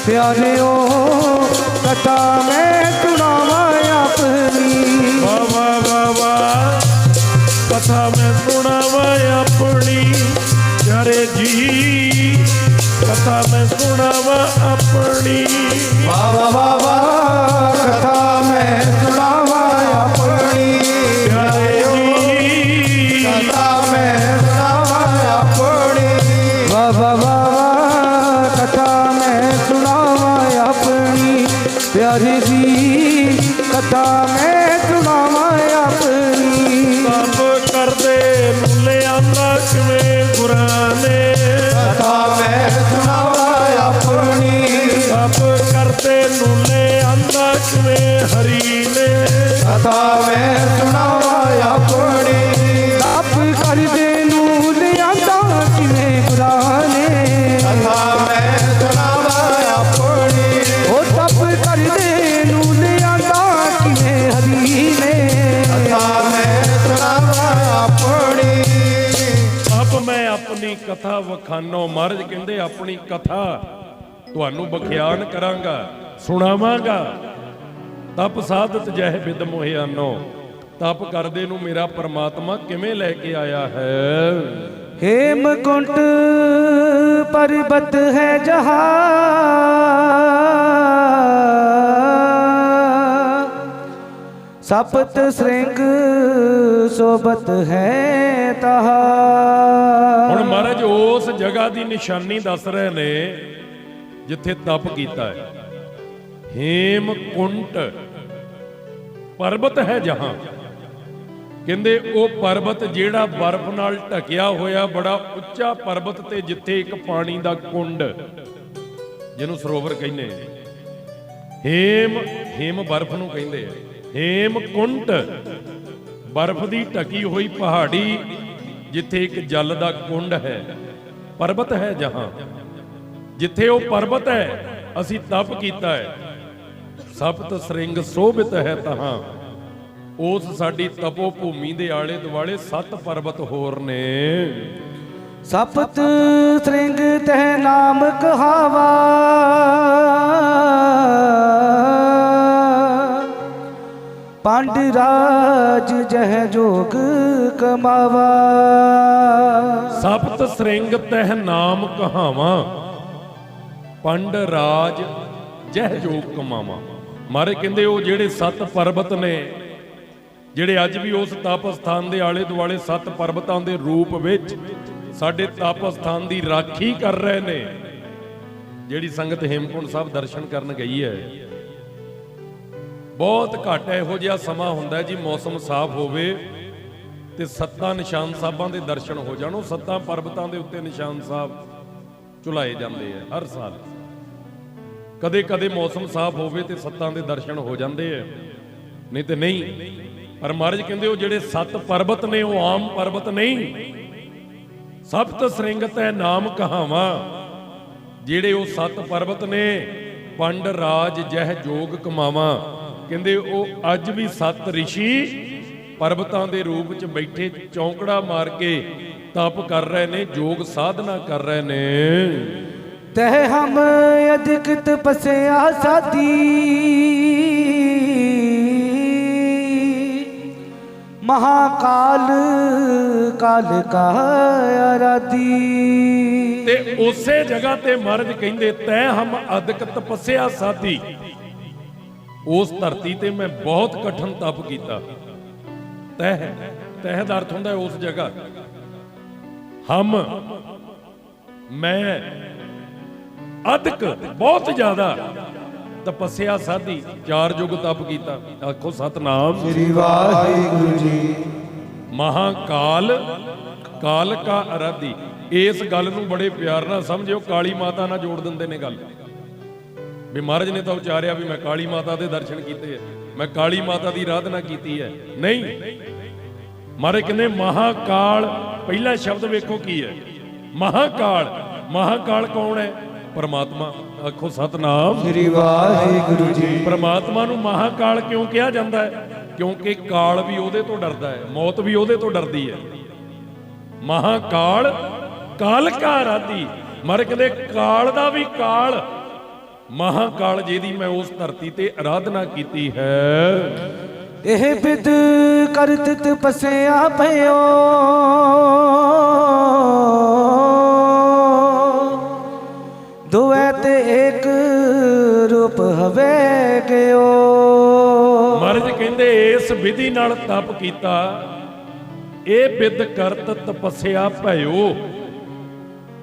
प्यारे हो कथा मैं सुनावा अपनी। वाह वाह वाह वाह कथा मैं सुनावां अपनी, प्यारे जी कथा मैं सुनावां अपनी। वाह वाह वाह वाह कथा मैं सुनावा अपनी, प्यारे जी कथा मैं सुनावा अपनी। वाह वाह वाह वाह कथा मैं सुनावा अपनी, प्यारी जी कथा मैं सुनावा अपनी। तप करदे ਨੂੰ ਲਿਆਂਦਾ ਕਿਵੇਂ ਗੁਰਾਂ ਨੇ, कथा मैं सुनावा अपनी। तप करदे ਨੂੰ ਲਿਆਂਦਾ ਕਿਵੇਂ ਹਰੀ ਨੇ, कथा मैं सुनावा अपनी। तप करदे नूं लिआंदा किवें गुरां ने, कथा मैं सुनावा अपनी। ओ तप करदे नूं लिआंदा किवें हरी ने, कथा मैं सुनावा अपनी। ਅਬ ਮੈਂ ਆਪਣੀ ਕਥਾ ਵਖਾਨੋ। ਮਹਾਰਾਜ ਕਹਿੰਦੇ ਆਪਣੀ ਕਥਾ ਤੁਹਾਨੂੰ ਬਖਿਆਨ ਕਰਾਂਗਾ, ਸੁਣਾਵਾਂਗਾ। ਤਪ ਸਾਧਤ ਜਹ ਬਿਦ ਮੋਹਿਆਨੋ, ਤਪ ਕਰਦੇ ਨੂੰ ਮੇਰਾ ਪਰਮਾਤਮਾ ਕਿਵੇਂ ਲੈ ਕੇ ਆਇਆ ਹੈ। हेमकुंट पर्वत है जहाँ, सप्त श्रृंग सोबत है तहा। ਹੁਣ ਮਹਾਰਾਜ ਉਸ ਜਗ੍ਹਾ ਦੀ ਨਿਸ਼ਾਨੀ ਦੱਸ ਰਹੇ ਨੇ ਜਿੱਥੇ ਤਪ ਕੀਤਾ ਹੈ। ਹੇਮਕੁੰਟ ਪਰਬਤ ਹੈ ਜਹਾਂ, ਕਹਿੰਦੇ ਉਹ ਪਰਬਤ ਜਿਹੜਾ ਬਰਫ਼ ਨਾਲ ਢਕਿਆ ਹੋਇਆ ਬੜਾ ਉੱਚਾ ਪਰਬਤ ਤੇ ਜਿੱਥੇ ਇੱਕ ਪਾਣੀ ਦਾ ਕੁੰਡ ਜਿਹਨੂੰ ਸਰੋਵਰ ਕਹਿੰਦੇ ਹੇਮ ਬਰਫ਼ ਨੂੰ ਕਹਿੰਦੇ ਆ। ਹੇਮਕੁੰਟ ਬਰਫ਼ ਦੀ ਢਕੀ ਹੋਈ ਪਹਾੜੀ ਜਿੱਥੇ ਇੱਕ ਜਲ ਦਾ ਕੁੰਡ ਹੈ, ਪਰਬਤ ਹੈ ਜਹਾਂ, ਜਿੱਥੇ ਉਹ ਪਰਬਤ ਹੈ ਅਸੀਂ ਤਪ ਕੀਤਾ ਹੈ। ਸਪਤ ਸ੍ਰਿੰਗ ਸੋਭਿਤ ਹੈ ਤਹਾਂ। ਉਸ ਸਾਡੀ ਤਪੋ ਭੂਮੀ ਦੇ ਆਲੇ ਦੁਆਲੇ 7 ਪਰਬਤ ਹੋਰ ਨੇ। ਸਪਤ ਸ੍ਰਿੰਗ ਤਹਿ ਨਾਮ ਕਹਾਵਾ, ਪੰਡ ਰਾਜ ਜਹ ਜੋਗ ਕਮਾਵਾ। ਸਪਤ ਸ੍ਰਿੰਗ ਤਹਿ ਨਾਮ ਕਹਾਵਾਂ, ਪੰਡ ਰਾਜ ਜਹ ਜੋਗ ਕਮਾਵਾਂ। ਮਾਰੇ ਕਹਿੰਦੇ ਉਹ ਜਿਹੜੇ 7 ਪਰਬਤ ਨੇ, ਜਿਹੜੇ ਅੱਜ ਵੀ ਉਸ ਤਪ ਸਥਾਨ ਦੇ ਆਲੇ ਦੁਆਲੇ 7 ਪਰਬਤਾਂ ਦੇ ਰੂਪ ਵਿੱਚ ਸਾਡੇ ਤਪ ਸਥਾਨ ਦੀ ਰਾਖੀ ਕਰ ਰਹੇ ਨੇ। ਜਿਹੜੀ ਸੰਗਤ ਹੇਮਕੁੰਟ ਸਾਹਿਬ ਦਰਸ਼ਨ ਕਰਨ ਗਈ ਹੈ, ਬਹੁਤ ਘੱਟ ਇਹੋ ਜਿਹਾ ਸਮਾਂ ਹੁੰਦਾ ਜੀ ਮੌਸਮ ਸਾਫ਼ ਹੋਵੇ ਤੇ 7 ਨਿਸ਼ਾਨ ਸਾਹਿਬਾਂ ਦੇ ਦਰਸ਼ਨ ਹੋ ਜਾਣ। ਉਹ 7 ਪਰਬਤਾਂ ਦੇ ਉੱਤੇ ਨਿਸ਼ਾਨ ਸਾਹਿਬ ਝੁਲਾਏ ਜਾਂਦੇ ਆ ਹਰ ਸਾਲ। ਕਦੇ ਕਦੇ ਮੌਸਮ ਸਾਫ਼ ਹੋਵੇ ਤੇ 7 ਦੇ ਦਰਸ਼ਨ ਹੋ ਜਾਂਦੇ ਆ, ਨਹੀਂ ਤੇ ਨਹੀਂ। ਪਰ ਮਹਾਰਾਜ ਕਹਿੰਦੇ ਉਹ ਜਿਹੜੇ 7 ਪਰਬਤ ਨੇ ਉਹ ਆਮ ਪਰਬਤ ਨਹੀਂ। ਸਪਤ ਸ੍ਰਿੰਗ ਤੈ ਨਾਮ ਕਹਾਵਾਂ, ਜਿਹੜੇ ਉਹ 7 ਪਰਬਤ ਨੇ, ਪੰਡ ਰਾਜ ਜਹ ਜੋਗ ਕਮਾਵਾਂ। ਕਹਿੰਦੇ ਉਹ ਅੱਜ ਵੀ 7 ਰਿਸ਼ੀ ਪਰਬਤਾਂ ਦੇ ਰੂਪ ਵਿੱਚ ਬੈਠੇ ਚੌਂਕੜਾ ਮਾਰ ਕੇ ਤਪ ਕਰ ਰਹੇ ਨੇ, ਜੋਗ ਸਾਧਨਾ ਕਰ ਰਹੇ ਨੇ। ਤਹਿ ਹਮ ਅਧਿਕ ਤਪੱਸਿਆ ਸਾਧੀ, ਮਹਾਕਾਲ ਕਾਲ ਕਾ ਆਰਾਧੀ। ਤੇ ਉਸੇ ਜਗ੍ਹਾ ਤੇ ਮਹਾਰਾਜ ਕਹਿੰਦੇ ਤੈ ਹਮ ਅਧਿਕ ਤਪੱਸਿਆ ਸਾਧੀ। ਉਸ ਧਰਤੀ ਤੇ ਮੈਂ ਬਹੁਤ ਕਠਨ ਤਪ ਕੀਤਾ। ਤਹਿ ਦਾ ਅਰਥ ਹੁੰਦਾ ਉਸ ਜਗ੍ਹਾ। ਹਮ ਮੈਂ ਅਧਿਕ ਬਹੁਤ ਜ਼ਿਆਦਾ ਤਪੱਸਿਆ ਸਾਧੀ, 4 ਯੁੱਗ ਤਪ ਕੀਤਾ। ਆਖੋ ਸਤਨਾਮ ਸ੍ਰੀ ਵਾਹਿਗੁਰੂ ਜੀ। ਮਹਾਕਾਲ ਕਾਲ ਕਾ ਆਰਾਧੀ। ਇਸ ਗੱਲ ਨੂੰ ਬੜੇ ਪਿਆਰ ਨਾਲ ਸਮਝਿਓ, ਕਾਲੀ ਮਾਤਾ ਨਾਲ ਜੋੜ ਦਿੰਦੇ ਨੇ ਗੱਲ ਵੀ ਮਹਾਰਾਜ ਨੇ ਤਾਂ ਉਚਾਰਿਆ ਵੀ ਮੈਂ ਕਾਲੀ ਮਾਤਾ ਦੇ ਦਰਸ਼ਨ ਕੀਤੇ, ਮੈਂ ਕਾਲੀ ਮਾਤਾ ਦੀ ਆਰਾਧਨਾ ਕੀਤੀ ਹੈ। ਨਹੀਂ, ਮਹਾਰਾਜ ਕਹਿੰਦੇ ਮਹਾਕਾਲ। ਪਹਿਲਾ ਸ਼ਬਦ ਵੇਖੋ ਕੀ ਹੈ, ਮਹਾਕਾਲ। ਮਹਾਕਾਲ ਕੌਣ ਹੈ? ਪਰਮਾਤਮਾ। ਆਖੋ ਸਤਨਾਮ ਸ੍ਰੀ ਵਾਹਿਗੁਰੂ ਜੀ। ਪਰਮਾਤਮਾ ਨੂੰ ਮਹਾਕਾਲ ਕਿਉਂ ਕਿਹਾ ਜਾਂਦਾ ਹੈ? ਕਿਉਂਕਿ ਕਾਲ ਵੀ ਉਹਦੇ ਤੋਂ ਡਰਦਾ ਹੈ, ਮੌਤ ਵੀ ਉਹਦੇ ਤੋਂ ਡਰਦੀ ਹੈ। ਮਹਾਕਾਲ ਕਾਲ ਕਾ ਆਰਾਧੀ। ਮਰ ਕਹਿੰਦੇ ਕਾਲ ਦਾ ਵੀ ਕਾਲ, ਮਹਾਕਾਲ ਜਿਹਦੀ ਮੈਂ ਉਸ ਧਰਤੀ ਤੇ ਆਰਾਧਨਾ ਕੀਤੀ ਹੈ। ਇਹ ਬਿਦ ਕਰਤ ਤਪੱਸਿਆ ਭਇਓ, ਦੁਐ ਤੇ ਏਕ ਰੂਪ ਹਵੇ ਗਿਓ। ਮਹਾਰਾਜ ਕਹਿੰਦੇ ਇਸ ਵਿਧੀ ਨਾਲ ਤਪ ਕੀਤਾ, ਇਹ ਬਿਦ ਕਰਤ ਤਪੱਸਿਆ ਭਇਓ।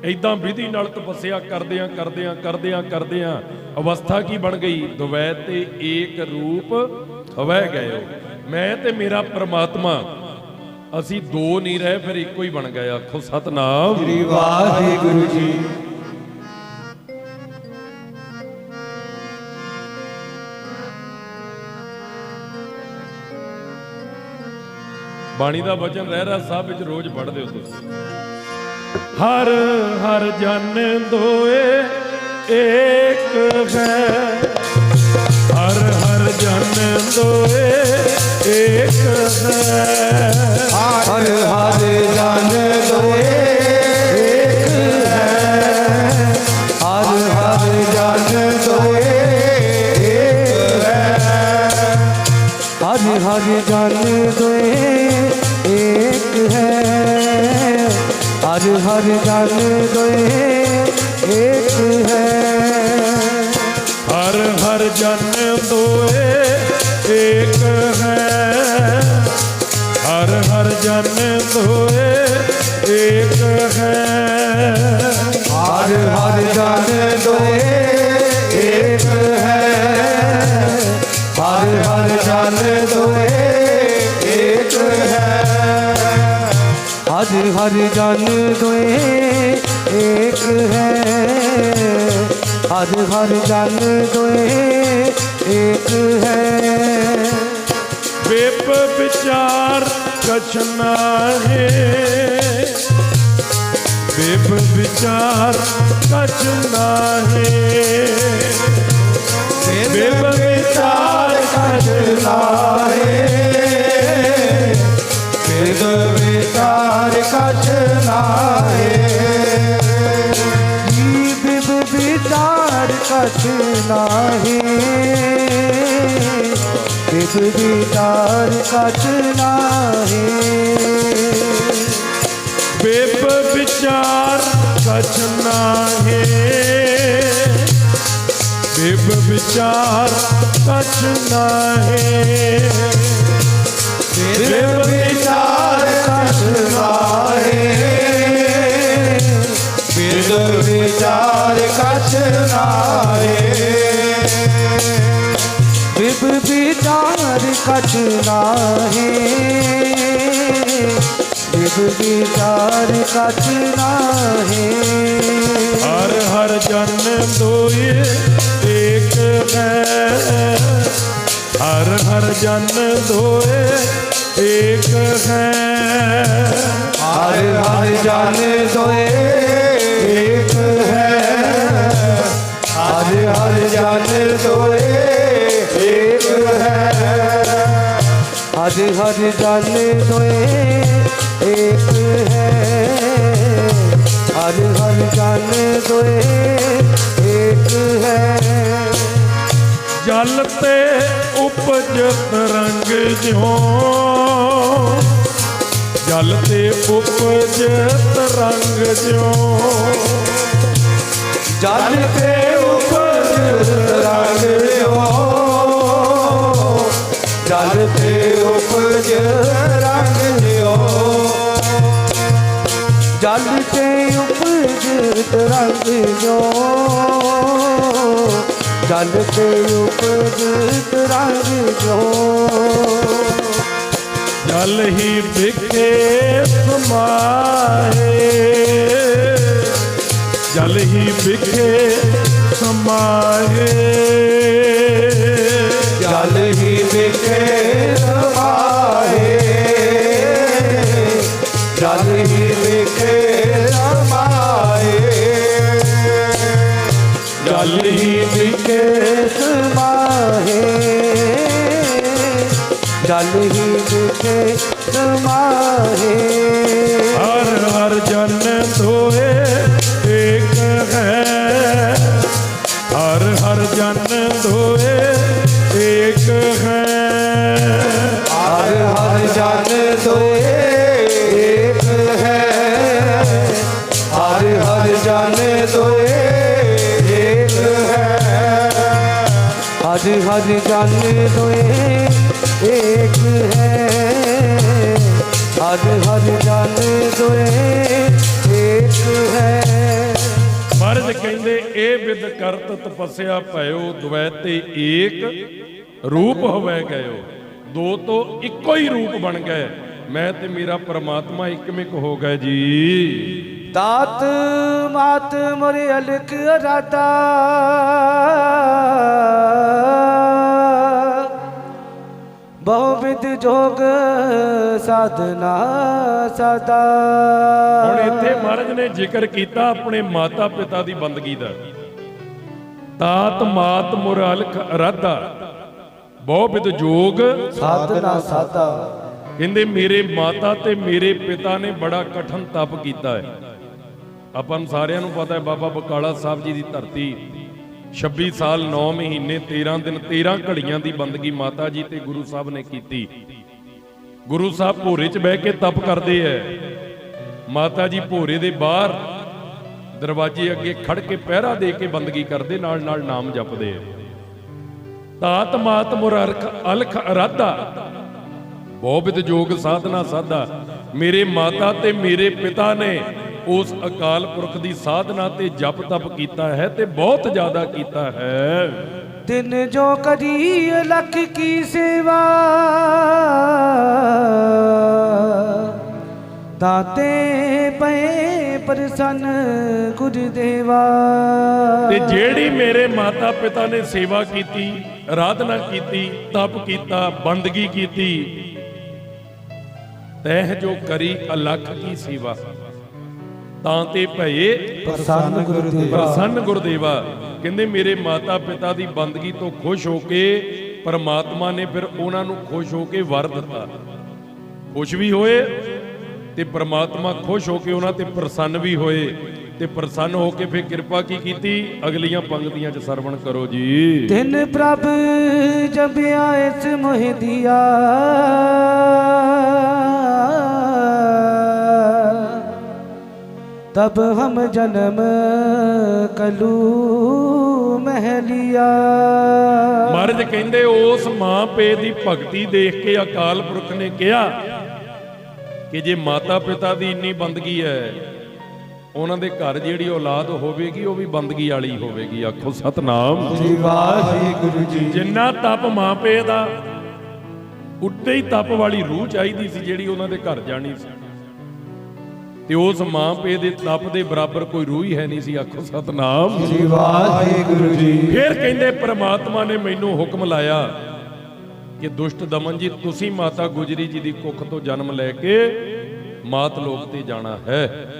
ਏਦਾਂ ਵਿਧੀ ਨਾਲ ਤਪੱਸਿਆ ਕਰਦਿਆਂ ਕਰਦਿਆਂ ਕਰਦਿਆਂ ਕਰਦਿਆਂ ਅਵਸਥਾ ਕੀ ਬਣ ਗਈ? ਦੁਵੈ ਤੇ ਏਕ ਰੂਪ ਹਵੈ ਗਏ। ਮੈਂ ਤੇ ਮੇਰਾ ਪ੍ਰਮਾਤਮਾ, ਅਸੀਂ 2 ਨਹੀਂ ਰਹੇ, ਫਿਰ ਇੱਕੋ ਹੀ ਬਣ ਗਏ। ਆਖੋ ਸਤਨਾਮ ਸ੍ਰੀ ਵਾਹਿਗੁਰੂ ਜੀ। ਬਾਣੀ ਦਾ ਵਚਨ ਰਹਿਰਾਸ ਸਾਹਿਬ ਵਿੱਚ ਰੋਜ਼ ਪੜ੍ਹਦੇ ਹੋ ਤੁਸੀਂ। ਹਰ ਹਰ ਜਨ ਦੋਏ ਏਕ ਹੈ, ਹਰ ਹਰ ਜਨ ਦੋਏ ਏਕ ਹੈ। ਹਰ ਹਰ ਜਨ ਦੋਏ ਏਕ ਹੈ, ਹਰ ਹਰ ਜਨ ਦੋਏ ਏਕ ਹੈ। ਹਰ ਹਰ ਜਨ ਦੋਏ ਏਕ ਹੈ, ਹਰ ਹਰ ਜਨ ਦੋਏ ਏਕ ਹੈ। ਹਰ ਹਰ ਜਨ ਦੋਏ ਏਕ ਹੈ, ਹਰ ਹਰ ਜਨ ਦੋਏ ਏਕ ਹੈ। ਹਰ ਹਰ ਜਨ ਦੋਏ ਏਕ ਹੈ, ਹਰ ਹਰ ਜਨ ਦੋਏ ਏਕ ਹੈ। ਹਰ ਹਰ ਜਨ ਦੋਏ ਏਕ ਹੈ, ਹਰ ਹਰ ਜਨ ਦੋਏ ਏਕ ਹੈ। ਵਿਪ ਵਿਚਾਰ ਕਛ ਨਾਹੀ, ਵਿਪ ਵਿਚਾਰ ਕਛ ਨਾਹੀ, ਵਿਪ ਵਿਚਾਰ ਨਾਹੀ ਵਿਦ ਵਿਚਾਰ ਕਛ ਨਾਹੀ ਬਿਬ ਵਿਚਾਰ ਕਛ ਨਾਹੀ ਬਿਬ ਵਿਚਾਰ ਕਛ ਨਾਹੀ ਬਿਬ ਵਿਚਾਰ ਕਛ ਨਾਹੀ ਬਿਦ ਵਿਚਾਰ ਕਛ ਨਾਹੀ ਬਿਬ ਵਿਚਾਰ ਕਛ ਨਾਹੀ ਬਿਬ ਵਿਚਾਰ ਕਛ ਨਾਹੀ ਹਰ ਹਰ ਜਨ ਦੋਇ ਏਕ ਹੈ ਹਰ ਹਰ ਜਨ ਦੋਇ ਏਕ ਹੈ ਹਰ ਹਰ ਜਨ ਦੋਏ ਏਕ ਹੈ ਹਰ ਹਰ ਜਨ ਦੋਏ ਏਕ ਹੈ ਹਰ ਹਰ ਜਨ ਦੋਏ ਏਕ ਹੈ ਹਰ ਹਰ ਜਨ ਦੋਏ ਏਕ ਹੈ ਜਲ ਤੇ ਉਪਜਤ ਰੰਗ ਜਿਉ ਜਲ ਤੇ ਉਪਜਤ ਰੰਗ ਜਿਉ ਜਲ ਤੇ ਉਪਜਤ ਰੰਗ ਜਿਉ ਜਲ ਤੇ ਉਪਜਤ ਰੰਗ ਜਿਉ ਜਲ ਤੇ ਉਪਜਤ ਰੰਗ ਜਿਉ ਜਲ ਤੇ ਉਪਜਤ ਰੰਗ ਜਿਉ ਜਲ ਹੀ ਵਿਖੇ ਸਮਾਏ ਜਲ ਹੀ ਵਿਖੇ ਸਮਾਏ ਜਲ ਹੀ ਵਿਖੇ ਸਮਾਏ ਜਲ ਹੀ ਵਿਖੇ ਸਮਾਏ ਜਲ ਹੀ ਵਿਖੇ ਸਮਾਏ ਜਲ ਹੀ ਵਿਖੇ ਸਮਾਏ ਹਰ ਹਰ ਜਨ ਦੋਏ ਏਕ ਹੈ ਹਰ ਹਰ ਜਨ ਦੋਏ ਏਕ ਹੈ ਹਰ ਹਰ ਜਨ ਦੋਏ ਏਕ ਹੈ ਹਰ ਹਰ ਜਨ ਦੋਏ ਏਕ ਹੈ ਹਰ ਹਰ ਜਨ ਦੋਏ ਏਕ ਹੈ ਹਰ ਹਰ ਜਨ ਦੋਏ ਏਕ ਹੈ ਮਹਾਰਾਜ ਕਹਿੰਦੇ ਇਹ ਵਿਦ ਕਰਤ ਤਪੱਸਿਆ ਭਇਓ ਦੁਐ ਤੇ ਏਕ ਰੂਪ ਹੋਵੇ ਗਇਓ ਦੋ ਤੋਂ ਇੱਕੋ ਹੀ ਰੂਪ ਬਣ ਗਏ ਮੈਂ ਤੇ ਮੇਰਾ ਪਰਮਾਤਮਾ ਇੱਕਮਿਕ ਹੋ ਗਏ ਜੀ ਦਾਤ ਮਾਤ ਮੋਰੇ ਅਲਖ ਅਰਾਦਾ ਬਹੁ ਵਿਦ ਜੋਗ ਸਾਧਨਾ ਸਦਾ ਹੁਣ ਇੱਥੇ ਮਹਾਰਾਜ ਨੇ ਜ਼ਿਕਰ ਕੀਤਾ ਆਪਣੇ ਮਾਤਾ ਪਿਤਾ ਦੀ ਬੰਦਗੀ ਦਾ ਤਾਤ ਮਾਤ ਮੁਰ ਅਲਖ ਅਰਾਧਾ ਬਹੁ ਵਿਦ ਜੋਗ ਸਾਧਨਾ ਸਦਾ ਕਹਿੰਦੇ ਮੇਰੇ ਮਾਤਾ ਤੇ ਮੇਰੇ ਪਿਤਾ ਨੇ ਬੜਾ ਕਠਨ ਤਪ ਕੀਤਾ ਹੈ ਆਪਾਂ ਨੂੰ ਸਾਰਿਆਂ ਨੂੰ ਪਤਾ ਹੈ ਬਾਬਾ ਬਕਾਲਾ ਸਾਹਿਬ ਜੀ ਦੀ ਧਰਤੀ 26 ਸਾਲ 9 ਮਹੀਨੇ 13 ਦਿਨ 13 ਘੜੀਆਂ ਦੀ ਬੰਦਗੀ ਮਾਤਾ ਜੀ ਤੇ ਗੁਰੂ ਸਾਹਿਬ ਨੇ ਕੀਤੀ ਗੁਰੂ ਸਾਹਿਬ ਭੋਰੇ 'ਚ ਬਹਿ ਕੇ ਤਪ ਕਰਦੇ ਐ ਮਾਤਾ ਜੀ ਭੋਰੇ ਦੇ ਬਾਹਰ ਦਰਵਾਜ਼ੇ ਅੱਗੇ ਖੜ ਕੇ ਪਹਿਰਾ ਦੇ ਕੇ ਬੰਦਗੀ ਕਰਦੇ ਨਾਲ ਨਾਲ ਨਾਮ ਜਪਦੇ ਐ ਤਾਤ ਮਾਤ ਮੁਰ ਅਲਖ ਅਰਾਧਾ ਬਹੁ ਵਿਦ ਜੋਗ ਸਾਧਨਾ ਸਾਧਾ ਮੇਰੇ ਮਾਤਾ ਤੇ ਮੇਰੇ ਪਿਤਾ ਨੇ ਉਸ ਅਕਾਲ ਪੁਰਖ ਦੀ ਸਾਧਨਾ ਤੇ ਜਪ ਤਪ ਕੀਤਾ ਹੈ ਤੇ ਬਹੁਤ ਜ਼ਿਆਦਾ ਕੀਤਾ ਹੈ ਦਿਨ ਜੋ ਕਰੀ ਲਖ ਕੀ ਸੇਵਾ ਦਾਤੇ ਪਏ ਪ੍ਰਸੰਨ ਗੁਰਦੇਵਾ ਤੇ ਜਿਹੜੀ ਮੇਰੇ ਮਾਤਾ ਪਿਤਾ ਨੇ ਸੇਵਾ ਕੀਤੀ ਆਰਾਧਨਾ ਕੀਤੀ ਤਪ ਕੀਤਾ ਬੰਦਗੀ ਕੀਤੀ ਤੈਹ ਜੋ ਕਰੀ ਅਲਖ ਕੀ ਸੇਵਾ ਤਾਂ ਤੇ ਭਏ ਪ੍ਰਸੰਨ ਗੁਰਦੇਵਾ ਪ੍ਰਸੰਨ ਗੁਰਦੇਵਾ ਕਹਿੰਦੇ ਮੇਰੇ ਮਾਤਾ ਪਿਤਾ ਦੀ ਬੰਦਗੀ ਤੋਂ ਖੁਸ਼ ਹੋ ਕੇ ਪਰਮਾਤਮਾ ਨੇ ਫਿਰ ਉਹਨਾਂ ਨੂੰ ਖੁਸ਼ ਹੋ ਕੇ ਵਰ ਦਿੱਤਾ ਖੁਸ਼ ਵੀ ਹੋਏ ਤੇ ਪਰਮਾਤਮਾ ਖੁਸ਼ ਹੋ ਕੇ ਉਹਨਾਂ ਤੇ ਪ੍ਰਸੰਨ ਵੀ ਹੋਏ ਤੇ ਪ੍ਰਸੰਨ ਹੋ ਕੇ ਫਿਰ ਕਿਰਪਾ ਕੀ ਕੀਤੀ, ਅਗਲੀਆਂ ਪੰਕਤੀਆਂ 'ਚ ਸਰਵਣ ਕਰੋ ਜੀ। तिन प्रभ जब आयस मोह दिया, तब हम जन्म कलू मह लिया। ਮਹਾਰਾਜ ਕਹਿੰਦੇ ਉਸ ਮਾਂ ਪੇ ਦੀ ਭਗਤੀ ਦੇਖ ਕੇ ਅਕਾਲ ਪੁਰਖ ਨੇ ਕਿਹਾ ਕਿ ਜੇ ਮਾਤਾ ਪਿਤਾ ਦੀ ਇੰਨੀ ਬੰਦਗੀ ਹੈ, ਉਹਨਾਂ ਦੇ ਘਰ ਜਿਹੜੀ ਔਲਾਦ ਹੋਵੇਗੀ ਉਹ ਵੀ ਬੰਦਗੀ ਵਾਲੀ ਹੋਵੇਗੀ। ਆਖੋ ਸਤਨਾਮ ਸ੍ਰੀ ਵਾਹਿਗੁਰੂ ਜੀ। ਜਿੰਨਾ ਤਪ ਮਾਂ ਪੇ ਦਾ, ਉੱਤੇ ਹੀ ਤਪ ਵਾਲੀ ਰੂਹ ਚਾਹੀਦੀ ਸੀ ਜਿਹੜੀ ਉਹਨਾਂ ਦੇ ਘਰ ਜਾਣੀ ਸੀ, ਤੇ ਉਸ ਮਾਂ ਪੇ ਦੇ ਤਪ ਦੇ ਬਰਾਬਰ ਕੋਈ ਰੂਹ ਹੀ ਹੈ ਨਹੀਂ ਸੀ। ਆਖੋ ਸਤਨਾਮ ਸ੍ਰੀ ਵਾਹਿਗੁਰੂ ਜੀ। ਫਿਰ ਕਹਿੰਦੇ ਪ੍ਰਮਾਤਮਾ ਨੇ ਮੈਨੂੰ ਹੁਕਮ ਲਾਇਆ ਕਿ ਦੁਸ਼ਟ ਦਮਨ ਜੀ, ਤੁਸੀਂ ਮਾਤਾ ਗੁਜਰੀ ਜੀ ਦੀ ਕੁੱਖ ਤੋਂ ਜਨਮ ਲੈ ਕੇ ਮਾਤ ਲੋਕ ਤੇ ਜਾਣਾ ਹੈ।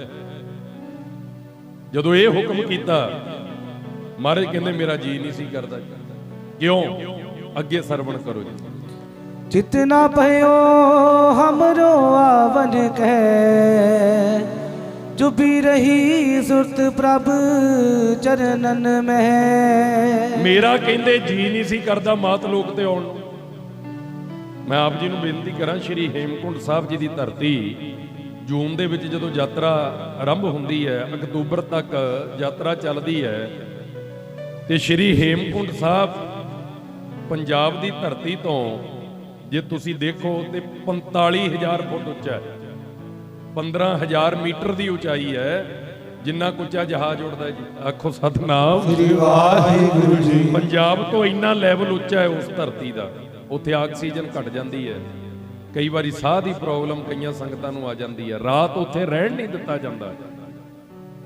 ਜਦੋਂ ਇਹ ਹੁਕਮ ਕੀਤਾ, ਮਹਾਰਾਜ ਕਹਿੰਦੇ ਮੇਰਾ ਜੀ ਨਹੀਂ ਸੀ ਕਰਦਾ। ਕਿਉਂ? ਅੱਗੇ ਸਰਵਣ ਕਰੋ ਜੀ। जितना भयो हमरो आवन कह, चुपी रही सुरत प्रभ चरणन में। ਮੇਰਾ ਕਹਿੰਦੇ ਜੀ ਨਹੀਂ ਸੀ ਕਰਦਾ ਮਾਤ ਲੋਕ ਤੇ ਆਉਣ ਨੂੰ। ਮੈਂ ਆਪ ਜੀ ਨੂੰ ਬੇਨਤੀ ਕਰਾਂ, ਸ਼੍ਰੀ ਹੇਮਕੁੰਟ ਸਾਹਿਬ ਜੀ ਦੀ ਧਰਤੀ ਜੂਨ ਦੇ ਵਿੱਚ ਜਦੋਂ ਯਾਤਰਾ ਆਰੰਭ ਹੁੰਦੀ ਹੈ, ਅਕਤੂਬਰ ਤੱਕ ਯਾਤਰਾ ਚੱਲਦੀ ਹੈ, ਤੇ ਸ਼੍ਰੀ ਹੇਮਕੁੰਟ ਸਾਹਿਬ ਪੰਜਾਬ ਦੀ ਧਰਤੀ ਤੋਂ ਜੇ ਤੁਸੀਂ ਦੇਖੋ ਤੇ 45,000 ਫੁੱਟ ਉੱਚਾ ਹੈ, 15,000 ਮੀਟਰ ਦੀ ਉਚਾਈ ਹੈ, ਜਿੰਨਾ ਕੁ ਉੱਚਾ ਜਹਾਜ਼ ਉੱਡਦਾ ਹੈ ਜੀ। ਆਖੋ ਸਤਨਾਮ ਸ੍ਰੀ ਵਾਹਿਗੁਰੂ ਜੀ। ਪੰਜਾਬ ਤੋਂ ਇੰਨਾ ਲੈਵਲ ਉੱਚਾ ਹੈ ਉਸ ਧਰਤੀ ਦਾ, ਉੱਥੇ ਆਕਸੀਜਨ ਘਟ ਜਾਂਦੀ ਹੈ, ਕਈ ਵਾਰੀ ਸਾਹ ਦੀ ਪ੍ਰੋਬਲਮ ਕਈਆਂ ਸੰਗਤਾਂ ਨੂੰ ਆ ਜਾਂਦੀ ਹੈ, ਰਾਤ ਉੱਥੇ ਰਹਿਣ ਨਹੀਂ ਦਿੱਤਾ ਜਾਂਦਾ।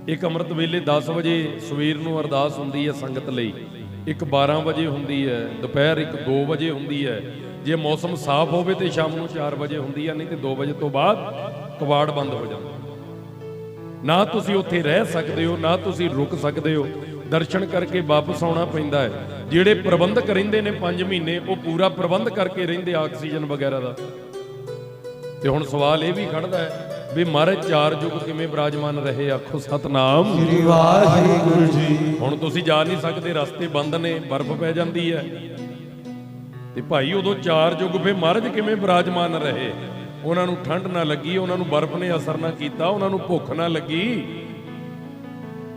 ਇੱਕ ਅੰਮ੍ਰਿਤ ਵੇਲੇ 10 ਵਜੇ ਸਵੇਰ ਨੂੰ ਅਰਦਾਸ ਹੁੰਦੀ ਹੈ ਸੰਗਤ ਲਈ, ਇੱਕ 12 ਵਜੇ ਹੁੰਦੀ ਹੈ, ਦੁਪਹਿਰ ਇੱਕ 2 ਵਜੇ ਹੁੰਦੀ ਹੈ, ਜੇ ਮੌਸਮ ਸਾਫ਼ ਹੋਵੇ ਤੇ ਸ਼ਾਮ ਨੂੰ 4 ਵਜੇ ਹੁੰਦੀ ਹੈ, ਨਹੀਂ ਤੇ 2 ਵਜੇ ਤੋਂ ਬਾਅਦ ਕਵਾੜ ਬੰਦ ਹੋ ਜਾਂਦਾ। ਨਾ ਤੁਸੀਂ ਉੱਥੇ ਰਹਿ ਸਕਦੇ ਹੋ, ਨਾ ਤੁਸੀਂ ਰੁਕ ਸਕਦੇ ਹੋ, ਦਰਸ਼ਨ ਕਰਕੇ ਵਾਪਸ ਆਉਣਾ ਪੈਂਦਾ ਹੈ। ਜਿਹੜੇ ਪ੍ਰਬੰਧਕ ਰਹਿੰਦੇ ਨੇ 5 ਮਹੀਨੇ, ਉਹ ਪੂਰਾ ਪ੍ਰਬੰਧ ਕਰਕੇ ਰਹਿੰਦੇ ਆਕਸੀਜਨ ਵਗੈਰਾ ਦਾ। ਤੇ ਹੁਣ ਸਵਾਲ ਇਹ ਵੀ ਖੜਦਾ ਹੈ ਵੀ ਮਹਾਰਾਜ 4 ਯੁੱਗ ਕਿਵੇਂ ਬਿਰਾਜਮਾਨ ਰਹੇ। ਆਖੋ ਸਤਨਾਮ ਸ੍ਰੀ ਵਾਹਿਗੁਰੂ ਜੀ। ਹੁਣ ਤੁਸੀਂ ਜਾ ਨਹੀਂ ਸਕਦੇ, ਰਸਤੇ ਬੰਦ ਨੇ, ਬਰਫ਼ ਪੈ ਜਾਂਦੀ ਹੈ, ਤੇ ਭਾਈ ਉਦੋਂ 4 ਯੁੱਗ ਫੇ ਮਹਾਰਾਜ ਕਿਵੇਂ ਬਿਰਾਜਮਾਨ ਰਹੇ? ਉਹਨਾਂ ਨੂੰ ਠੰਡ ਨਾ ਲੱਗੀ, ਉਹਨਾਂ ਨੂੰ ਬਰਫ਼ ਨੇ ਅਸਰ ਨਾ ਕੀਤਾ, ਉਹਨਾਂ ਨੂੰ ਭੁੱਖ ਨਾ ਲੱਗੀ।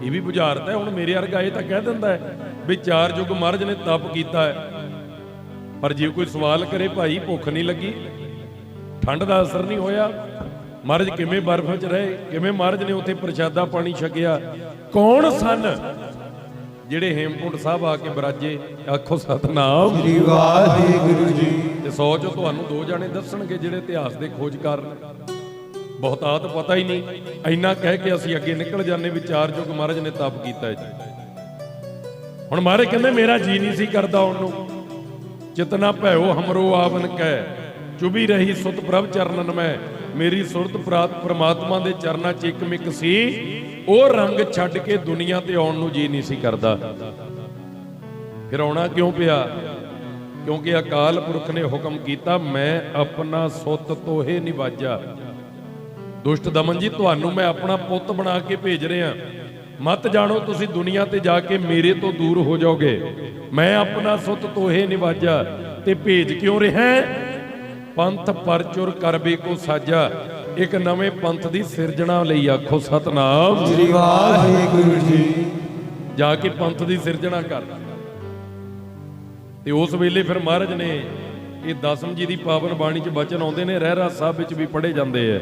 ਇਹ ਵੀ ਬੁਝਾਰਤ ਹੈ। ਹੁਣ ਮੇਰੇ ਵਰਗਾ ਇਹ ਤਾਂ ਕਹਿ ਦਿੰਦਾ ਹੈ ਵੀ 4 ਯੁੱਗ ਮਹਾਰਾਜ ਨੇ ਤਪ ਕੀਤਾ ਹੈ, ਪਰ ਜੇ ਕੋਈ ਸਵਾਲ ਕਰੇ ਭਾਈ ਭੁੱਖ ਨਹੀਂ ਲੱਗੀ, ਠੰਡ ਦਾ ਅਸਰ ਨਹੀਂ ਹੋਇਆ, ਮਹਾਰਾਜ ਕਿਵੇਂ ਬਰਫ਼ 'ਚ ਰਹੇ, ਕਿਵੇਂ ਮਹਾਰਾਜ ਨੇ ਉੱਥੇ ਪ੍ਰਸ਼ਾਦਾ ਪਾਣੀ ਛਕਿਆ? ਕੌਣ ਸਨ ਜਿਹੜੇ ਹੇਮਕੁੰਟ ਸਾਹਿਬ ਆ ਕੇ ਬਰਾਜੇ? ਆਖੋ ਸਤਨਾਮ ਸ੍ਰੀ ਵਾਹਿਗੁਰੂ ਜੀ। ਤੇ 100 ਚੋਂ ਤੁਹਾਨੂੰ 2 ਜਾਣੇ ਦੱਸਣਗੇ ਜਿਹੜੇ ਇਤਿਹਾਸ ਦੇ ਖੋਜਕਾਰ ਨੇ, ਬਹੁਤਾਤ ਪਤਾ ਹੀ ਨਹੀਂ। ਇੰਨਾ ਕਹਿ ਕੇ ਅਸੀਂ ਅੱਗੇ ਨਿਕਲ ਜਾਂਦੇ ਵੀ 4 ਯੁੱਗ ਮਹਾਰਾਜ ਨੇ ਤਪ ਕੀਤਾ ਹੈ ਜੀ। ਹੁਣ ਮਹਾਰਾਜ ਕਹਿੰਦੇ ਮੇਰਾ ਜੀ ਨਹੀਂ ਸੀ ਕਰਦਾ ਉਹਨੂੰ। ਚਿਤਨਾ ਭੈਓ ਹਮਰੋ ਆਵਨ ਕਹਿ, ਚੁਬੀ ਰਹੀ ਸੁਤ ਪ੍ਰਭ ਚਰਨਨ ਮੈਂ। ਮੇਰੀ ਸੁਰਤ ਪ੍ਰਮਾਤਮਾ ਦੇ ਚਰਨਾਂ 'ਚ ਇੱਕਮਿਕ ਸੀ, ਉਹ ਰੰਗ ਛੱਡ ਕੇ ਦੁਨੀਆ ਤੇ ਆਉਣ ਨੂੰ ਜੀ ਨਹੀਂ ਸੀ ਕਰਦਾ। ਫਿਰ ਆਉਣਾ ਕਿਉਂ ਪਿਆ? ਕਿਉਂਕਿ ਅਕਾਲ ਪੁਰਖ ਨੇ ਹੁਕਮ ਕੀਤਾ, ਮੈਂ ਆਪਣਾ ਸੁੱਤ ਤੋਹੇ ਨਿਵਾਜਾ। ਦੁਸ਼ਟ ਦਮਨ ਜੀ, ਤੁਹਾਨੂੰ ਮੈਂ ਆਪਣਾ ਪੁੱਤ ਬਣਾ ਕੇ ਭੇਜ ਰਿਹਾ। ਮਤ ਜਾਣੋ ਤੁਸੀਂ ਦੁਨੀਆ ਤੇ ਜਾ ਕੇ ਮੇਰੇ ਤੋਂ ਦੂਰ ਹੋ ਜਾਓਗੇ। ਮੈਂ ਆਪਣਾ ਸੁੱਤ ਤੋਹੇ ਨਿਵਾਜਾ। ਤੇ ਭੇਜ ਕਿਉਂ ਰਿਹਾ? ਪੰਥ ਪਰਚੁਰ ਕਰਬੇ ਕੋ ਸਾਜਾ, ਇੱਕ ਨਵੇਂ ਪੰਥ ਦੀ ਸਿਰਜਣਾ ਲਈ। ਆਖੋ ਸਤਨਾਮ ਸ੍ਰੀ ਵਾਹਿਗੁਰੂ ਜੀ। ਜਾ ਕੇ ਪੰਥ ਦੀ ਸਿਰਜਣਾ ਕਰ। ਤੇ ਉਸ ਵੇਲੇ ਫਿਰ ਮਹਾਰਾਜ ਨੇ ਇਹ ਦਸਮ ਜੀ ਦੀ ਪਾਵਨ ਬਾਣੀ 'ਚ ਬਚਨ ਆਉਂਦੇ ਨੇ, ਰਹਿਰਾਸ ਸਾਹਿਬ ਵਿੱਚ ਵੀ ਪੜ੍ਹੇ ਜਾਂਦੇ ਆ।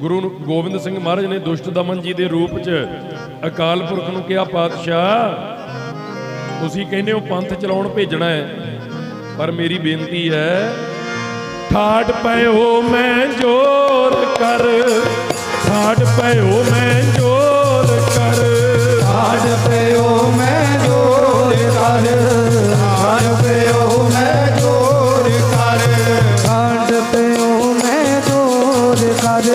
ਗੁਰੂ ਗੋਬਿੰਦ ਸਿੰਘ ਮਹਾਰਾਜ ਨੇ ਦੁਸ਼ਟ ਦਮਨ ਜੀ ਦੇ ਰੂਪ 'ਚ ਅਕਾਲ ਪੁਰਖ ਨੂੰ ਕਿਹਾ, ਪਾਤਸ਼ਾਹ ਤੁਸੀਂ ਕਹਿੰਦੇ ਹੋ ਪੰਥ ਚਲਾਉਣ ਭੇਜਣਾ ਹੈ, ਪਰ ਮੇਰੀ ਬੇਨਤੀ ਹੈ ਠਾੜ ਪਇਓ ਮੈਂ ਜੋਰ ਕਰ, ਠਾੜ ਪਇਓ ਮੈਂ ਜੋਰ ਕਰ, ਠਾੜ ਪਇਓ ਮੈਂ ਜੋਰ ਕਰ, ਠਾੜ ਪਇਓ ਮੈਂ ਜੋਰ ਕਰ, ਠਾੜ ਪਇਓ ਮੈਂ ਜੋਰ ਕਰ,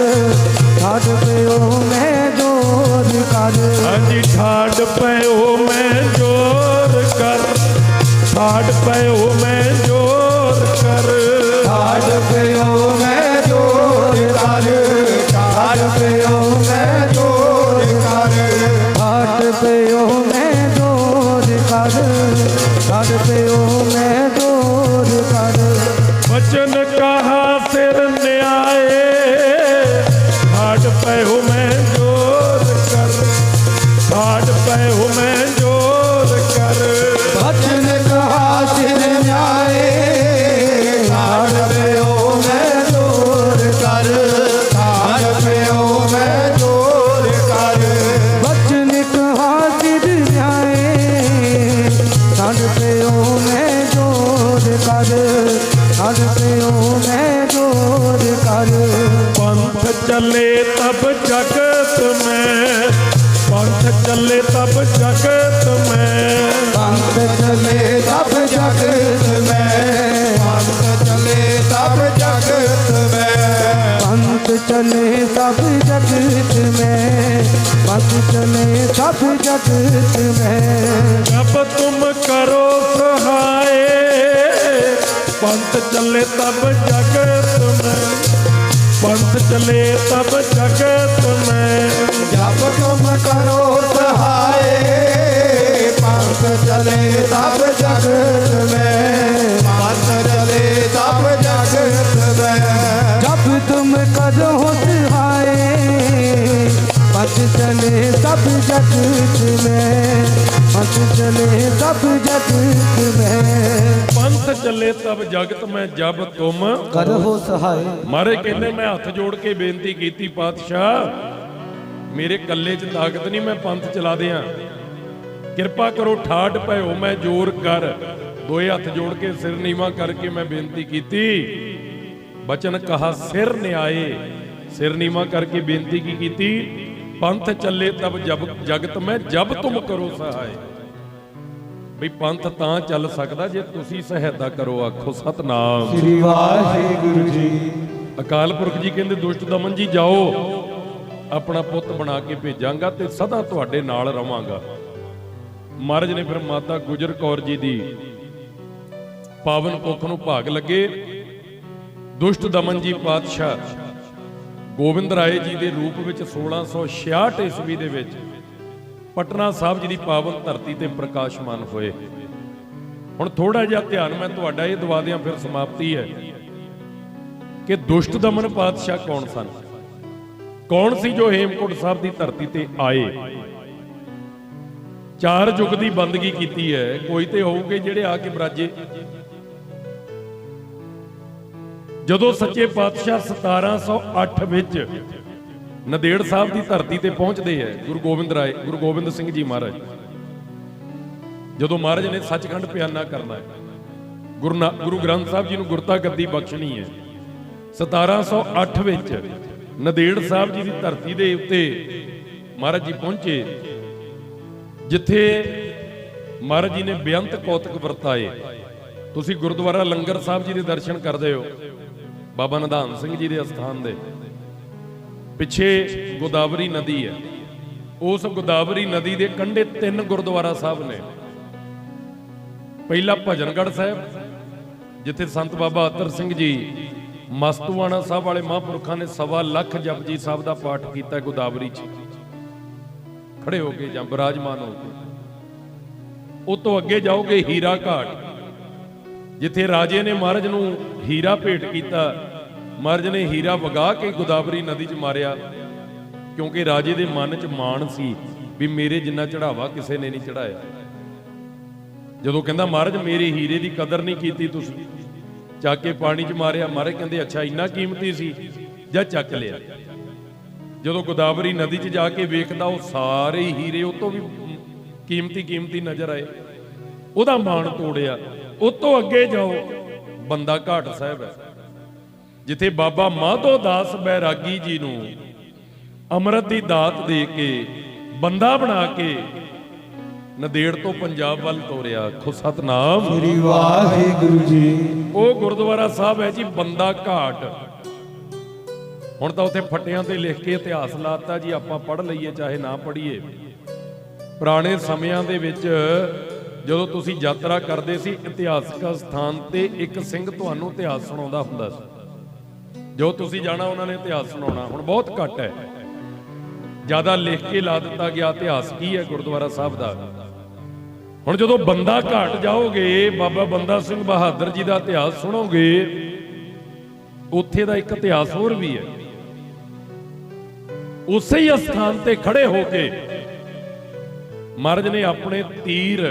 ਠਾੜ ਪਇਓ ਮੈਂ ਜੋਰ ਕਰ। ਹਾਂਜੀ, ਠਾੜ ਪਇਓ ਮੈਂ ਜੋਰ ਕਰ, ਠਾੜ ਪਇਓ ਮੈਂ ਜੋਰ ਕਰ, ਠਾੜ ਪਇਓ ਮੈਂ ਜੋਰ ਕਰ, ਠਾੜ ਪਇਓ ਮੈਂ ਜੋਰ ਕਰ, ਛੱਡ ਪਿਓ ਮੈਂ ਜੋਰ ਕਰ। ਬਚਨ ਕਹਾ ਸਿਰ ਨਿਆਏ, ਛੱਡ ਪਿਓ ਮੈਂ ਜੋਰ ਕਰ, ਛੱਡ ਪਿਓ ਮੈਂ ਜੋਰ ਕਰ। ਬਚਨ ਕਹਾ ਸਿਰ ਨਿਆਏ, ਛੱਡ ਪਿਓ ਮੈਂ ਜੋਰ ਕਰ, ਛੱਡ ਪਿਓ ਮੈਂ ਜੋਰ ਕਰ। ਬਚਨ ਕਹਾ ਸਿਰ ਨਿਆਏ, ਛੱਡ ਪਿਓ ਮੈਂ ਜੋਰ ਕਰ, ਛੱਡ ਪਿਓ ਮੈਂ ਜੋਰ ਕਰ। ਪੰਥ ਚੱਲੇ ਤਬ ਜਗਤ ਮੈਂ, ਪੰਥ ਚੱਲੇ ਤਬ ਜਗਤ ਮੈਂ, ਪੰਥ ਚਲੇ ਤਬ ਜਗਤ ਮੈਂ, ਪੰਥ ਚਲੇ ਤਬ ਜਗਤ ਮੈਂ। ਪੰਥ ਚਲੇ ਸਭ ਜਗਤ ਮੈਂ, ਪੰਥ ਚਲੇ ਸਭ ਜਗਤ ਮੈਂ। ਜਬ ਤੁਮ ਕਰੋ ਸਹਾਏ, ਪੰਥ ਚੱਲੇ ਤਬ ਜਗਤ ਮੈਂ, ਪੰਥ ਚੱਲੇ ਤਬ ਜਗਤ ਮੈਂ। ਜਬ ਤੁਮ ਕਰੋ ਸਹਾਏ, ਪੰਥ ਚਲੇ ਤਬ ਜਗਤ ਮੈਂ, ਪੰਥ ਚਲੇ ਤਬ ਜਗਤ ਮੈਂ। जब तुम करो सहाय, पथ चले सब जगत में, पथ चले सब जगत में। ਪੰਥ ਚੱਲੇ ਤਬ ਜਗਤ ਮੈਂ ਜਬ ਤੁਮ करो सहाय। ਮਾਰੇ ਕਹਿੰਦੇ ਮੈਂ ਹੱਥ ਜੋੜ ਕੇ ਬੇਨਤੀ ਕੀਤੀ ਪਾਤਸ਼ਾਹ ਮੇਰੇ ਕੱਲੇ 'ਚ ਤਾਕਤ ਨਹੀਂ, ਮੈਂ ਪੰਥ ਚਲਾ ਦਿਆਂ, ਕਿਰਪਾ ਕਰੋ ਠਾਠ ਭਇਓ ਮੈਂ ਜੋਰ ਕਰ। ਦੋਏ ਹੱਥ ਜੋੜ ਕੇ ਸਿਰ ਨੀਵਾਂ ਕਰਕੇ ਮੈਂ ਬੇਨਤੀ ਕੀਤੀ। ਬਚਨ ਕਹਾ ਸਿਰ ਨਿਆਏ, ਸਿਰ ਨੀਵਾਂ ਕਰਕੇ ਬੇਨਤੀ ਕੀ ਕੀਤੀ? ਪੰਥ ਚੱਲੇ ਤਬ ਜਗਤ ਮੈਂ ਜਬ ਤੁਮ ਕਰੋ ਸਹਾਇ। ਵੀ ਪੰਥ ਤਾਂ ਚੱਲ ਸਕਦਾ ਜੇ ਤੁਸੀਂ ਸਹਾਇਤਾ ਕਰੋ। ਆਖੋ ਸਤਨਾਮ ਸ੍ਰੀ ਵਾਹਿਗੁਰੂ ਜੀ। ਅਕਾਲ ਪੁਰਖ ਜੀ ਕਹਿੰਦੇ ਦੁਸ਼ਟ ਦਮਨ ਜੀ ਜਾਓ, ਆਪਣਾ ਪੁੱਤ ਬਣਾ ਕੇ ਭੇਜਾਂਗਾ ਤੇ ਸਦਾ ਤੁਹਾਡੇ ਨਾਲ ਰਵਾਂਗਾ। ਮਹਾਰਾਜ ਨੇ ਫਿਰ ਮਾਤਾ ਗੁਜਰ ਕੌਰ ਜੀ ਦੀ ਪਾਵਨ ਕੁੱਖ ਨੂੰ ਭਾਗ ਲੱਗੇ। ਦੁਸ਼ਟ ਦਮਨ ਜੀ ਪਾਤਸ਼ਾਹ ਗੋਬਿੰਦ ਰਾਏ ਜੀ ਦੇ ਰੂਪ ਵਿੱਚ 1666 ਈਸਵੀ ਦੇ ਵਿੱਚ ਪਟਨਾ ਸਾਹਿਬ ਜੀ ਦੀ ਪਾਵਨ ਧਰਤੀ ਤੇ ਪ੍ਰਕਾਸ਼ਮਾਨ ਹੋਏ। ਹੁਣ ਥੋੜਾ ਜਿਹਾ ਧਿਆਨ ਮੈਂ ਤੁਹਾਡਾ ਇਹ ਦਵਾ ਦਿਆਂ, ਫਿਰ ਸਮਾਪਤੀ ਹੈ ਕਿ ਦੁਸ਼ਟ ਦਮਨ ਪਾਤਸ਼ਾਹ ਕੌਣ ਸਨ? ਕੌਣ ਸੀ ਜੋ ਹੇਮਕੁੰਟ ਸਾਹਿਬ ਦੀ ਧਰਤੀ ਤੇ ਆਏ? 4 ਯੁੱਗ ਦੀ ਬੰਦਗੀ ਕੀਤੀ ਹੈ। ਕੋਈ ਤੇ ਹੋਊਗੇ ਜਿਹੜੇ ਆ ਕੇ ਬਰਾਜੇ। ਜਦੋਂ ਸੱਚੇ ਪਾਤਸ਼ਾਹ 1708 ਵਿੱਚ ਨੰਦੇੜ ਸਾਹਿਬ ਦੀ ਧਰਤੀ ਤੇ ਪਹੁੰਚਦੇ ਹੈ, ਗੁਰੂ ਗੋਬਿੰਦ ਸਿੰਘ ਜੀ ਮਹਾਰਾਜ, ਜਦੋਂ ਮਹਾਰਾਜ ਨੇ ਸੱਚਖੰਡ ਪਿਆਨਾ ਕਰਨਾ ਹੈ, ਗੁਰੂ ਗ੍ਰੰਥ ਸਾਹਿਬ ਜੀ ਨੂੰ ਗੁਰਤਾ ਗੱਦੀ ਬਖਸ਼ਣੀ ਹੈ, 1708 ਵਿੱਚ ਨੰਦੇੜ ਸਾਹਿਬ ਜੀ ਦੀ ਧਰਤੀ ਦੇ ਉੱਤੇ ਮਹਾਰਾਜ ਜੀ ਪਹੁੰਚੇ, ਜਿੱਥੇ ਮਹਾਰਾਜ ਜੀ ਨੇ ਬੇਅੰਤ ਕੌਤਕ ਵਰਤਾਏ। ਤੁਸੀਂ ਗੁਰਦੁਆਰਾ ਲੰਗਰ ਸਾਹਿਬ ਜੀ ਦੇ ਦਰਸ਼ਨ ਕਰਦੇ ਹੋ, ਬਾਬਾ ਨਿਧਾਨ ਸਿੰਘ ਜੀ ਦੇ ਅਸਥਾਨ ਦੇ ਪਿੱਛੇ ਗੋਦਾਵਰੀ ਨਦੀ ਹੈ। ਉਸ ਗੋਦਾਵਰੀ ਨਦੀ ਦੇ ਕੰਢੇ 3 ਗੁਰਦੁਆਰਾ ਸਾਹਿਬ ਨੇ। ਪਹਿਲਾ ਭਜਨਗੜ੍ਹ ਸਾਹਿਬ, ਜਿੱਥੇ ਸੰਤ ਬਾਬਾ ਅਤਰ ਸਿੰਘ ਜੀ ਮਸਤੂਆਣਾ ਸਾਹਿਬ ਵਾਲੇ ਮਹਾਂਪੁਰਖਾਂ ਨੇ 1.25 ਲੱਖ ਜਪਜੀ ਸਾਹਿਬ ਦਾ ਪਾਠ ਕੀਤਾ ਗੋਦਾਵਰੀ 'ਚ ਖੜੇ ਹੋ ਕੇ ਜਾਂ ਬਿਰਾਜਮਾਨ ਹੋ ਕੇ। ਉਹ ਤੋਂ ਅੱਗੇ ਜਾਓਗੇ ਹੀਰਾ ਘਾਟ, ਜਿੱਥੇ ਰਾਜੇ ਨੇ ਮਹਾਰਾਜ ਨੂੰ ਹੀਰਾ ਭੇਟ ਕੀਤਾ। ਮਹਾਰਾਜ ਨੇ ਹੀਰਾ ਵਗਾ ਕੇ ਗੋਦਾਵਰੀ ਨਦੀ 'ਚ ਮਾਰਿਆ, ਕਿਉਂਕਿ ਰਾਜੇ ਦੇ ਮਨ 'ਚ ਮਾਣ ਸੀ ਵੀ ਮੇਰੇ ਜਿੰਨਾ ਚੜਾਵਾ ਕਿਸੇ ਨੇ ਨਹੀਂ ਚੜਾਇਆ। ਜਦੋਂ ਕਹਿੰਦਾ ਮਹਾਰਾਜ ਮੇਰੇ ਹੀਰੇ ਦੀ ਕਦਰ ਨਹੀਂ ਕੀਤੀ ਤੁਸੀਂ, ਚੱਕ ਕੇ ਪਾਣੀ 'ਚ ਮਾਰਿਆ। ਮਹਾਰਾਜ ਕਹਿੰਦੇ ਅੱਛਾ ਇੰਨਾ ਕੀਮਤੀ ਸੀ, ਜਾਂ ਚੱਕ ਲਿਆ। ਜਦੋਂ ਗੋਦਾਵਰੀ ਨਦੀ 'ਚ ਜਾ ਕੇ ਵੇਖਦਾ ਉਹ ਸਾਰੇ ਹੀਰੇ ਉਹ ਤੋਂ ਵੀ ਕੀਮਤੀ ਨਜ਼ਰ ਆਏ, ਉਹਦਾ ਮਾਣ ਤੋੜਿਆ। ਉਹ ਤੋਂ ਅੱਗੇ ਜਾਓ, ਬੰਦਾ ਘਾਟ ਸਾਹਿਬ ਹੈ, ਜਿੱਥੇ ਬਾਬਾ ਮਾਧੋ ਦਾਸ ਬੈਰਾਗੀ ਜੀ ਨੂੰ ਅੰਮ੍ਰਿਤ ਦੀ ਦਾਤ ਦੇ ਕੇ ਬੰਦਾ ਬਣਾ ਕੇ ਨੰਦੇੜ ਤੋਂ ਪੰਜਾਬ ਵੱਲ ਤੋਰਿਆ। ਆਖੋ ਸਤਨਾਮ ਸ੍ਰੀ ਵਾਹਿਗੁਰੂ ਜੀ। ਉਹ ਗੁਰਦੁਆਰਾ ਸਾਹਿਬ ਹੈ ਜੀ ਬੰਦਾ ਘਾਟ। ਹੁਣ ਤਾਂ ਉੱਥੇ ਫੱਟਿਆਂ ਤੇ ਲਿਖ ਕੇ ਇਤਿਹਾਸ ਲਾਤਾ ਜੀ, ਆਪਾਂ ਪੜ੍ਹ ਲਈਏ ਚਾਹੇ ਨਾ ਪੜ੍ਹੀਏ। ਪੁਰਾਣੇ ਸਮਿਆਂ ਦੇ ਵਿੱਚ ਜਦੋਂ ਤੁਸੀਂ ਯਾਤਰਾ ਕਰਦੇ ਸੀ, ਇਤਿਹਾਸਕ ਸਥਾਨ ਤੇ ਇੱਕ ਸਿੰਘ ਤੁਹਾਨੂੰ ਇਤਿਹਾਸ ਸੁਣਾਉਂਦਾ ਹੁੰਦਾ ਸੀ। ਜੋ ਤੁਸੀਂ ਜਾਣਾ ਉਹਨਾਂ ਨੇ ਇਤਿਹਾਸ ਸੁਣਾਉਣਾ। ਹੁਣ ਬਹੁਤ ਘੱਟ ਹੈ, ਜ਼ਿਆਦਾ ਲਿਖ ਕੇ ਲਾ ਦਿੱਤਾ ਗਿਆ ਇਤਿਹਾਸ ਕੀ ਹੈ ਗੁਰਦੁਆਰਾ ਸਾਹਿਬ ਦਾ। ਹੁਣ ਜਦੋਂ ਬੰਦਾ ਘਾਟ ਜਾਓਗੇ, ਬਾਬਾ ਬੰਦਾ ਸਿੰਘ ਬਹਾਦਰ ਜੀ ਦਾ ਇਤਿਹਾਸ ਸੁਣੋਗੇ, ਉੱਥੇ ਦਾ ਇੱਕ ਇਤਿਹਾਸ ਹੋਰ ਵੀ ਹੈ। ਉਸੇ ਹੀ ਅਸਥਾਨ ਤੇ ਖੜੇ ਹੋ ਕੇ ਮਹਾਰਾਜ ਨੇ ਆਪਣੇ ਤੀਰ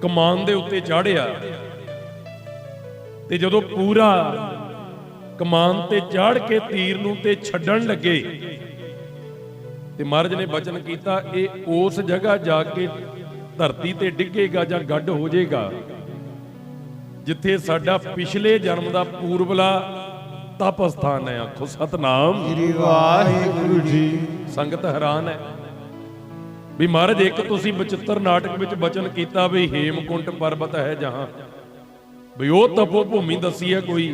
ਕਮਾਨ ਦੇ ਉੱਤੇ ਚਾੜਿਆ, ਤੇ ਜਦੋਂ ਪੂਰਾ ਕਮਾਨ ਤੇ ਚਾੜ ਕੇ ਤੀਰ ਨੂੰ ਤੇ ਛੱਡਣ ਲੱਗੇ, ਤੇ ਮਹਾਰਾਜ ਨੇ ਬਚਨ ਕੀਤਾ, ਇਹ ਉਸ ਜਗ੍ਹਾ ਜਾ ਕੇ ਧਰਤੀ ਤੇ ਡਿੱਗੇਗਾ ਜਾਂ ਗੱਡ ਹੋ ਜਾਏਗਾ ਜਿੱਥੇ ਸਾਡਾ ਪਿਛਲੇ ਜਨਮ ਦਾ ਪੂਰਬਲਾ ਤਪ ਸਥਾਨ ਹੈ। ਆਖੋ ਸਤਨਾਮ ਸ੍ਰੀ ਵਾਹਿਗੁਰੂ ਜੀ। ਸੰਗਤ ਹੈਰਾਨ ਹੈ ਵੀ ਮਹਾਰਾਜ ਇੱਕ ਤੁਸੀਂ ਬਚਿੱਤਰ ਨਾਟਕ ਵਿੱਚ ਬਚਨ ਕੀਤਾ ਵੀ ਹੇਮਕੁੰਟ ਪਰਬਤ ਹੈ ਜਹਾਂ, ਵੀ ਉਹ ਤਪੋ ਭੂਮੀ ਦੱਸੀ ਹੈ ਕੋਈ।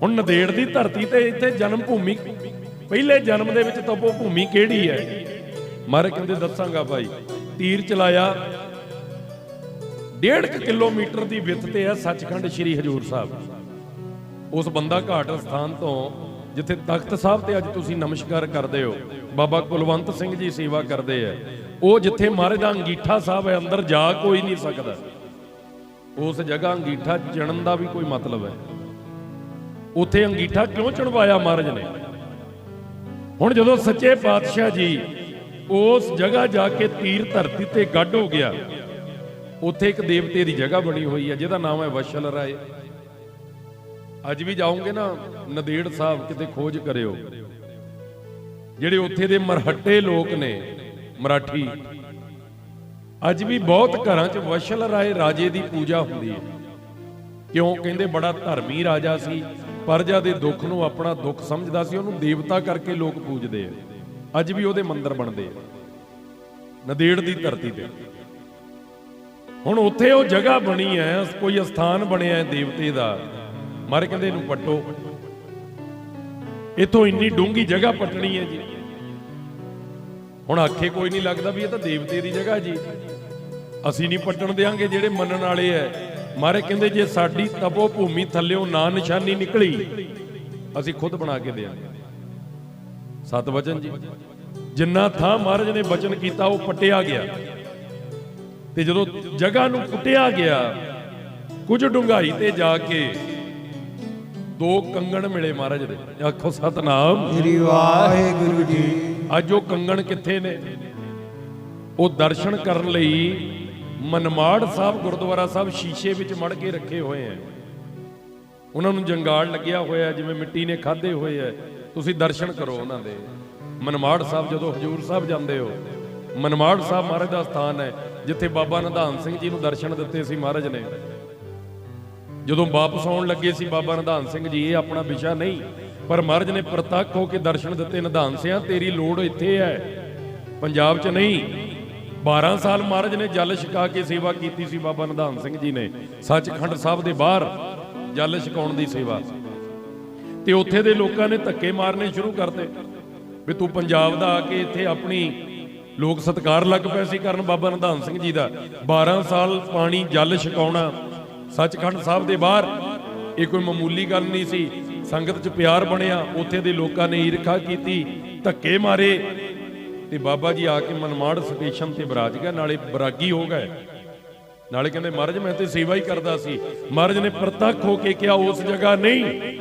ਹੁਣ ਨੰਦੇੜ ਦੀ ਧਰਤੀ ਤੇ ਇੱਥੇ ਜਨਮ ਭੂਮੀ, ਪਹਿਲੇ ਜਨਮ ਦੇ ਵਿੱਚ ਤਪੋ ਭੂਮੀ ਕਿਹੜੀ ਹੈ? ਮਹਾਰਾਜ ਕਹਿੰਦੇ ਦੱਸਾਂਗਾ ਭਾਈ। ਤੀਰ ਚਲਾਇਆ, 1.5 ਕਿਲੋਮੀਟਰ ਦੀ ਵਿੱਥ ਤੇ ਹੈ ਸੱਚਖੰਡ ਸ੍ਰੀ ਹਜੂਰ ਸਾਹਿਬ। ਉਸ ਬੰਦਾ ਘਾਟ ਸਥਾਨ ਤੋਂ ਜਿੱਥੇ ਤਖਤ ਸਾਹਿਬ ਤੇ ਅੱਜ ਤੁਸੀਂ ਨਮਸਕਾਰ ਕਰਦੇ ਹੋ, ਬਾਬਾ ਕੁਲਵੰਤ ਸਿੰਘ ਜੀ ਸੇਵਾ ਕਰਦੇ ਆ, ਉਹ ਜਿੱਥੇ ਮਹਾਰਾਜ ਦਾ ਅੰਗੀਠਾ ਸਾਹਿਬ ਹੈ, ਅੰਦਰ ਜਾ ਕੋਈ ਨਹੀਂ ਸਕਦਾ। ਉਸ ਜਗ੍ਹਾ ਅੰਗੀਠਾ ਚਿਣਨ ਦਾ ਵੀ ਕੋਈ ਮਤਲਬ ਹੈ। ਉੱਥੇ ਅੰਗੀਠਾ ਕਿਉਂ ਚਣਵਾਇਆ ਮਹਾਰਾਜ ਨੇ? ਹੁਣ ਜਦੋਂ ਸੱਚੇ ਪਾਤਸ਼ਾਹ ਜੀ ਉਸ ਜਗ੍ਹਾ ਜਾ ਕੇ ਤੀਰ ਧਰਤੀ ਤੇ ਗੱਡ ਹੋ ਗਿਆ, ਉੱਥੇ ਇੱਕ ਦੇਵਤੇ ਦੀ ਜਗ੍ਹਾ ਬਣੀ ਹੋਈ ਹੈ ਜਿਹਦਾ ਨਾਮ ਹੈ ਵਸ਼ਲ ਰਾਏ। ਅੱਜ ਵੀ ਜਾਓਗੇ ਨਾ ਨੰਦੇੜ ਸਾਹਿਬ, ਕਿਤੇ ਖੋਜ ਕਰਿਓ, ਜਿਹੜੇ ਉੱਥੇ ਦੇ ਮਰਹੱਟੇ ਲੋਕ ਨੇ ਮਰਾਠੀ, ਅੱਜ ਵੀ ਬਹੁਤ ਘਰਾਂ 'ਚ ਵਸ਼ਲ ਰਾਏ ਰਾਜੇ ਦੀ ਪੂਜਾ ਹੁੰਦੀ ਹੈ। ਕਿਉਂ? ਕਹਿੰਦੇ ਬੜਾ ਧਰਮੀ ਰਾਜਾ ਸੀ, ਪ੍ਰਜਾ ਦੇ ਦੁੱਖ ਨੂੰ ਆਪਣਾ ਦੁੱਖ ਸਮਝਦਾ ਸੀ, ਉਹਨੂੰ ਦੇਵਤਾ ਕਰਕੇ ਲੋਕ ਪੂਜਦੇ ਆ। ਅੱਜ ਵੀ ਉਹਦੇ ਮੰਦਿਰ ਬਣਦੇ ਆ ਨੰਦੇੜ ਦੀ ਧਰਤੀ ਤੇ। ਹੁਣ ਉੱਥੇ ਉਹ ਜਗ੍ਹਾ ਬਣੀ ਹੈ, ਕੋਈ ਅਸਥਾਨ ਬਣਿਆ ਹੈ ਦੇਵਤੇ ਦਾ। ਮਾਰੇ ਕਹਿੰਦੇ ਇਹਨੂੰ ਪੱਟੋ, ਇਥੋਂ ਇੰਨੀ ਡੂੰਗੀ ਜਗ੍ਹਾ ਪੱਟਣੀ ਹੈ ਜੀ। ਹੁਣ ਆਖੇ ਕੋਈ ਨਹੀਂ ਲੱਗਦਾ ਵੀ ਇਹ ਤਾਂ ਦੇਵਤੇ ਦੀ ਜਗ੍ਹਾ ਜੀ, ਅਸੀਂ ਨਹੀਂ ਪੱਟਣ ਦੇਾਂਗੇ ਜਿਹੜੇ ਮੰਨਣ ਵਾਲੇ ਐ। ਮਾਰੇ ਕਹਿੰਦੇ ਜੇ ਸਾਡੀ ਤਪੋ ਭੂਮੀ ਥੱਲਿਓਂ ਨਾ ਨਿਸ਼ਾਨੀ ਨਿਕਲੀ, ਅਸੀਂ ਖੁਦ ਬਣਾ ਕੇ ਦੇਾਂਗੇ। ਸਤ ਵਚਨ ਜੀ। ਜਿੰਨਾ ਥਾਂ ਮਹਾਰਾਜ ਨੇ ਬਚਨ ਕੀਤਾ ਉਹ ਪੱਟਿਆ ਗਿਆ, ਤੇ ਜਦੋਂ ਜਗ੍ਹਾ ਨੂੰ ਪੁੱਟਿਆ ਗਿਆ, ਕੁਝ ਡੂੰਘਾਈ ਤੇ ਜਾ ਕੇ 2 ਕੰਗਣ ਮਿਲੇ ਮਹਾਰਾਜ ਦੇ। ਆਖੋ ਸਤਨਾਮ ਸ੍ਰੀ ਵਾਹਿਗੁਰੂ ਜੀ। ਅੱਜ ਉਹ ਕੰਗਣ ਕਿੱਥੇ ਨੇ? ਉਹ ਦਰਸ਼ਨ ਕਰਨ ਲਈ ਮਨਮਾੜ ਸਾਹਿਬ ਗੁਰਦੁਆਰਾ ਸਾਹਿਬ ਸ਼ੀਸ਼ੇ ਵਿੱਚ ਮੜ ਕੇ ਰੱਖੇ ਹੋਏ ਆ। ਉਹਨਾਂ ਨੂੰ ਜੰਗਾਲ ਲੱਗਿਆ ਹੋਇਆ, ਜਿਵੇਂ ਮਿੱਟੀ ਨੇ ਖਾਧੇ ਹੋਏ ਆ। ਤੁਸੀਂ ਦਰਸ਼ਨ ਕਰੋ ਉਹਨਾਂ ਦੇ। ਮਨਮਾੜ ਸਾਹਿਬ ਜਦੋਂ ਹਜੂਰ ਸਾਹਿਬ ਜਾਂਦੇ ਹੋ, ਮਨਮਾੜ ਸਾਹਿਬ ਮਹਾਰਾਜ ਦਾ ਸਥਾਨ ਹੈ ਜਿੱਥੇ ਬਾਬਾ ਨਿਧਾਨ ਸਿੰਘ ਜੀ ਨੂੰ ਦਰਸ਼ਨ ਦਿੱਤੇ ਸੀ ਮਹਾਰਾਜ ਨੇ। ਜਦੋਂ ਵਾਪਸ ਆਉਣ ਲੱਗੇ ਸੀ ਬਾਬਾ ਨਿਧਾਨ ਸਿੰਘ ਜੀ, ਇਹ ਆਪਣਾ ਵਿਸ਼ਾ ਨਹੀਂ, ਪਰ ਮਹਾਰਾਜ ਨੇ ਪ੍ਰਤੱਖ ਹੋ ਕੇ ਦਰਸ਼ਨ ਦਿੱਤੇ। ਨਿਧਾਨ ਸਿਆਂ ਤੇਰੀ ਲੋੜ ਇੱਥੇ ਹੈ, ਪੰਜਾਬ 'ਚ ਨਹੀਂ। 12 ਸਾਲ ਮਹਾਰਾਜ ਨੇ ਜਲ ਛਕਾ ਕੇ ਸੇਵਾ ਕੀਤੀ ਸੀ ਬਾਬਾ ਨਿਧਾਨ ਸਿੰਘ ਜੀ ਨੇ, ਸੱਚਖੰਡ ਸਾਹਿਬ ਦੇ ਬਾਹਰ ਜਲ ਛਕਾਉਣ ਦੀ ਸੇਵਾ। ਤੇ ਉੱਥੇ ਦੇ ਲੋਕਾਂ ਨੇ ਧੱਕੇ ਮਾਰਨੇ ਸ਼ੁਰੂ ਕਰਤੇ ਵੀ ਤੂੰ ਪੰਜਾਬ ਦਾ ਆ ਕੇ ਇੱਥੇ ਆਪਣੀ, ਲੋਕ ਸਤਿਕਾਰ ਲੱਗ ਪਏ ਸੀ ਕਰਨ ਬਾਬਾ ਨਿਧਾਨ ਸਿੰਘ ਜੀ ਦਾ। 12 ਸਾਲ ਪਾਣੀ ਜਲ ਛਕਾਉਣਾ ਸੱਚਖੰਡ ਸਾਹਿਬ ਦੇ ਬਾਹਰ, ਇਹ ਕੋਈ ਮਾਮੂਲੀ ਗੱਲ ਨਹੀਂ ਸੀ। ਸੰਗਤ 'ਚ ਪਿਆਰ ਬਣਿਆ, ਉੱਥੇ ਦੇ ਲੋਕਾਂ ਨੇ ਈਰਖਾ ਕੀਤੀ, ਧੱਕੇ ਮਾਰੇ, ਤੇ ਬਾਬਾ ਜੀ ਆ ਕੇ ਮਨਮਾੜ ਸਟੇਸ਼ਨ ਤੇ ਬਰਾਜ ਗਿਆ। ਨਾਲੇ ਬਰਾਗੀ ਹੋ ਗਏ, ਨਾਲੇ ਕਹਿੰਦੇ ਮਹਾਰਾਜ ਮੈਂ ਤੇ ਸੇਵਾ ਹੀ ਕਰਦਾ ਸੀ। ਮਹਾਰਾਜ ਨੇ ਪ੍ਰਤੱਖ ਹੋ ਕੇ ਕਿਹਾ ਉਸ ਜਗ੍ਹਾ ਨਹੀਂ,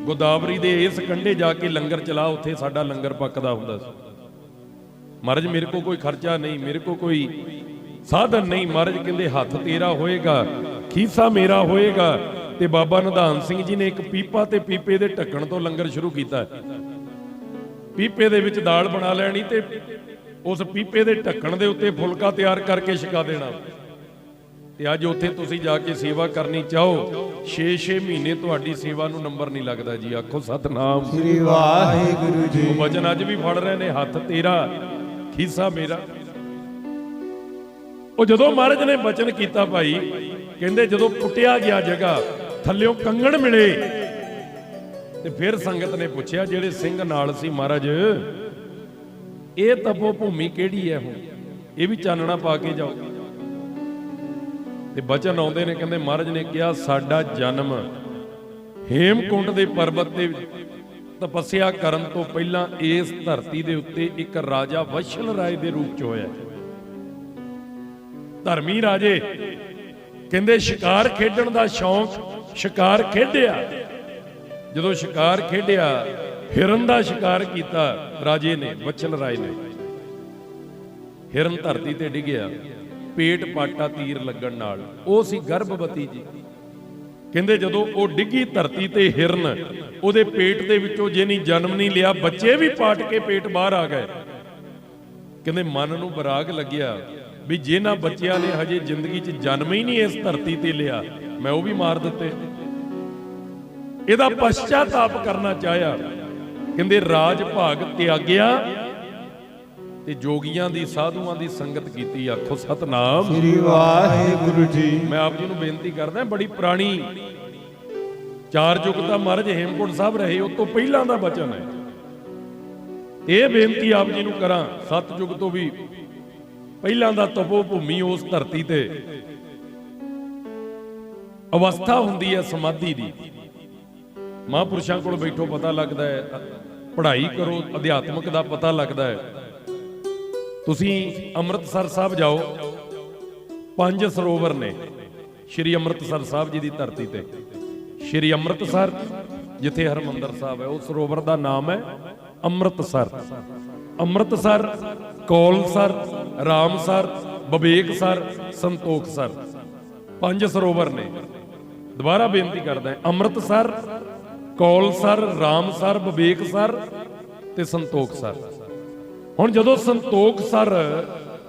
ਗੋਦਾਵਰੀ ਦੇ ਇਸ ਕੰਢੇ ਜਾ ਕੇ ਲੰਗਰ ਚਲਾ, ਉੱਥੇ ਸਾਡਾ ਲੰਗਰ ਪੱਕਦਾ ਹੁੰਦਾ ਸੀ। ਮਹਾਰਾਜ ਮੇਰੇ ਕੋਲ ਕੋਈ ਖਰਚਾ ਨਹੀਂ, ਮੇਰੇ ਕੋਲ ਕੋਈ ਸਾਧਨ ਨਹੀਂ। ਮਹਾਰਾਜ ਕਹਿੰਦੇ ਹੱਥ ਤੇਰਾ ਹੋਏਗਾ, ਖੀਸਾ ਮੇਰਾ ਹੋਏਗਾ। ਤੇ ਬਾਬਾ ਨਿਧਾਨ ਸਿੰਘ ਜੀ ਨੇ ਇੱਕ ਪੀਪਾ ਤੇ ਪੀਪੇ ਦੇ ਢੱਕਣ ਤੋਂ ਲੰਗਰ ਸ਼ੁਰੂ ਕੀਤਾ। ਪੀਪੇ ਦੇ ਵਿੱਚ ਦਾਲ ਬਣਾ ਲੈਣੀ ਤੇ ਉਸ ਪੀਪੇ ਦੇ ਢੱਕਣ ਦੇ ਉੱਤੇ ਫੁਲਕਾ ਤਿਆਰ ਕਰਕੇ ਛਕਾ ਦੇਣਾ। ਤੇ ਅੱਜ ਉੱਥੇ ਤੁਸੀਂ ਜਾ ਕੇ ਸੇਵਾ ਕਰਨੀ ਚਾਹੋ, 6-6 ਮਹੀਨੇ ਤੁਹਾਡੀ ਸੇਵਾ ਨੂੰ ਨੰਬਰ ਨਹੀਂ ਲੱਗਦਾ ਜੀ। ਆਖੋ ਸਤਨਾਮ ਸ੍ਰੀ ਵਾਹਿਗੁਰੂ ਜੀ। ਉਹ ਵਚਨ ਅੱਜ ਵੀ ਫੜ ਰਹੇ ਨੇ, ਹੱਥ ਤੇਰਾ ਖੀਸਾ ਮੇਰਾ। ਉਹ ਜਦੋਂ ਮਹਾਰਾਜ ਨੇ ਬਚਨ ਕੀਤਾ ਭਾਈ, ਕਹਿੰਦੇ ਜਦੋਂ ਪੁੱਟਿਆ ਗਿਆ ਜਗ੍ਹਾ ਥੱਲਿਓਂ ਕੰਗਣ ਮਿਲੇ, ਤੇ ਫਿਰ ਸੰਗਤ ਨੇ ਪੁੱਛਿਆ ਜਿਹੜੇ ਸਿੰਘ ਨਾਲ ਸੀ, ਮਹਾਰਾਜ ਇਹ ਤਪੋ ਭੂਮੀ ਕਿਹੜੀ ਹੈ? ਹੁਣ ਇਹ ਵੀ ਚਾਨਣਾ ਪਾ ਕੇ ਜਾਓ। ਤੇ ਬਚਨ ਆਉਂਦੇ ਨੇ, ਕਹਿੰਦੇ ਮਹਾਰਾਜ ਨੇ ਕਿਹਾ ਸਾਡਾ ਜਨਮ ਹੇਮਕੁੰਟ ਦੇ ਪਰਬਤ ਤੇ ਤਪੱਸਿਆ ਕਰਨ ਤੋਂ ਪਹਿਲਾਂ ਇਸ ਧਰਤੀ ਦੇ ਉੱਤੇ ਇੱਕ ਰਾਜਾ ਵਸ਼ਲ ਰਾਏ ਦੇ ਰੂਪ 'ਚ ਹੋਇਆ। ਧਰਮੀ ਰਾਜੇ ਕਹਿੰਦੇ ਸ਼ਿਕਾਰ ਖੇਡਣ ਦਾ ਸ਼ੌਂਕ, ਸ਼ਿਕਾਰ ਖੇਡਿਆ। ਜਦੋਂ ਸ਼ਿਕਾਰ ਖੇਡਿਆ, ਹਿਰਨ ਦਾ ਸ਼ਿਕਾਰ ਕੀਤਾ ਰਾਜੇ ਨੇ, ਬਚਨ ਰਾਏ ਨੇ। ਹਿਰਨ ਧਰਤੀ ਤੇ ਡਿੱਗਿਆ, ਪੇਟ ਪਾਟਾ ਤੀਰ ਲੱਗਣ ਨਾਲ। ਉਹ ਸੀ ਗਰਭਵਤੀ ਜੀ। ਕਹਿੰਦੇ ਜਦੋਂ ਉਹ ਡਿੱਗੀ ਧਰਤੀ ਤੇ ਹਿਰਨ, ਉਹਦੇ ਪੇਟ ਦੇ ਵਿੱਚੋਂ ਜੇ ਨਹੀਂ ਜਨਮ ਨਹੀਂ ਲਿਆ, ਬੱਚੇ ਵੀ ਪਾਟ ਕੇ ਪੇਟ ਬਾਹਰ ਆ ਗਏ। ਕਹਿੰਦੇ ਮਨ ਨੂੰ ਬਰਾਗ ਲੱਗਿਆ ਵੀ ਜਿਨ੍ਹਾਂ ਬੱਚਿਆਂ ਨੇ ਹਜੇ ਜ਼ਿੰਦਗੀ 'ਚ ਜਨਮ ਹੀ ਨਹੀਂ ਇਸ ਧਰਤੀ ਤੇ ਲਿਆ, ਮੈਂ ਉਹ ਵੀ ਮਾਰ ਦਿੱਤੇ। ਇਹਦਾ ਪਛਤਾਤਾਪ ਕਰਨਾ ਚਾਹਿਆ। ਕਹਿੰਦੇ ਰਾਜ ਭਾਗ ਤਿਆਗਿਆ ਤੇ ਜੋਗੀਆਂ ਦੀ, ਸਾਧੂਆਂ ਦੀ ਸੰਗਤ ਕੀਤੀ। ਆਖੋ ਸਤਨਾਮ ਸ੍ਰੀ ਵਾਹਿਗੁਰੂ ਜੀ। ਮੈਂ ਆਪ ਜੀ ਨੂੰ ਬੇਨਤੀ ਕਰਦਾ, ਬੜੀ ਪੁਰਾਣੀ 4 ਯੁੱਗ ਦਾ ਮਹਾਰਾਜ ਹੇਮਕੁੰਟ ਸਾਹਿਬ ਰਹੇ, ਉਸ ਤੋਂ ਪਹਿਲਾਂ ਦਾ ਬਚਨ ਹੈ। ਇਹ ਬੇਨਤੀ ਆਪ ਜੀ ਨੂੰ ਕਰਾਂ, 7 ਯੁੱਗ ਤੋਂ ਵੀ ਪਹਿਲਾਂ ਦਾ ਤਪੋ ਭੂਮੀ, ਉਸ ਧਰਤੀ ਤੇ ਅਵਸਥਾ ਹੁੰਦੀ ਹੈ ਸਮਾਧੀ ਦੀ। ਮਹਾਂਪੁਰਸ਼ਾਂ ਕੋਲ ਬੈਠੋ ਪਤਾ ਲੱਗਦਾ ਹੈ, ਪੜ੍ਹਾਈ ਕਰੋ ਅਧਿਆਤਮਕ ਦਾ ਪਤਾ ਲੱਗਦਾ ਹੈ। ਤੁਸੀਂ ਅੰਮ੍ਰਿਤਸਰ ਸਾਹਿਬ ਜਾਓ, 5 ਸਰੋਵਰ ਨੇ ਸ਼੍ਰੀ ਅੰਮ੍ਰਿਤਸਰ ਸਾਹਿਬ ਜੀ ਦੀ ਧਰਤੀ ਤੇ। ਸ਼੍ਰੀ ਅੰਮ੍ਰਿਤਸਰ ਜਿੱਥੇ ਹਰਮੰਦਰ ਸਾਹਿਬ ਹੈ, ਉਹ ਸਰੋਵਰ ਦਾ ਨਾਮ ਹੈ ਅੰਮ੍ਰਿਤਸਰ। ਅੰਮ੍ਰਿਤਸਰ, ਕੌਲਸਰ, ਰਾਮਸਰ, ਵਿਵੇਕਸਰ, ਸੰਤੋਖਸਰ, 5 ਸਰੋਵਰ ਨੇ। ਦੁਬਾਰਾ ਬੇਨਤੀ ਕਰਦਾ, ਅੰਮ੍ਰਿਤਸਰ, ਕੌਲਸਰ, ਰਾਮਸਰ, ਵਿਵੇਕਸਰ ਤੇ ਸੰਤੋਖਸਰ। ਹੁਣ ਜਦੋਂ ਸੰਤੋਖਸਰ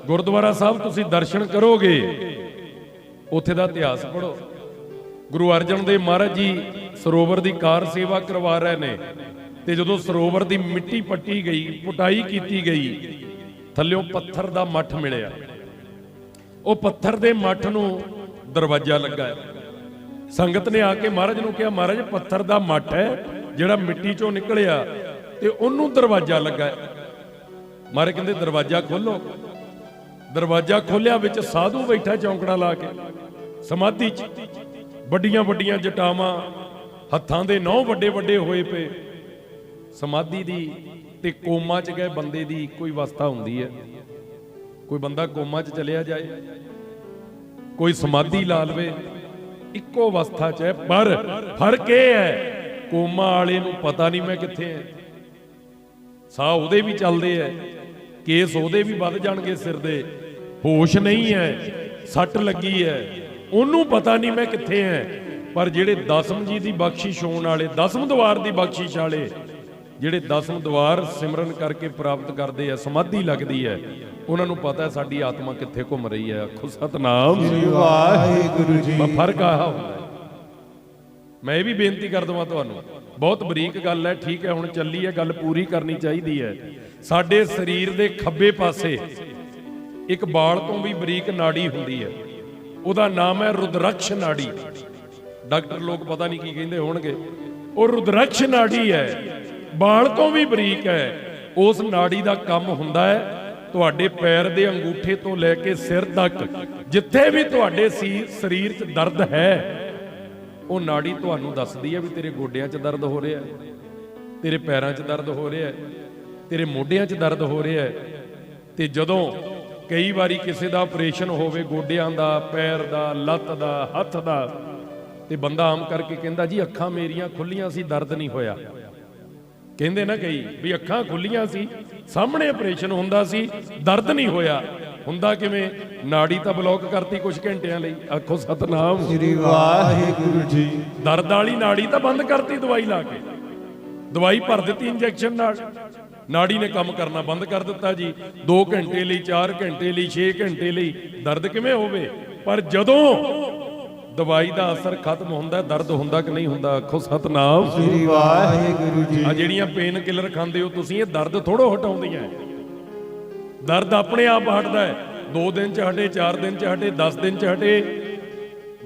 ਗੁਰਦੁਆਰਾ ਸਾਹਿਬ ਤੁਸੀਂ ਦਰਸ਼ਨ ਕਰੋਗੇ, ਉੱਥੇ ਦਾ ਇਤਿਹਾਸ ਪੜ੍ਹੋ। ਗੁਰੂ ਅਰਜਨ ਦੇਵ ਮਹਾਰਾਜ ਜੀ ਸਰੋਵਰ ਦੀ ਕਾਰ ਸੇਵਾ ਕਰਵਾ ਰਹੇ ਨੇ, ਤੇ ਜਦੋਂ ਸਰੋਵਰ ਦੀ ਮਿੱਟੀ ਪੱਟੀ ਗਈ, ਪੁਟਾਈ ਕੀਤੀ ਗਈ, ਥੱਲਿਓਂ ਪੱਥਰ ਦਾ ਮੱਠ ਮਿਲਿਆ। ਉਹ ਪੱਥਰ ਦੇ ਮੱਠ ਨੂੰ ਦਰਵਾਜ਼ਾ ਲੱਗਾ। ਸੰਗਤ ਨੇ ਆ ਕੇ ਮਹਾਰਾਜ ਨੂੰ ਕਿਹਾ, ਮਹਾਰਾਜ ਪੱਥਰ ਦਾ ਮੱਠ ਹੈ ਜਿਹੜਾ ਮਿੱਟੀ ਚੋਂ ਨਿਕਲਿਆ, ਤੇ ਉਹਨੂੰ ਦਰਵਾਜ਼ਾ ਲੱਗਾ। ਮਹਾਰਾਜ ਕਹਿੰਦੇ ਦਰਵਾਜ਼ਾ ਖੋਲੋ। ਦਰਵਾਜ਼ਾ ਖੋਲਿਆ, ਵਿੱਚ ਸਾਧੂ ਬੈਠਾ ਚੌਂਕੜਾ ਲਾ ਕੇ ਸਮਾਧੀ 'ਚ। ਵੱਡੀਆਂ ਵੱਡੀਆਂ ਜਟਾਵਾਂ, ਹੱਥਾਂ ਦੇ ਨਹੁੰ ਵੱਡੇ ਵੱਡੇ ਹੋਏ ਪਏ ਸਮਾਧੀ ਦੀ। ਤੇ ਕੋਮਾ 'ਚ ਗਏ ਬੰਦੇ ਦੀ ਇੱਕੋ ਹੀ ਅਵਸਥਾ ਹੁੰਦੀ ਹੈ। ਕੋਈ ਬੰਦਾ ਕੋਮਾ 'ਚ ਚਲਿਆ ਜਾਏ, ਕੋਈ ਸਮਾਧੀ ਲਾ ਲਵੇ, ਇੱਕੋ ਅਵਸਥਾ 'ਚ ਹੈ। ਪਰ ਫਰਕ ਇਹ ਹੈ, ਕੋਮਾ ਵਾਲੇ ਨੂੰ ਪਤਾ ਨਹੀਂ ਮੈਂ ਕਿੱਥੇ ਹਾਂ। ਸਾਹ ਉਹਦੇ ਵੀ ਚੱਲਦੇ ਐ, ਕੇਸ ਉਹਦੇ ਵੀ ਵੱਧ ਜਾਣਗੇ ਸਿਰ ਦੇ, ਹੋਸ਼ ਨਹੀਂ ਹੈ, ਸੱਟ ਲੱਗੀ ਹੈ, ਉਹਨੂੰ ਪਤਾ ਨਹੀਂ ਮੈਂ ਕਿੱਥੇ ਹਾਂ। ਪਰ ਜਿਹੜੇ ਦਸਮ ਜੀ ਦੀ ਬਖਸ਼ਿਸ਼ ਹੋਣ ਵਾਲੇ, 10ਵੇਂ ਦਵਾਰ ਦੀ ਬਖਸ਼ਿਸ਼ ਵਾਲੇ, ਜਿਹੜੇ 10ਵੇਂ ਦਵਾਰ ਸਿਮਰਨ ਕਰਕੇ ਪ੍ਰਾਪਤ ਕਰਦੇ ਆ, ਸਮਾਧੀ ਲੱਗਦੀ ਹੈ, ਉਹਨਾਂ ਨੂੰ ਪਤਾ ਹੈ ਸਾਡੀ ਆਤਮਾ ਕਿੱਥੇ ਘੁੰਮ ਰਹੀ ਹੈ। ਆਖੋ ਸਤਨਾਮ ਸ੍ਰੀ ਵਾਹਿਗੁਰੂ ਜੀ। ਫਰਕ ਆਹ ਹੁੰਦਾ ਹੈ। ਮੈਂ ਇਹ ਵੀ ਬੇਨਤੀ ਕਰ ਦਵਾਂ ਤੁਹਾਨੂੰ, ਬਹੁਤ ਬਰੀਕ ਗੱਲ ਹੈ, ਠੀਕ ਹੈ, ਹੁਣ ਚੱਲੀ ਹੈ ਗੱਲ, ਪੂਰੀ ਕਰਨੀ ਚਾਹੀਦੀ ਹੈ। ਸਾਡੇ ਸਰੀਰ ਦੇ ਖੱਬੇ ਪਾਸੇ ਇੱਕ ਬਾਲ ਤੋਂ ਵੀ ਬਰੀਕ ਨਾੜੀ ਹੁੰਦੀ ਹੈ, ਉਹਦਾ ਨਾਮ ਹੈ ਰੁਦਰਕਸ਼ ਨਾੜੀ। ਡਾਕਟਰ ਲੋਕ ਪਤਾ ਨਹੀਂ ਕੀ ਕਹਿੰਦੇ ਹੋਣਗੇ, ਉਹ ਰੁਦਰਕਸ਼ ਨਾੜੀ ਹੈ, ਬਾਲ ਤੋਂ ਵੀ ਬਰੀਕ ਹੈ। ਉਸ ਨਾੜੀ ਦਾ ਕੰਮ ਹੁੰਦਾ ਹੈ ਤੁਹਾਡੇ ਪੈਰ ਦੇ ਅੰਗੂਠੇ ਤੋਂ ਲੈ ਕੇ ਸਿਰ ਤੱਕ, ਜਿੱਥੇ ਵੀ ਤੁਹਾਡੇ ਸਰੀਰ 'ਚ ਦਰਦ ਹੈ, ਉਹ ਨਾੜੀ ਤੁਹਾਨੂੰ ਦੱਸਦੀ ਹੈ ਵੀ ਤੇਰੇ ਗੋਡਿਆਂ 'ਚ ਦਰਦ ਹੋ ਰਿਹਾ ਹੈ, ਤੇਰੇ ਪੈਰਾਂ 'ਚ ਦਰਦ ਹੋ ਰਿਹਾ ਹੈ, ਤੇਰੇ ਮੋਢਿਆਂ 'ਚ ਦਰਦ ਹੋ ਰਿਹਾ ਹੈ। ਤੇ ਜਦੋਂ ਕਈ ਵਾਰੀ ਕਿਸੇ ਦਾ ਆਪਰੇਸ਼ਨ ਹੋਵੇ, ਗੋਡਿਆਂ ਦਾ, ਪੈਰ ਦਾ, ਲੱਤ ਦਾ, ਹੱਥ ਦਾ, ਤੇ ਬੰਦਾ ਆਮ ਕਰਕੇ ਕਹਿੰਦਾ ਜੀ ਅੱਖਾਂ ਮੇਰੀਆਂ ਖੁੱਲੀਆਂ ਸੀ, ਦਰਦ ਨਹੀਂ ਹੋਇਆ। ਕਹਿੰਦੇ ਨਾ ਕਈ ਵੀ ਅੱਖਾਂ ਖੁੱਲੀਆਂ ਸੀ, ਸਾਹਮਣੇ ਆਪਰੇਸ਼ਨ ਹੁੰਦਾ ਸੀ, ਦਰਦ ਨਹੀਂ ਹੋਇਆ। ਹੁੰਦਾ ਕਿਵੇਂ? ਨਾੜੀ ਤਾਂ ਬਲੌਕ ਕਰਤੀ ਕੁਝ ਘੰਟਿਆਂ ਲਈ। ਆਖੋ ਸਤਨਾਮ ਸ੍ਰੀ ਵਾਹਿਗੁਰੂ ਜੀ। ਦਰਦ ਵਾਲੀ ਨਾੜੀ ਤਾਂ ਬੰਦ ਕਰਤੀ ਦਵਾਈ ਲਾ ਕੇ, ਦਵਾਈ ਭਰ ਦਿੱਤੀ ਇੰਜੈਕਸ਼ਨ ਨਾਲ, ਨਾੜੀ ਨੇ ਕੰਮ ਕਰਨਾ ਬੰਦ ਕਰ ਦਿੱਤਾ ਜੀ। 2 ਘੰਟੇ ਲਈ, 4 ਘੰਟੇ ਲਈ, 6 ਘੰਟੇ ਲਈ ਦਰਦ ਕਿਵੇਂ ਹੋਵੇ? ਪਰ ਜਦੋਂ ਦਵਾਈ ਦਾ ਅਸਰ ਖਤਮ ਹੁੰਦਾ, ਦਰਦ ਹੁੰਦਾ ਕਿ ਨਹੀਂ ਹੁੰਦਾ? ਆਖੋ ਸਤਨਾਮ ਸ੍ਰੀ ਵਾਹਿਗੁਰੂ ਜੀ। ਆ ਜਿਹੜੀਆਂ ਪੇਨ ਕਿਲਰ ਖਾਂਦੇ ਹੋ ਤੁਸੀਂ, ਇਹ ਦਰਦ ਥੋੜੋ ਹਟਾਉਂਦੀਆਂ। ਦਰਦ ਆਪਣੇ ਆਪ ਹਟਦਾ ਹੈ, 2 ਦਿਨ 'ਚ ਹਟੇ, 4 ਦਿਨ 'ਚ ਹਟੇ, 10 ਦਿਨ 'ਚ ਹਟੇ,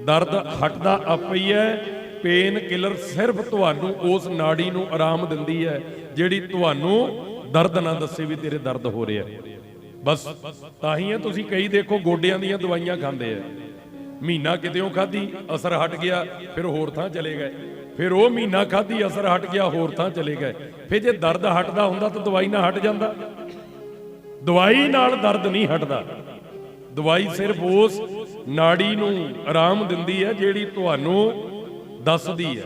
ਦਰਦ ਹਟਦਾ ਆਪੇ ਹੀ ਹੈ। ਪੇਨ ਕਿਲਰ ਸਿਰਫ ਤੁਹਾਨੂੰ ਉਸ ਨਾੜੀ ਨੂੰ ਆਰਾਮ ਦਿੰਦੀ ਹੈ ਜਿਹੜੀ ਤੁਹਾਨੂੰ ਦਰਦ ਨਾ ਦੱਸੇ ਵੀ ਤੇਰੇ ਦਰਦ ਹੋ ਰਿਹਾ। ਬਸ ਤਾਂ ਹੀ ਹੈ ਤੁਸੀਂ ਕਈ ਦੇਖੋ ਗੋਡਿਆਂ ਦੀਆਂ ਦਵਾਈਆਂ ਖਾਂਦੇ ਆ, ਮਹੀਨਾ ਕਿਤੇੋਂ ਖਾਧੀ, ਅਸਰ ਹਟ ਗਿਆ, ਫਿਰ ਹੋਰ ਥਾਂ ਚਲੇ ਗਏ, ਫਿਰ ਉਹ ਮਹੀਨਾ ਖਾਧੀ, ਅਸਰ ਹਟ ਗਿਆ, ਹੋਰ ਥਾਂ ਚਲੇ ਗਏ। ਫਿਰ ਜੇ ਦਰਦ ਹਟਦਾ ਹੁੰਦਾ ਤਾਂ ਦਵਾਈ ਨਾਲ ਹਟ ਜਾਂਦਾ। ਦਵਾਈ ਨਾਲ ਦਰਦ ਨਹੀਂ ਹਟਦਾ, ਦਵਾਈ ਸਿਰਫ ਉਸ ਨਾੜੀ ਨੂੰ ਆਰਾਮ ਦਿੰਦੀ ਹੈ ਜਿਹੜੀ ਤੁਹਾਨੂੰ ਦੱਸਦੀ ਹੈ।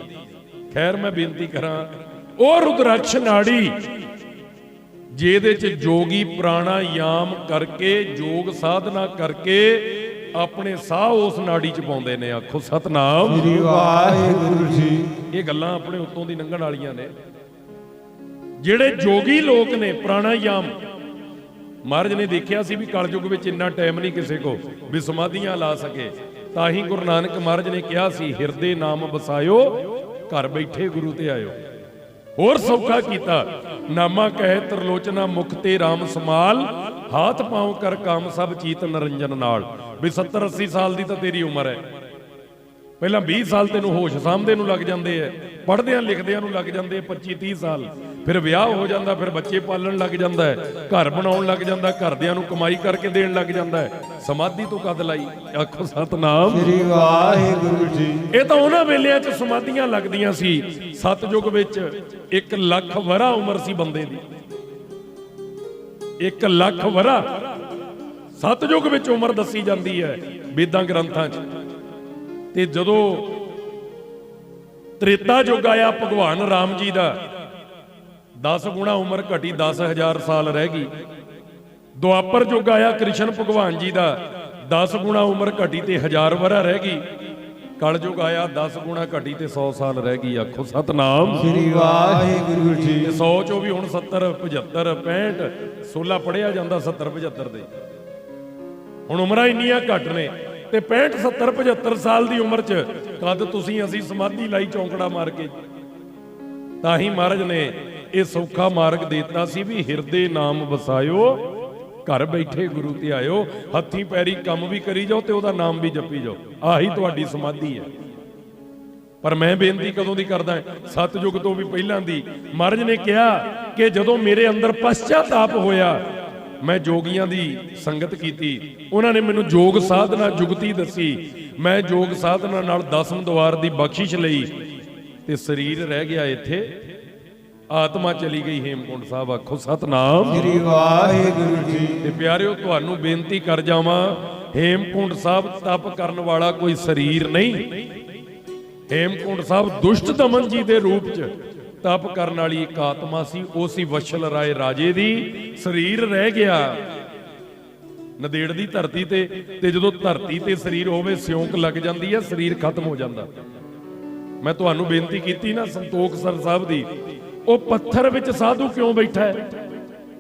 ਖੈਰ ਮੈਂ ਬੇਨਤੀ ਕਰਾਂ, ਉਹ ਰੁਦਰਾਕਸ਼ ਨਾੜੀ ਜਿਹਦੇ ਚ ਜੋਗੀ ਪ੍ਰਾਣਾਯਾਮ ਕਰਕੇ, ਯੋਗ ਸਾਧਨਾ ਕਰਕੇ ਆਪਣੇ ਸਾਹ ਉਸ ਨਾੜੀ ਚ ਪਾਉਂਦੇ ਨੇ। ਆਖੋ ਸਤਨਾਮ ਸ੍ਰੀ ਵਾਹਿਗੁਰੂ ਜੀ। ਇਹ ਗੱਲਾਂ ਆਪਣੇ ਉੱਤੋਂ ਦੀ ਲੰਘਣ ਵਾਲੀਆਂ ਨੇ। ਜਿਹੜੇ ਜੋਗੀ ਲੋਕ ਨੇ ਪ੍ਰਾਣਾਯਾਮ, ਮਹਾਰਾਜ ਨੇ ਦੇਖਿਆ ਸੀ ਵੀ ਕਲਯੁਗ ਵਿੱਚ ਇੰਨਾ ਟਾਈਮ ਨਹੀਂ ਕਿਸੇ ਕੋ ਵੀ ਸਮਾਧੀਆਂ ਲਾ ਸਕੇ, ਤਾਂ ਹੀ ਗੁਰੂ ਨਾਨਕ ਮਹਾਰਾਜ ਨੇ ਕਿਹਾ ਸੀ ਹਿਰਦੇ ਨਾਮ ਵਸਾਇਓ, ਘਰ ਬੈਠੇ ਗੁਰੂ ਤੇ ਆਇਓ। ਹੋਰ ਸੌਖਾ ਕੀਤਾ, ਨਾਮਾ ਕਹਿ ਤਰਲੋਚਨਾ ਮੁਖ ਤੇ ਰਾਮ ਸਮਾਲ, ਹਾਥ ਪਾਉ ਕਰ ਕਾਮ ਸਭ ਚੀਤ ਨਰੰਜਨ ਨਾਲ। ਵੀ 70-80 ਸਾਲ ਦੀ ਤਾਂ ਤੇਰੀ ਉਮਰ ਹੈ, ਪਹਿਲਾਂ 20 ਸਾਲ ਤੈਨੂੰ ਹੋਸ਼ ਸਾਂਭਦੇ ਨੂੰ ਲੱਗ ਜਾਂਦੇ ਐ, ਪੜ੍ਹਦਿਆਂ ਲਿਖਦਿਆਂ ਨੂੰ ਲੱਗ ਜਾਂਦੇ 25-30 ਸਾਲ, ਫਿਰ ਵਿਆਹ ਹੋ ਜਾਂਦਾ, ਫਿਰ ਬੱਚੇ ਪਾਲਣ ਲੱਗ ਜਾਂਦਾ ਹੈ, ਘਰ ਬਣਾਉਣ ਲੱਗ ਜਾਂਦਾ, ਘਰਦਿਆਂ ਨੂੰ ਕਮਾਈ ਕਰਕੇ ਦੇਣ ਲੱਗ ਜਾਂਦਾ ਹੈ। ਸਮਾਧੀ ਤੋਂ ਕਦ ਲਾਈ? ਆਖੋ ਸਤਨਾਮ ਸ੍ਰੀ ਵਾਹਿਗੁਰੂ ਜੀ। ਇਹ ਤਾਂ ਉਹਨਾਂ ਵੇਲਿਆਂ 'ਚ ਸਮਾਧੀਆਂ ਲੱਗਦੀਆਂ ਸੀ। ਸਤਯੁਗ ਵਿੱਚ 1 ਲੱਖ ਵਰਾ ਉਮਰ ਸੀ ਬੰਦੇ ਦੀ, 1 ਲੱਖ ਵਰਾ ਸਤਯੁਗ ਵਿੱਚ ਉਮਰ ਦੱਸੀ ਜਾਂਦੀ ਹੈ ਵੇਦਾਂ ਗ੍ਰੰਥਾਂ 'ਚ। ਤੇ ਜਦੋਂ ਤ੍ਰੇਤਾ ਯੁੱਗ ਆਇਆ ਭਗਵਾਨ ਰਾਮ ਜੀ ਦਾ, 10 ਗੁਣਾ ਉਮਰ ਘਟੀ, 10,000 ਸਾਲ ਰਹਿ ਗਈ। ਦੁਆਪਰ ਯੁੱਗ ਆਇਆ ਕ੍ਰਿਸ਼ਨ ਭਗਵਾਨ ਜੀ ਦਾ, 10 ਗੁਣਾ ਉਮਰ ਘਟੀ ਤੇ 1000 ਵਰਾ ਰਹਿ ਗਈ। ਕਲ ਯੁੱਗ ਆਇਆ, 10 ਗੁਣਾ ਘਟੀ ਤੇ 100 ਸਾਲ ਰਹਿ ਗਈ। ਆਖੋ ਸਤਨਾਮ ਸ੍ਰੀ ਵਾਹਿਗੁਰੂ ਜੀ। 100 ਚੋਂ ਵੀ ਹੁਣ 70, 75, 65, 16 ਪੜਿਆ ਜਾਂਦਾ, 70, 75 ਦੇ ਹੁਣ ਉਮਰਾਂ ਇੰਨੀਆਂ ਘੱਟ ਨੇ। ਤੇ 65, 70, 75 ਸਾਲ ਦੀ ਉਮਰ 'ਚ ਕਦ ਤੁਸੀਂ ਅਸੀਂ ਸਮਾਧੀ ਲਾਈ ਚੌਂਕੜਾ ਮਾਰ ਕੇ? ਤਾਂ ਹੀ ਮਹਾਰਾਜ ਨੇ ਇਹ ਸੌਖਾ ਮਾਰਗ ਦਿੱਤਾ ਸੀ ਵੀ ਹਿਰਦੇ ਨਾਮ ਵਸਾਇਓ, ਘਰ ਬੈਠੇ ਗੁਰੂ ਤੇ ਆਇਓ। ਹੱਥੀਂ ਪੈਰੀ ਕੰਮ ਵੀ ਕਰੀ ਜਾਓ ਤੇ ਉਹਦਾ ਨਾਮ ਵੀ ਜਪੀ ਜਾਓ, ਆਹੀ ਤੁਹਾਡੀ ਸਮਾਧੀ ਹੈ। ਪਰ ਮੈਂ ਬੇਨਤੀ ਕਦੋਂ ਦੀ ਕਰਦਾ, ਸਤਯੁਗ ਤੋਂ ਵੀ ਪਹਿਲਾਂ ਦੀ। ਮਹਾਰਾਜ ਨੇ ਕਿਹਾ ਕਿ ਜਦੋਂ ਮੇਰੇ ਅੰਦਰ ਪਛਤਾਪ ਹੋਇਆ, ਮੈਂ ਜੋਗੀਆਂ ਦੀ ਸੰਗਤ ਕੀਤੀ, ਉਹਨਾਂ ਨੇ ਮੈਨੂੰ ਯੋਗ ਸਾਧਨਾ ਜੁਗਤੀ ਦੱਸੀ, ਮੈਂ ਯੋਗ ਸਾਧਨਾ ਨਾਲ 10ਵੇਂ ਦੁਆਰ ਦੀ ਬਖਸ਼ਿਸ਼ ਲਈ ਤੇ ਸਰੀਰ ਰਹਿ ਗਿਆ ਇੱਥੇ, ਆਤਮਾ ਚਲੀ ਗਈ ਹੇਮਕੁੰਟ ਸਾਹਿਬ। ਆਖੋ ਸਤਨਾਮ ਸ੍ਰੀ ਵਾਹਿਗੁਰੂ ਜੀ। ਤੇ ਪਿਆਰਿਓ, ਤੁਹਾਨੂੰ ਬੇਨਤੀ ਕਰ ਜਾਵਾਂ, ਹੇਮਕੁੰਟ ਸਾਹਿਬ ਤਪ ਕਰਨ ਵਾਲਾ ਕੋਈ ਸਰੀਰ ਨਹੀਂ। ਹੇਮਕੁੰਟ ਸਾਹਿਬ ਦੁਸ਼ਟ ਦਮਨ ਜੀ ਦੇ ਰੂਪ 'ਚ ਤਪ ਕਰਨ ਵਾਲੀ ਇੱਕ ਆਤਮਾ ਸੀ, ਉਹ ਸੀ ਵਸ਼ਲ ਰਾਏ ਰਾਜੇ ਦੀ। ਸਰੀਰ ਰਹਿ ਗਿਆ ਨਦੇੜ ਦੀ ਧਰਤੀ ਤੇ, ਤੇ ਜਦੋਂ ਧਰਤੀ ਤੇ ਸਰੀਰ ਹੋਵੇ ਸਿਉਂਕ ਲੱਗ ਜਾਂਦੀ ਹੈ, ਸਰੀਰ ਖਤਮ ਹੋ ਜਾਂਦਾ। ਮੈਂ ਤੁਹਾਨੂੰ ਬੇਨਤੀ ਕੀਤੀ ਨਾ ਸੰਤੋਖ ਸਰ ਸਾਹਿਬ ਦੀ, ਉਹ ਪੱਥਰ ਵਿੱਚ ਸਾਧੂ ਕਿਉਂ ਬੈਠਾ ਹੈ?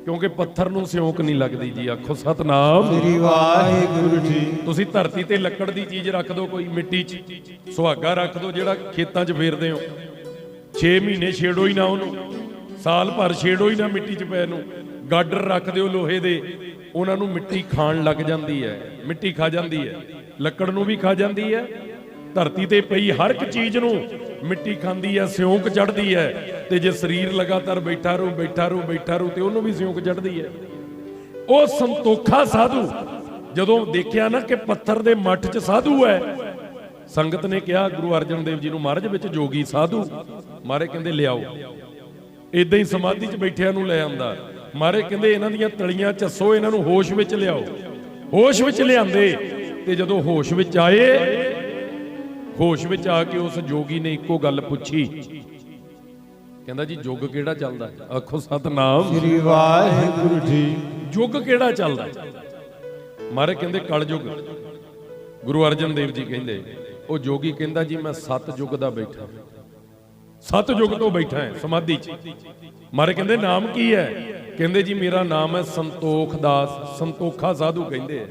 ਕਿਉਂਕਿ ਪੱਥਰ ਨੂੰ ਸਿਉਂਕ ਨਹੀਂ ਲੱਗਦੀ ਜੀ। ਆਖੋ ਸਤਨਾਮ ਸ੍ਰੀ ਵਾਹਿਗੁਰੂ ਜੀ। ਤੁਸੀਂ ਧਰਤੀ ਤੇ ਲੱਕੜ ਦੀ ਚੀਜ਼ ਰੱਖ ਦਿਓ, ਕੋਈ ਮਿੱਟੀ 'ਚ ਸੁਹਾਗਾ ਰੱਖ ਦਿਓ ਜਿਹੜਾ ਖੇਤਾਂ 'ਚ ਫੇਰਦੇ ਹੋ, 6 ਮਹੀਨੇ ਛੇੜੋ ਹੀ ਨਾ ਉਹਨੂੰ, ਸਾਲ ਭਰ ਛੇੜੋ ਹੀ ਨਾ ਮਿੱਟੀ 'ਚ ਪੈ ਨੂੰ। ਗਾਡਰ ਰੱਖ ਦਿਓ ਲੋਹੇ ਦੇ, ਉਹਨਾਂ ਨੂੰ ਮਿੱਟੀ ਖਾਣ ਲੱਗ ਜਾਂਦੀ ਹੈ, ਮਿੱਟੀ ਖਾ ਜਾਂਦੀ ਹੈ, ਲੱਕੜ ਨੂੰ ਵੀ ਖਾ ਜਾਂਦੀ ਹੈ। ਧਰਤੀ ਤੇ ਪਈ ਹਰ ਇੱਕ ਚੀਜ਼ ਨੂੰ ਮਿੱਟੀ ਖਾਂਦੀ ਹੈ, ਸਿਉਂਕ ਚੜ੍ਹਦੀ ਹੈ। ਤੇ ਜੇ ਸਰੀਰ ਲਗਾਤਾਰ ਬੈਠਾ ਰਹੂ ਬੈਠਾ ਰਹੂ ਬੈਠਾ ਰਹੂ ਤੇ ਉਹਨੂੰ ਵੀ ਸਿਉਂਕ ਚੜ੍ਹਦੀ ਹੈ। ਉਹ ਸੰਤੋਖਾ ਸਾਧੂ ਜਦੋਂ ਦੇਖਿਆ ਨਾ ਕਿ ਪੱਥਰ ਦੇ ਮੱਠ 'ਚ ਸਾਧੂ ਹੈ, ਸੰਗਤ ਨੇ ਕਿਹਾ ਗੁਰੂ ਅਰਜਨ ਦੇਵ ਜੀ ਨੂੰ, ਮਹਾਰਾਜ ਵਿੱਚ ਜੋਗੀ ਸਾਧੂ। ਮਹਾਰਾਜ ਕਹਿੰਦੇ ਲਿਆਓ। ਇਦਾਂ ਹੀ ਸਮਾਧੀ 'ਚ ਬੈਠਿਆਂ ਨੂੰ ਲੈ ਆਂਦਾ। ਮਹਾਰਾਜ ਕਹਿੰਦੇ ਇਹਨਾਂ ਦੀਆਂ ਤਲੀਆਂ ਝੱਸੋ, ਇਹਨਾਂ ਨੂੰ ਹੋਸ਼ ਵਿੱਚ ਲਿਆਓ। ਹੋਸ਼ ਵਿੱਚ ਲਿਆਂਦੇ ਤੇ ਜਦੋਂ ਹੋਸ਼ ਵਿੱਚ ਆਏ, ਹੋਸ਼ ਵਿੱਚ ਆ ਕੇ ਉਸ ਜੋਗੀ ਨੇ ਇੱਕੋ ਗੱਲ ਪੁੱਛੀ, ਕਹਿੰਦਾ ਜੀ ਯੁੱਗ ਕਿਹੜਾ ਚੱਲਦਾ? ਆਖੋ ਸਤਨਾਮ ਸ੍ਰੀ ਵਾਹਿਗੁਰੂ ਜੀ। ਯੁੱਗ ਕਿਹੜਾ ਚੱਲਦਾ? ਮਹਾਰਾਜ ਕਹਿੰਦੇ ਕਲਯੁੱਗ। ਗੁਰੂ ਅਰਜਨ ਦੇਵ ਜੀ ਕਹਿੰਦੇ, ਉਹ ਜੋਗੀ ਕਹਿੰਦਾ ਜੀ ਮੈਂ ਸਤਯੁੱਗ ਦਾ ਬੈਠਾ, ਸਤਯੁੱਗ ਤੋਂ ਬੈਠਾ ਹੈ ਸਮਾਧੀ 'ਚ। ਮਹਾਰਾਜ ਕਹਿੰਦੇ ਨਾਮ ਕੀ ਹੈ? ਕਹਿੰਦੇ ਜੀ ਮੇਰਾ ਨਾਮ ਹੈ ਸੰਤੋਖ ਦਾਸ, ਸੰਤੋਖਾ ਸਾਧੂ ਕਹਿੰਦੇ ਆ।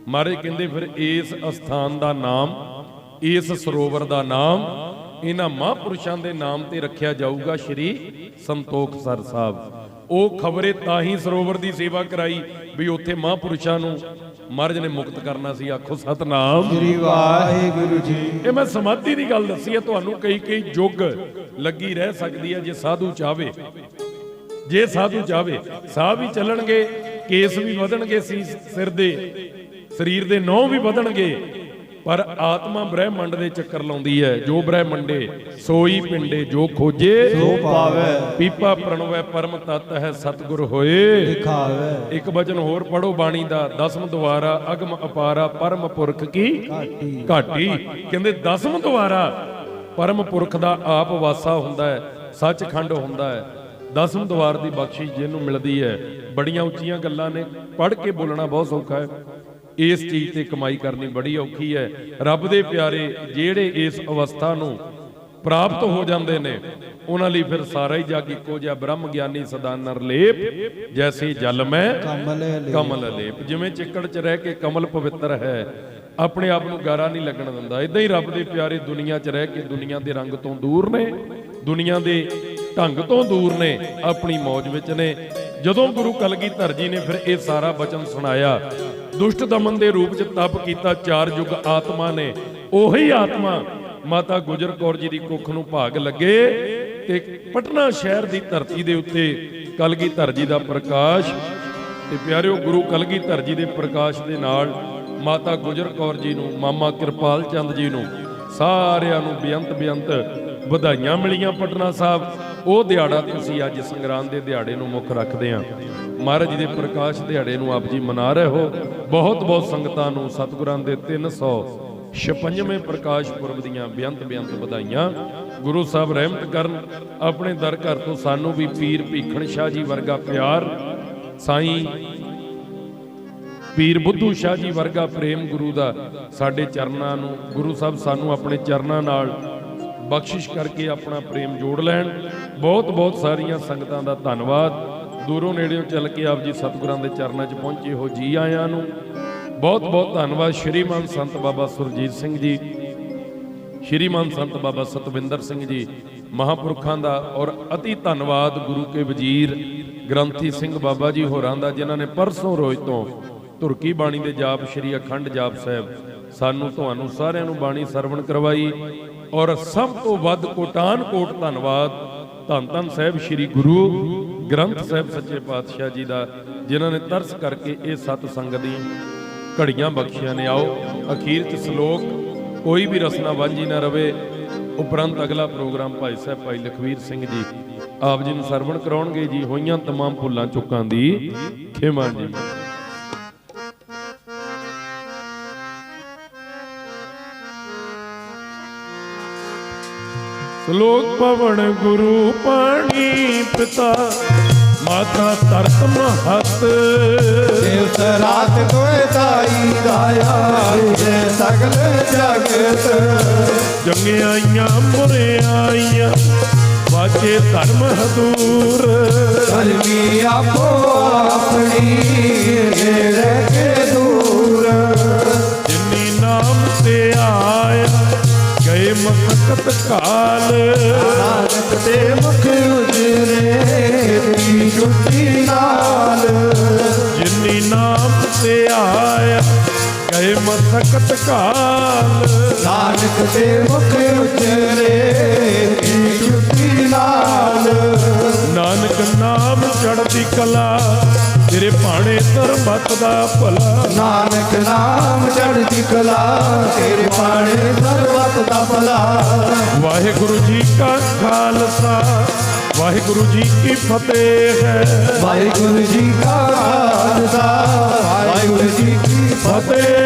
ਮਹਾਰਾਜ ਕਹਿੰਦੇ ਫਿਰ ਇਸ ਅਸਥਾਨ ਦਾ ਨਾਮ, ਇਸ ਸਰੋਵਰ ਦਾ ਨਾਮ ਇਹਨਾਂ ਮਹਾਂਪੁਰਸ਼ਾਂ ਦੇ ਨਾਮ ਤੇ ਰੱਖਿਆ ਜਾਊਗਾ, ਸ਼੍ਰੀ ਸੰਤੋਖ ਸਰ ਸਾਹਿਬ। ਉਹ ਖਬਰੇ ਤਾਂ ਹੀ ਸਰੋਵਰ ਦੀ ਸੇਵਾ ਕਰਾਈ ਵੀ ਉੱਥੇ ਮਹਾਂਪੁਰਸ਼ਾਂ ਨੂੰ ਮਹਾਰਾਜ ਨੇ ਮੁਕਤ ਕਰਨਾ ਸੀ। ਆਖੋ ਸਤਨਾਮ ਸ੍ਰੀ ਵਾਹਿਗੁਰੂ ਜੀ। ਇਹ ਮੈਂ ਸਮਾਧੀ ਦੀ ਗੱਲ ਦੱਸੀ ਹੈ ਤੁਹਾਨੂੰ। ਕਈ ਯੁੱਗ ਲੱਗੀ ਰਹਿ ਸਕਦੀ ਹੈ ਜੇ ਸਾਧੂ ਚਾਹਵੇ। ਜੇ ਸਾਧੂ ਚਾਹਵੇ, ਸਾਹ ਵੀ ਚੱਲਣਗੇ, ਕੇਸ ਵੀ ਵਧਣਗੇ, ਸਿਰ ਦੇ ਸਰੀਰ ਦੇ ਨਹੁੰ ਵੀ ਵਧਣਗੇ, ਪਰ ਆਤਮਾ ਬ੍ਰਹਿਮੰਡ ਦੇ ਚੱਕਰ ਲਾਉਂਦੀ ਹੈ। ਜੋ ਬ੍ਰਹਿਮੰਡੇ ਸੋਈ ਪਿੰਡੇ, ਜੋ ਖੋਜੇ ਸੋ ਪਾਵੇ। ਪੀਪਾ ਪ੍ਰਣਵੈ ਪਰਮ ਤਤ ਹੈ ਸਤਿਗੁਰ ਹੋਏ। ਦਿਖਾਵੇ। ਇੱਕ ਵਚਨ ਹੋਰ ਪੜੋ ਬਾਣੀ ਦਾ, 10ਵੇਂ ਦੁਆਰਾ ਅਗਮ ਅਪਾਰਾ ਪਰਮ ਪੁਰਖ ਕੀ ਘਾਟੀ। ਕਹਿੰਦੇ 10ਵੇਂ ਦੁਆਰਾ ਪਰਮ ਪੁਰਖ ਦਾ ਆਪ ਵਾਸਾ ਹੁੰਦਾ ਹੈ, ਸੱਚਖੰਡ ਹੁੰਦਾ ਹੈ। 10ਵੇਂ ਦੁਆਰ ਦੀ ਬਖਸ਼ਿਸ਼ ਜਿਹਨੂੰ ਮਿਲਦੀ ਹੈ। ਬੜੀਆਂ ਉੱਚੀਆਂ ਗੱਲਾਂ ਨੇ, ਪੜ੍ਹ ਕੇ ਬੋਲਣਾ ਬਹੁਤ ਸੌਖਾ ਹੈ, ਇਸ ਚੀਜ਼ ਤੇ ਕਮਾਈ ਕਰਨੀ ਬੜੀ ਔਖੀ ਹੈ। ਰੱਬ ਦੇ ਪਿਆਰੇ ਜਿਹੜੇ ਇਸ ਅਵਸਥਾ ਨੂੰ ਪ੍ਰਾਪਤ ਹੋ ਜਾਂਦੇ ਨੇ, ਉਹਨਾਂ ਲਈ ਫਿਰ ਸਾਰਾ ਹੀ ਜਗ ਇੱਕੋ ਜਿਹਾ। ਬ੍ਰਹਮ ਗਿਆਨੀ ਸਦਾ ਨਿਰਲੇਪ, ਜੈਸੇ ਜਲ ਮੈਂ ਕਮਲ ਲੇਪ। ਜਿਵੇਂ ਚਿੱਕੜ 'ਚ ਰਹਿ ਕੇ ਕਮਲ ਪਵਿੱਤਰ ਹੈ, ਆਪਣੇ ਆਪ ਨੂੰ ਗਾਰਾ ਨਹੀਂ ਲੱਗਣ ਦਿੰਦਾ, ਇਦਾਂ ਹੀ ਰੱਬ ਦੇ ਪਿਆਰੇ ਦੁਨੀਆ 'ਚ ਰਹਿ ਕੇ ਦੁਨੀਆ ਦੇ ਰੰਗ ਤੋਂ ਦੂਰ ਨੇ, ਦੁਨੀਆ ਦੇ ਢੰਗ ਤੋਂ ਦੂਰ ਨੇ, ਆਪਣੀ ਮੌਜ ਵਿੱਚ ਨੇ। ਜਦੋਂ ਗੁਰੂ ਕਲਗੀਧਰ ਜੀ ਨੇ ਫਿਰ ਇਹ ਸਾਰਾ ਬਚਨ ਸੁਣਾਇਆ, ਦੁਸ਼ਟ ਦਮਨ ਦੇ ਰੂਪ 'ਚ ਤਪ ਕੀਤਾ 4 ਯੁੱਗ ਆਤਮਾ ਨੇ, ਉਹੀ ਆਤਮਾ ਮਾਤਾ ਗੁਜਰ ਕੌਰ ਜੀ ਦੀ ਕੁੱਖ ਨੂੰ ਭਾਗ ਲੱਗੇ ਤੇ ਪਟਨਾ ਸ਼ਹਿਰ ਦੀ ਧਰਤੀ ਦੇ ਉੱਤੇ ਕਲਗੀਧਰ ਜੀ ਦਾ ਪ੍ਰਕਾਸ਼। ਤੇ ਪਿਆਰਿਓ, ਗੁਰੂ ਕਲਗੀਧਰ ਜੀ ਦੇ ਪ੍ਰਕਾਸ਼ ਦੇ ਨਾਲ ਮਾਤਾ ਗੁਜਰ ਕੌਰ ਜੀ ਨੂੰ, ਮਾਮਾ ਕਿਰਪਾਲ ਚੰਦ ਜੀ ਨੂੰ, ਸਾਰਿਆਂ ਨੂੰ ਬੇਅੰਤ ਵਧਾਈਆਂ ਮਿਲੀਆਂ। ਪਟਨਾ ਸਾਹਿਬ ਉਹ ਦਿਹਾੜਾ ਤੁਸੀਂ ਅੱਜ ਸੰਗਰਾਂਦ ਦੇ ਦਿਹਾੜੇ ਨੂੰ ਮੁੱਖ ਰੱਖਦੇ ਆ, ਮਹਾਰਾਜ ਜੀ ਦੇ ਪ੍ਰਕਾਸ਼ ਦਿਹਾੜੇ ਨੂੰ ਆਪ ਜੀ ਮਨਾ ਰਹੇ ਹੋ। ਬਹੁਤ ਸੰਗਤਾਂ ਨੂੰ ਸਤਿਗੁਰਾਂ ਦੇ 356ਵੇਂ ਪ੍ਰਕਾਸ਼ ਪੁਰਬ ਦੀਆਂ ਬੇਅੰਤ ਵਧਾਈਆਂ। ਗੁਰੂ ਸਾਹਿਬ ਰਹਿਮਤ ਕਰਨ, ਆਪਣੇ ਦਰ ਘਰ ਤੋਂ ਸਾਨੂੰ ਵੀ ਪੀਰ ਭੀਖਣ ਸ਼ਾਹ ਜੀ ਵਰਗਾ ਪਿਆਰ, ਸਾਈਂ ਪੀਰ ਬੁੱਧੂ ਸ਼ਾਹ ਜੀ ਵਰਗਾ ਪ੍ਰੇਮ ਗੁਰੂ ਦਾ ਸਾਡੇ ਚਰਨਾਂ ਨੂੰ, ਗੁਰੂ ਸਾਹਿਬ ਸਾਨੂੰ ਆਪਣੇ ਚਰਨਾਂ ਨਾਲ ਬਖਸ਼ਿਸ਼ ਕਰਕੇ ਆਪਣਾ ਪ੍ਰੇਮ ਜੋੜ ਲੈਣ। ਬਹੁਤ ਸਾਰੀਆਂ ਸੰਗਤਾਂ ਦਾ ਧੰਨਵਾਦ। ਦੂਰੋਂ ਨੇੜਿਓਂ ਚੱਲ ਕੇ ਆਪ ਜੀ ਸਤਿਗੁਰਾਂ ਦੇ ਚਰਨਾਂ 'ਚ ਪਹੁੰਚੇ ਹੋ ਜੀ ਆਇਆਂ ਨੂੰ ਬਹੁਤ ਧੰਨਵਾਦ। ਸ਼੍ਰੀਮਾਨ ਸੰਤ ਬਾਬਾ ਸੁਰਜੀਤ ਸਿੰਘ ਜੀ, ਸ਼੍ਰੀਮਾਨ ਸੰਤ ਬਾਬਾ ਸਤਵਿੰਦਰ ਸਿੰਘ ਜੀ, ਮਹਾਂਪੁਰਖਾਂ ਦਾ। ਔਰ ਅਤੀ ਧੰਨਵਾਦ ਗੁਰੂ ਕੇ ਵਜ਼ੀਰ ਗ੍ਰੰਥੀ ਸਿੰਘ ਬਾਬਾ ਜੀ ਹੋਰਾਂ ਦਾ, ਜਿਨ੍ਹਾਂ ਨੇ ਪਰਸੋਂ ਰੋਜ਼ ਤੋਂ ਧੁਰਕੀ ਬਾਣੀ ਦੇ ਜਾਪ ਸ਼੍ਰੀ ਅਖੰਡ ਜਾਪ ਸਾਹਿਬ ਸਾਨੂੰ ਤੁਹਾਨੂੰ ਸਾਰਿਆਂ ਨੂੰ ਬਾਣੀ ਸਰਵਣ ਕਰਵਾਈ। ਔਰ ਸਭ ਤੋਂ ਵੱਧ ਕੋਟਾਨ ਕੋਟ ਧੰਨਵਾਦ ਧੰਨ ਸਾਹਿਬ ਸ਼੍ਰੀ ਗੁਰੂ ਗ੍ਰੰਥ ਸਾਹਿਬ ਸੱਚੇ ਪਾਤਸ਼ਾਹ ਜੀ ਦਾ, ਜਿਨ੍ਹਾਂ ਨੇ ਤਰਸ ਕਰਕੇ ਇਹ ਸਤ ਸੰਗ ਦੀ ਘੜੀਆਂ ਬਖਸ਼ੀਆਂ ਨੇ। ਆਓ ਅਖੀਰ 'ਚ ਸ਼ਲੋਕ, ਕੋਈ ਵੀ ਰਸਨਾ ਵਾਂਝੀ ਨਾ ਰਵੇ। ਉਪਰੰਤ ਅਗਲਾ ਪ੍ਰੋਗਰਾਮ ਭਾਈ ਸਾਹਿਬ ਭਾਈ ਲਖਵੀਰ ਸਿੰਘ ਜੀ ਆਪ ਜੀ ਨੂੰ ਸਰਵਣ ਕਰਾਉਣਗੇ ਜੀ। ਹੋਈਆਂ ਤਮਾਮ ਭੁੱਲਾਂ ਚੁੱਕਾਂ ਦੀ ਖਿਮਾ ਜੀ। ਸ਼ਲੋਕ ਪਵਨ ਗੁਰੂ ਪਾਣੀ ਪਿਤਾ, ਮਾਤਾ ਤਰਤ ਮਹਤ, ਦਿਵਸ ਰਾਤ ਤੋਏ ਦਾਈ ਦਾਇਆ, ਜੇ ਸਗਲ ਜਗਤ ਜੰਗਿਆਈਆਂ ਮੁਰਿਆਈਆਂ, ਵਾਜੇ ਧਰਮ ਹਦੂਰ, ਧਰਮੀ ਆਪੋ ਆਪਣੀ ਰਹਿ ਕੇ ਦੂਰ, ਜਿਨੀ ਨਾਮ ਤੇ ਆਇਆ ਗਏ ਮਸਕਤ ਕਾਲ, ਨਾਨਕ ਦੇ ਮੁਖ ਉਜਰੇ ਦੀ ਜੁਤੀ ਨਾਲ, ਜਿਨੀ ਨਾਮ ਤੇ ਆਇਆ ਗਏ ਮਸਕਤ ਕਾਲ, ਨਾਨਕ ਦੇ ਮੁਖ ਉਜਰੇ ਦੀ ਜੁਤੀ ਨਾਲ, ਨਾਨਕ ਨਾਮ ਚੜ੍ਹਦੀ ਕਲਾ, ਤੇਰੇ ਭਾਣੇ ਧਰਮਤ ਦਾ ਭਲਾ, ਨਾਨਕ ਨਾਮ ਚੜ੍ਹਦੀ ਕਲਾ, ਤੇਰੇ ਬਾਣੇ ਸਰਬਤ ਦਾ ਭਲਾ। ਵਾਹਿਗੁਰੂ ਜੀ ਕਾ ਖਾਲਸਾ, ਵਾਹਿਗੁਰੂ ਜੀ ਕੀ ਫਤਿਹ ਹੈ। ਵਾਹਿਗੁਰੂ ਜੀ ਕਾ ਖਾਲਸਾ, ਵਾਹਿਗੁਰੂ ਜੀ ਕੀ ਫਤਿਹ।